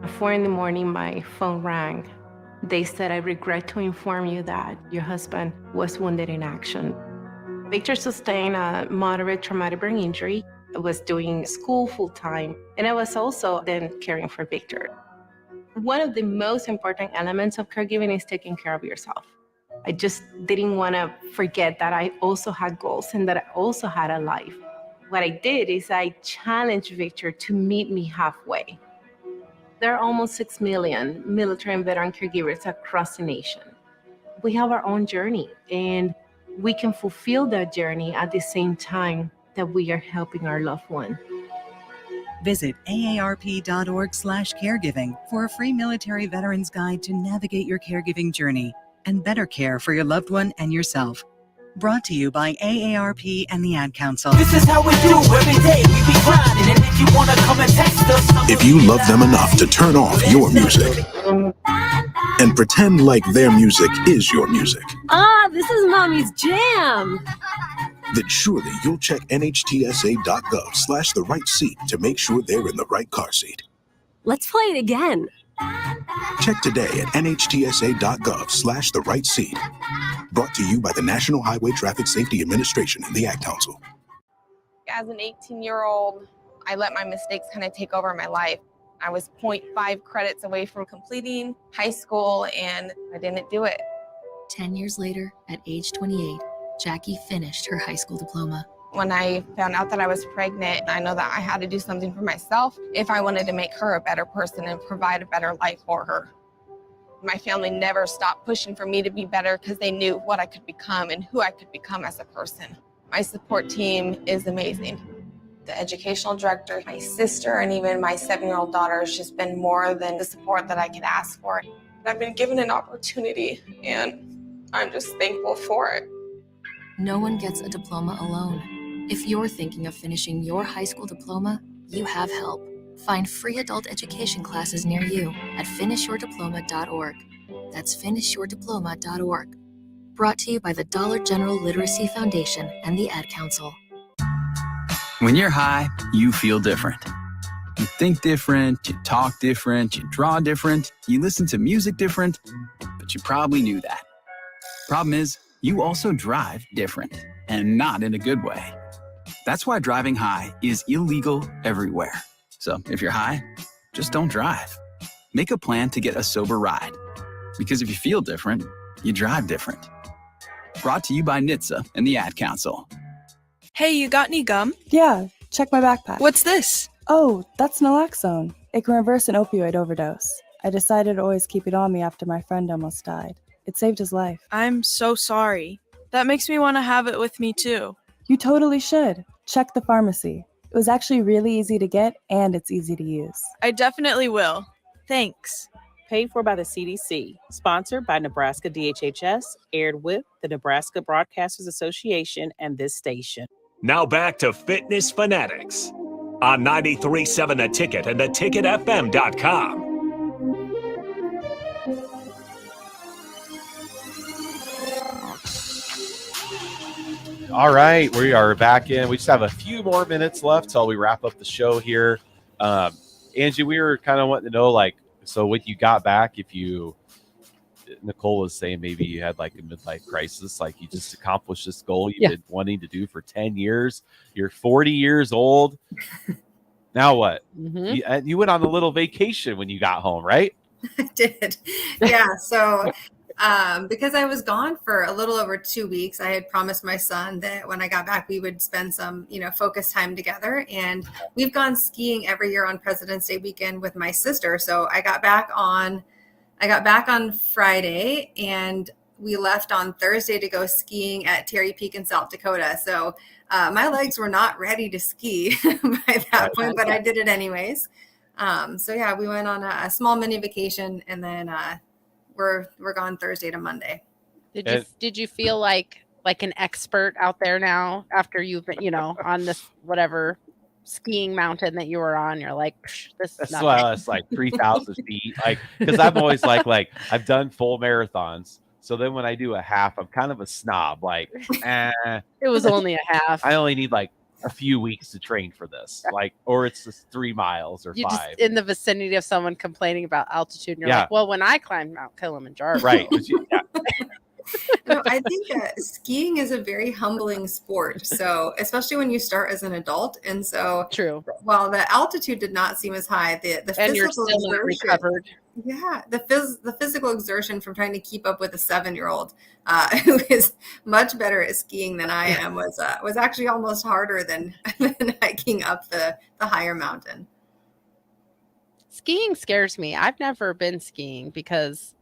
[SPEAKER 10] At 4 in the morning, my phone rang. They said, I regret to inform you that your husband was wounded in action. Victor sustained a moderate traumatic brain injury. I was doing school full-time, and I was also then caring for Victor. One of the most important elements of caregiving is taking care of yourself. I just didn't want to forget that I also had goals and that I also had a life. What I did is I challenged Victor to meet me halfway. There are almost 6 million military and veteran caregivers across the nation. We have our own journey, and we can fulfill that journey at the same time that we are helping our loved one.
[SPEAKER 11] Visit aarp.org/caregiving for a free military veterans guide to navigate your caregiving journey and better care for your loved one and yourself. Brought to you by AARP and the Ad Council.
[SPEAKER 30] This is how we do every day. We be grinding, and if you wanna come and text us,
[SPEAKER 31] If you love them enough to turn off your music and pretend like their music is your music,
[SPEAKER 32] This is Mommy's jam.
[SPEAKER 31] then surely you'll check nhtsa.gov/the right seat to make sure they're in the right car seat.
[SPEAKER 32] Let's play it again.
[SPEAKER 31] Check today at nhtsa.gov/the right seat. Brought to you by the National Highway Traffic Safety Administration and the Ad Council.
[SPEAKER 12] As an 18-year-old, I let my mistakes kind of take over my life. I was 0.5 credits away from completing high school, and I didn't do it.
[SPEAKER 13] 10 years later, at age 28, Jackie finished her high school diploma.
[SPEAKER 12] When I found out that I was pregnant, I know that I had to do something for myself if I wanted to make her a better person and provide a better life for her. My family never stopped pushing for me to be better because they knew what I could become and who I could become as a person. My support team is amazing. The educational director, my sister, and even my 7-year-old daughter has just been more than the support that I could ask for. I've been given an opportunity, and I'm just thankful for it.
[SPEAKER 13] No one gets a diploma alone. If you're thinking of finishing your high school diploma, you have help. Find free adult education classes near you at finishyourdiploma.org. That's finishyourdiploma.org. Brought to you by the Dollar General Literacy Foundation and the Ad Council.
[SPEAKER 14] When you're high, you feel different. You think different, you talk different, you draw different, you listen to music different, but you probably knew that. Problem is, you also drive different, and not in a good way. That's why driving high is illegal everywhere. So if you're high, just don't drive. Make a plan to get a sober ride. Because if you feel different, you drive different. Brought to you by NHTSA and the Ad Council.
[SPEAKER 9] Hey, you got any gum?
[SPEAKER 15] Yeah, check my backpack.
[SPEAKER 9] What's this?
[SPEAKER 15] Oh, that's naloxone. It can reverse an opioid overdose. I decided to always keep it on me after my friend almost died. It saved his life.
[SPEAKER 9] I'm so sorry. That makes me want to have it with me too.
[SPEAKER 15] You totally should. Check the pharmacy. It was actually really easy to get and it's easy to use.
[SPEAKER 9] I definitely will. Thanks.
[SPEAKER 16] Paid for by the CDC. Sponsored by Nebraska DHHS. Aired with the Nebraska Broadcasters Association and this station.
[SPEAKER 2] Now back to Fitness Fanatics on 93.7 The Ticket and theticketfm.com.
[SPEAKER 3] All right, we are back in. We just have a few more minutes left till we wrap up the show here. Angie, we were kind of wanting to know, like, so when you got back, Nicole was saying maybe you had like a midlife crisis, like you just accomplished this goal you've been wanting to do for 10 years. You're 40 years old. Now what?
[SPEAKER 6] Mm-hmm.
[SPEAKER 3] You went on a little vacation when you got home, right?
[SPEAKER 1] I did. Yeah. So because I was gone for a little over 2 weeks, I had promised my son that when I got back, we would spend some, focus time together. And we've gone skiing every year on President's Day weekend with my sister. So I got back on Friday and we left on Thursday to go skiing at Terry Peak in South Dakota. So my legs were not ready to ski by that point, but I did it anyways. So yeah, we went on a small mini vacation and then we're gone Thursday to Monday.
[SPEAKER 6] Did you feel like an expert out there now after you've been, on this whatever skiing mountain that you were on? You're like, this is nothing.
[SPEAKER 3] Well, it's like 3,000 feet. Like, because I'm always like I've done full marathons. So then when I do a half, I'm kind of a snob. Like,
[SPEAKER 6] it was only a half.
[SPEAKER 3] I only need like a few weeks to train for this, or it's just 3 miles or
[SPEAKER 6] You're
[SPEAKER 3] 5.
[SPEAKER 6] just in the vicinity of someone complaining about altitude, and you're like, well, when I climbed Mount Kilimanjaro,
[SPEAKER 3] right?
[SPEAKER 1] No, I think skiing is a very humbling sport. So especially when you start as an adult, and so
[SPEAKER 6] true.
[SPEAKER 1] While the altitude did not seem as high, the
[SPEAKER 6] and
[SPEAKER 1] physical
[SPEAKER 6] you're still not recovered.
[SPEAKER 1] Yeah, the physical exertion from trying to keep up with a 7-year-old who is much better at skiing than I am was actually almost harder than hiking up the higher mountain.
[SPEAKER 6] Skiing scares me. I've never been skiing because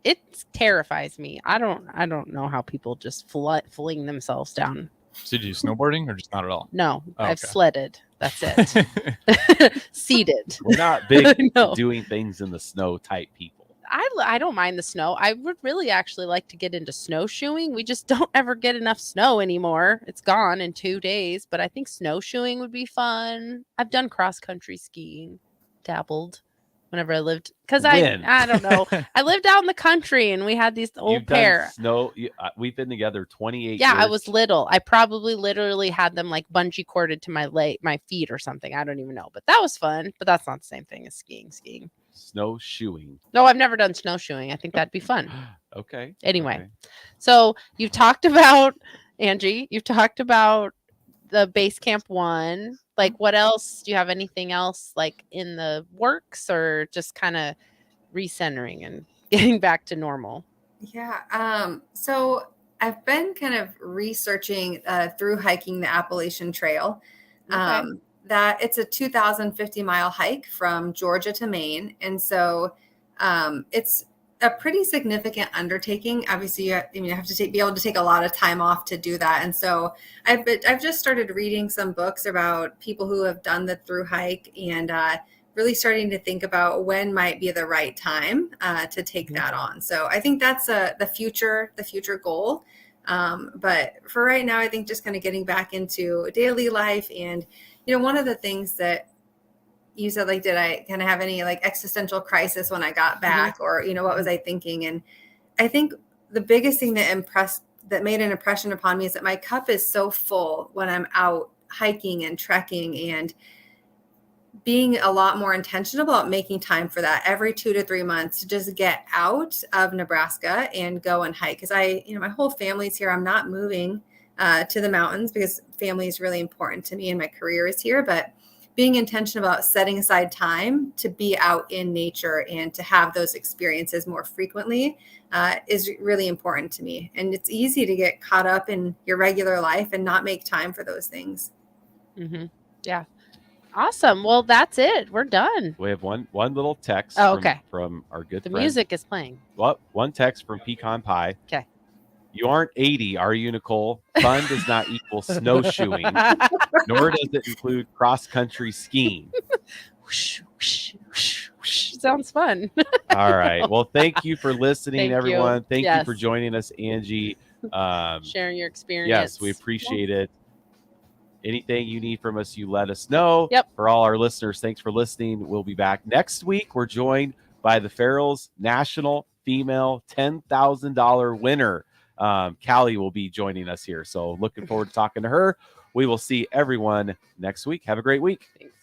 [SPEAKER 6] it terrifies me. I don't know how people just fling themselves down.
[SPEAKER 4] So did you do snowboarding or just not at all?
[SPEAKER 6] No,
[SPEAKER 4] Oh,
[SPEAKER 6] I've
[SPEAKER 4] okay.
[SPEAKER 6] sledded. That's it. Seated.
[SPEAKER 3] We're not big
[SPEAKER 6] No.
[SPEAKER 3] doing things in the snow type people.
[SPEAKER 6] I don't mind the snow. I would really actually like to get into snowshoeing. We just don't ever get enough snow anymore. It's gone in 2 days, but I think snowshoeing would be fun. I've done cross country skiing, dabbled whenever I lived, because I don't know. I lived out in the country and we had these old
[SPEAKER 3] You've done
[SPEAKER 6] pair.
[SPEAKER 3] snow. We've been together 28
[SPEAKER 6] Yeah,
[SPEAKER 3] years.
[SPEAKER 6] I was little. I probably literally had them like bungee corded to my feet or something. I don't even know, but that was fun. But that's not the same thing as skiing.
[SPEAKER 3] Snowshoeing.
[SPEAKER 6] No, I've never done snowshoeing. I think that'd be fun.
[SPEAKER 3] Okay.
[SPEAKER 6] Anyway,
[SPEAKER 3] Okay.
[SPEAKER 6] so you've talked about, Angie, you've talked about the base camp one. Like, what else? Do you have anything else like in the works, or just kind of recentering and getting back to normal?
[SPEAKER 1] Yeah. So I've been kind of researching through hiking the Appalachian Trail.
[SPEAKER 6] Okay.
[SPEAKER 1] That it's a 2,050-mile hike from Georgia to Maine, and so it's a pretty significant undertaking. Obviously, you have to be able to take a lot of time off to do that. And so I've just started reading some books about people who have done the through hike, and really starting to think about when might be the right time to take that on. So I think that's the future goal. But for right now, I think just kind of getting back into daily life. And one of the things that you said, like, did I kind of have any like existential crisis when I got back, or, what was I thinking? And I think the biggest thing that made an impression upon me is that my cup is so full when I'm out hiking and trekking, and being a lot more intentional about making time for that every 2 to 3 months to just get out of Nebraska and go and hike. Cause my whole family's here. I'm not moving to the mountains because family is really important to me and my career is here. But being intentional about setting aside time to be out in nature and to have those experiences more frequently is really important to me. And it's easy to get caught up in your regular life and not make time for those things.
[SPEAKER 6] Mm-hmm. Yeah. Awesome. Well, that's it. We're done.
[SPEAKER 3] We have one little text from our good
[SPEAKER 6] The
[SPEAKER 3] friend.
[SPEAKER 6] music is playing.
[SPEAKER 3] Well, one text from Pecan Pie.
[SPEAKER 6] Okay.
[SPEAKER 3] You aren't 80, are you, Nicole? Fun does not equal snowshoeing, nor does it include cross-country skiing.
[SPEAKER 6] Sounds fun.
[SPEAKER 3] All right. Well, thank you for listening, everyone. Thank you for
[SPEAKER 6] Yes.
[SPEAKER 3] joining us, Angie.
[SPEAKER 6] Sharing your experience.
[SPEAKER 3] Yes, we appreciate it. Anything you need from us, you let us know.
[SPEAKER 6] Yep.
[SPEAKER 3] For all our listeners, thanks for listening. We'll be back next week. We're joined by the Farrell's National Female $10,000 winner. Callie will be joining us here. So looking forward to talking to her. We will see everyone next week. Have a great week.
[SPEAKER 6] Thanks.